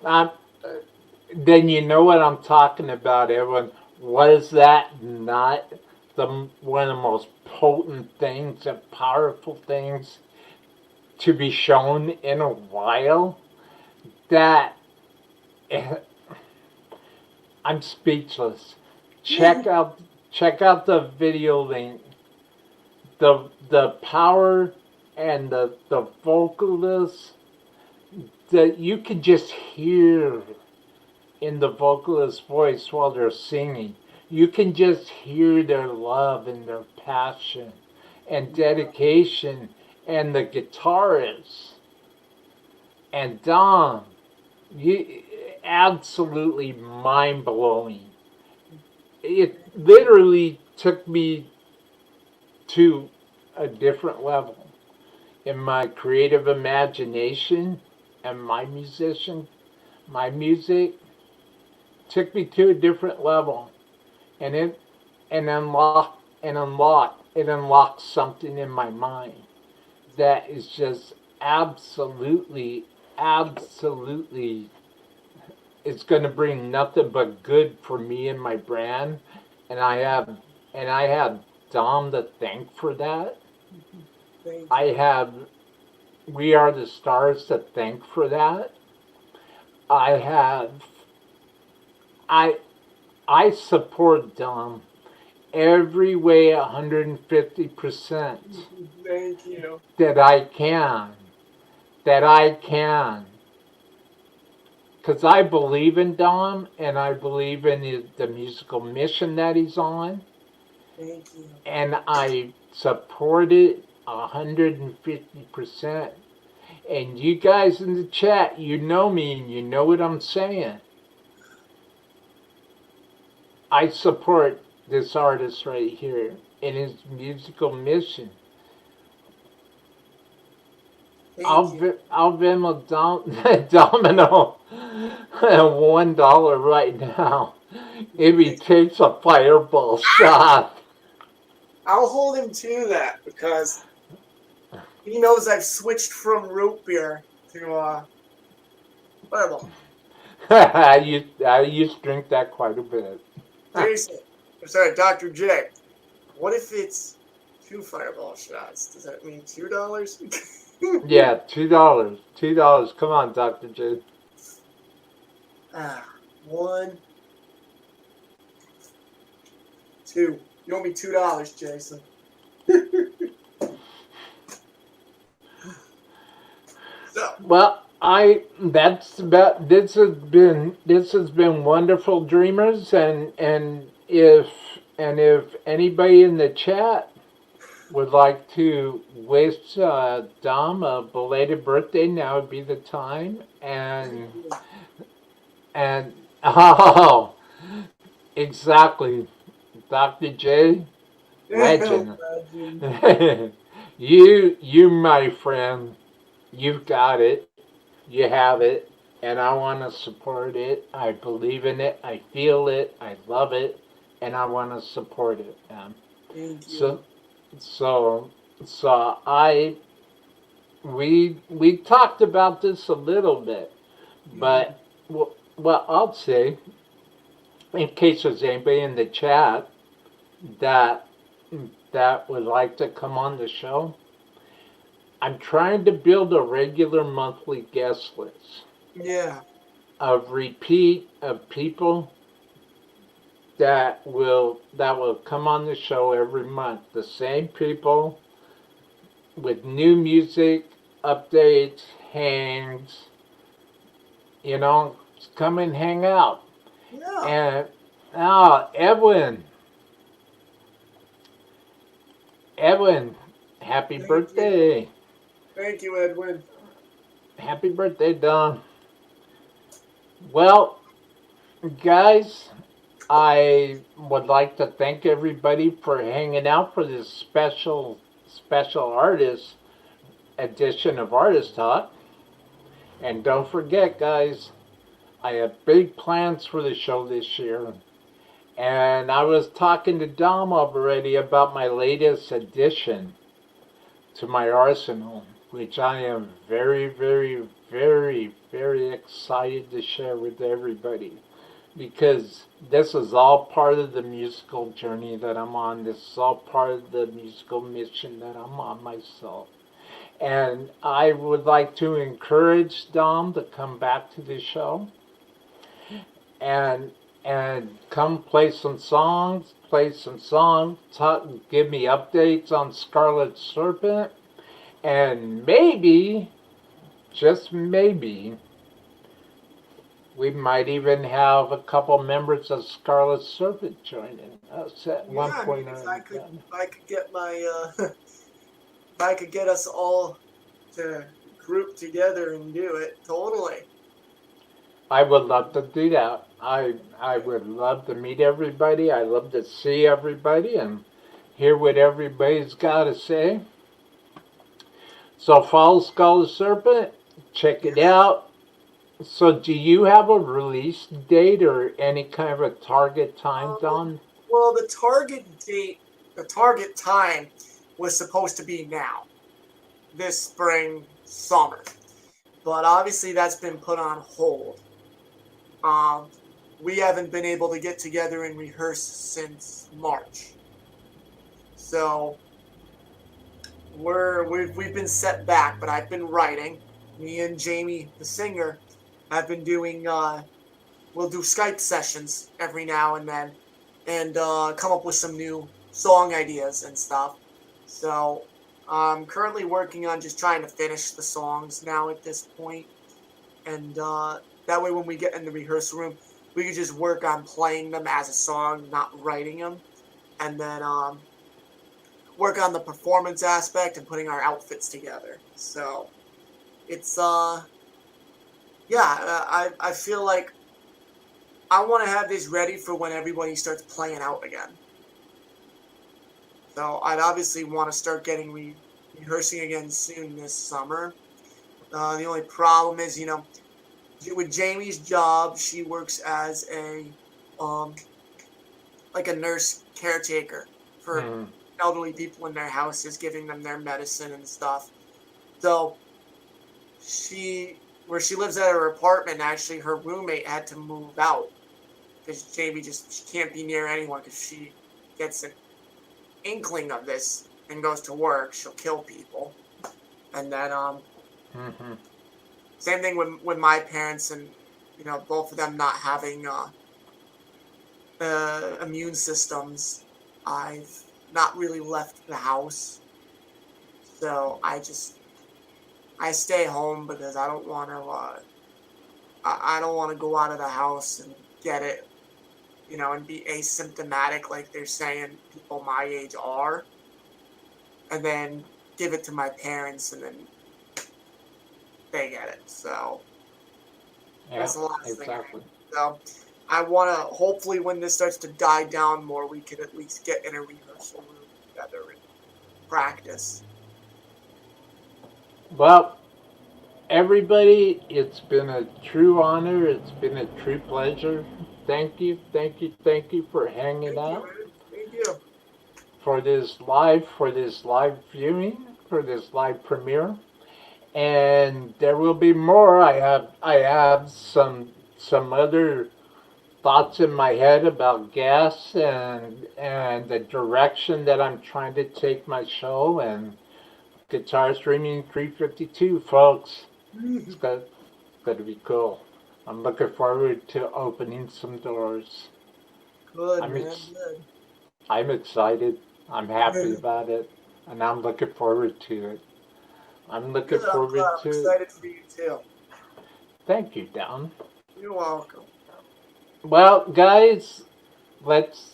Then you know what I'm talking about, Edwin. Was that not one of the most potent things and powerful things to be shown in a while? That I'm speechless. Check out the video link. The power and the vocalists that you can just hear in the vocalist's voice while they're singing. You can just hear their love and their passion and dedication, and the guitarists and Dom. Absolutely mind-blowing. It literally took me to a different level in my creative imagination, and my music took me to a different level, and it unlocked something in my mind that is just absolutely, it's going to bring nothing but good for me and my brand, and I have Dom to thank for that. I have We Are the Stars to thank for that. I support Dom every way 150%. Thank you. That I can. because I believe in Dom and I believe in the musical mission that he's on, Thank you. and I support it 150%. And you guys in the chat, you know me and you know what I'm saying. I support this artist right here in his musical mission. Thank you. I'll Venmo Domino $1 right now if he takes a fireball shot. I'll hold him to that because he knows I've switched from root beer to Fireball. I used to drink that quite a bit. Jason, I'm sorry, Dr. J. What if it's 2 Fireball shots? Does that mean $2? Yeah, $2. $2. Come on, Dr. J. 1, 2. You owe me $2, Jason. So. Well, this has been wonderful, dreamers, and if anybody in the chat would like to wish Dom a belated birthday, now would be the time. And oh, exactly, Dr. J, legend. you, my friend, you've got it. You have it, and I want to support it. I believe in it. I feel it. I love it, and I want to support it. Thank you. So we talked about this a little bit, but what I'll say, in case there's anybody in the chat that would like to come on the show, I'm trying to build a regular monthly guest list. Yeah. Of people that will come on the show every month. The same people with new music, updates, hangs. Come and hang out. Yeah. And Edwin, happy birthday. Thank you, Edwin. Happy birthday, Don. Well, guys, I would like to thank everybody for hanging out for this special artist edition of Artist Talk. And don't forget, guys, I have big plans for the show this year. And I was talking to Dom already about my latest addition to my arsenal, which I am very, very, very, very excited to share with everybody. Because this is all part of the musical journey that I'm on. This is all part of the musical mission that I'm on myself. And I would like to encourage Dom to come back to the show and come play some songs, give me updates on Scarlet Serpent, and maybe, just maybe, we might even have a couple members of Scarlet Serpent joining us at one point. If I could get my, if I could get us all to group together and do it, totally. I would love to do that. I would love to meet everybody. I love to see everybody and hear what everybody's got to say. So follow Scarlet Serpent, check it out. So do you have a release date or any kind of a target time, Don? Well, the target date, the target time was supposed to be now, this spring, summer. But obviously that's been put on hold. We haven't been able to get together and rehearse since March. So we've been set back, but I've been writing. Me and Jamie, the singer, have been doing, we'll do Skype sessions every now and then and come up with some new song ideas and stuff. So I'm currently working on just trying to finish the songs now at this point. And That way, when we get in the rehearsal room, we could just work on playing them as a song, not writing them, and then work on the performance aspect and putting our outfits together. So it's I feel like I want to have this ready for when everybody starts playing out again. So I'd obviously want to start getting rehearsing again soon this summer. The only problem is, with Jamie's job, she works as like a nurse caretaker for elderly people in their houses, giving them their medicine and stuff. So where she lives at her apartment, actually, her roommate had to move out because Jamie she can't be near anyone because she gets an inkling of this and goes to work, she'll kill people. And then same thing with my parents, and both of them not having immune systems. I've not really left the house, so I stay home because I don't want to I don't want to go out of the house and get it, and be asymptomatic like they're saying people my age are, and then give it to my parents and then they get it. So that's the last thing. So I want to, hopefully when this starts to die down more, we could at least get in a rehearsal room together and practice. Well, everybody, it's been a true honor. It's been a true pleasure. Thank you for hanging out. Thank you. For this live viewing, for this live premiere. And there will be more. I have some other thoughts in my head about guests and the direction that I'm trying to take my show, and Guitar Streaming 352, folks. It's got to be cool. I'm looking forward to opening some doors. Good, good. I'm excited. I'm happy about it, and I'm looking forward to it. I'm looking forward to it. I'm excited for you too. Thank you, Don. You're welcome. Well, guys, let's.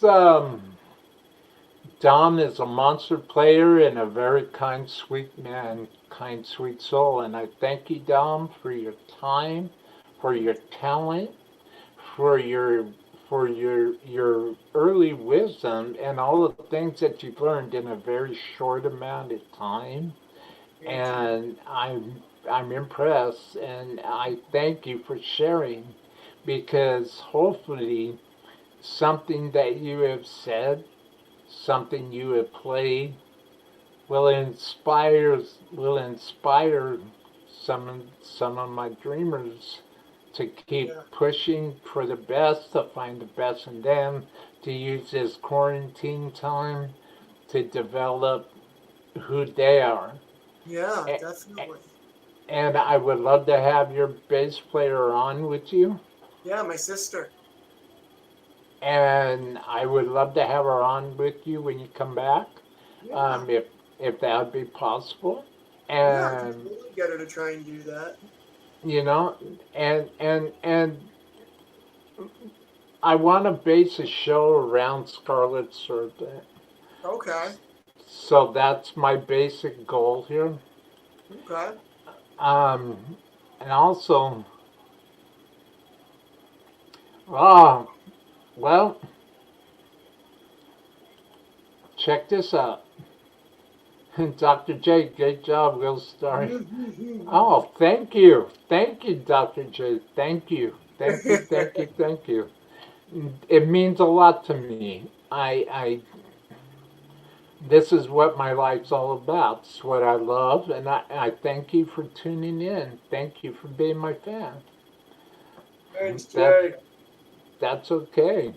Don is a monster player and a very kind, sweet man, kind, sweet soul, and I thank you, Don, for your time, for your talent, for your early wisdom, and all the things that you've learned in a very short amount of time. And I'm impressed, and I thank you for sharing, because hopefully something that you have said, something you have played, will inspire some of my dreamers to keep pushing for the best, to find the best in them, to use this quarantine time to develop who they are. Yeah, definitely. And I would love to have your bass player on with you. Yeah, my sister. And I would love to have her on with you when you come back, if that would be possible. And I can totally get her to try and do that. And I want to base a show around Scarlet Serpent. Okay. So that's my basic goal here. Okay. And also, well, check this out. Dr. J, great job, real story. Oh, thank you, Dr. J. Thank you. It means a lot to me. This is what my life's all about. It's what I love, and I thank you for tuning in. Thank you for being my fan. Thanks, Jay. That's okay.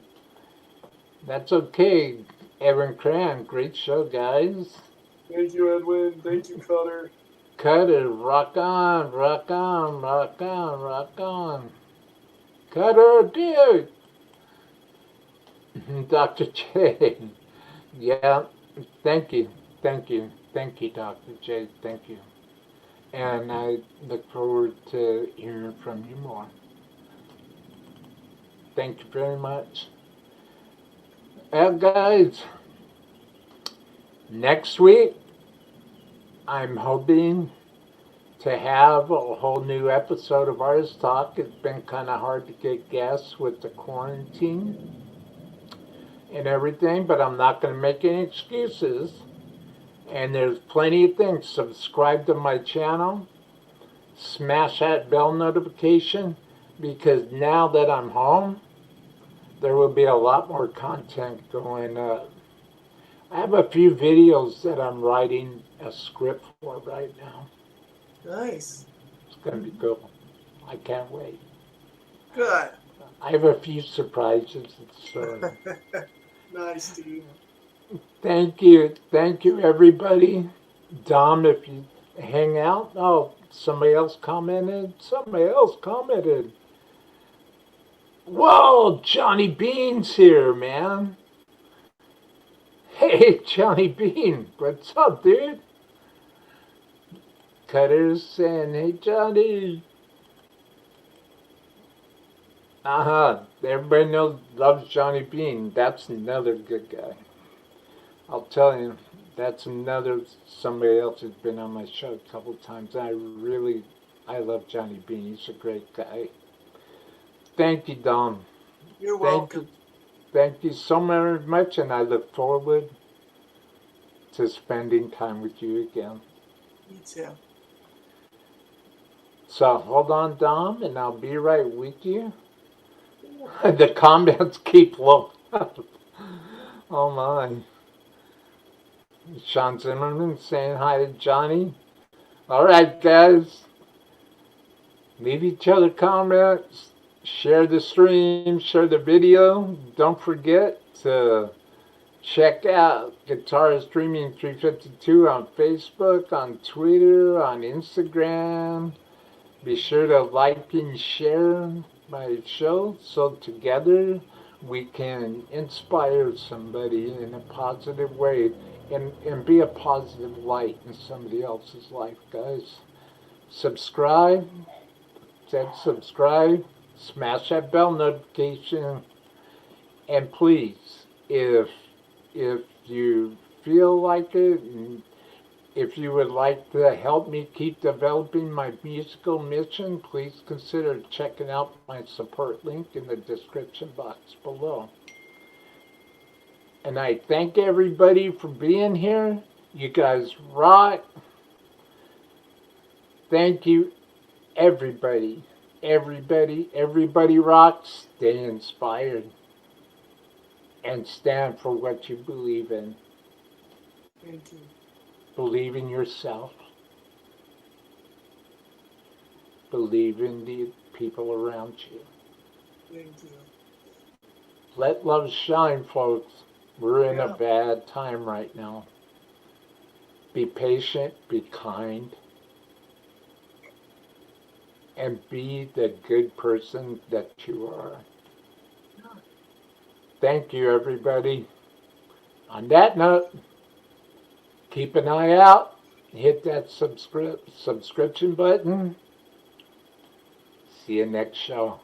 Evan Cran, great show, guys. Thank you, Edwin. Thank you, Cutter. Cutter, rock on. Cutter, dude. Dr. J. Yeah, thank you, Dr. J. Thank you. And I look forward to hearing from you more. Thank you very much. Well, guys, next week, I'm hoping to have a whole new episode of Artist Talk. It's been kind of hard to get guests with the quarantine and everything, but I'm not going to make any excuses. And there's plenty of things. Subscribe to my channel. Smash that bell notification, because now that I'm home, there will be a lot more content going up. I have a few videos that I'm writing a script for right now. Nice. It's going to be cool. I can't wait. Good. I have a few surprises in store. Nice, dude. Thank you. Thank you, everybody. Dom, if you hang out. Oh, somebody else commented. Somebody else commented. Whoa, Johnny Bean's here, man. Hey, Johnny Bean. What's up, dude? Cutter's saying, hey, Johnny. Everybody loves Johnny Bean. That's another good guy. I'll tell you, that's somebody else who's been on my show a couple times. I love Johnny Bean. He's a great guy. Thank you, Dom. You're welcome. Thank you so very much, and I look forward to spending time with you again. Me too. So hold on, Dom, and I'll be right with you. The comments keep low. Oh my. Sean Zimmerman saying hi to Johnny. All right, guys. Leave each other comments. Share the stream. Share the video. Don't forget to check out Guitar Streaming 352 on Facebook, on Twitter, on Instagram. Be sure to like and share my show so together we can inspire somebody in a positive way and be a positive light in somebody else's life, guys. Subscribe. Subscribe. Smash that bell notification. And please, if you feel like it, and if you would like to help me keep developing my musical mission, please consider checking out my support link in the description box below. And I thank everybody for being here. You guys rock. Thank you, everybody. Everybody rocks. Stay inspired. And stand for what you believe in. Thank you. Believe in yourself. Believe in the people around you. Thank you. Let love shine, folks. We're in a bad time right now. Be patient, be kind, and be the good person that you are. Thank you, everybody. On that note, keep an eye out. Hit that subscription button. See you next show.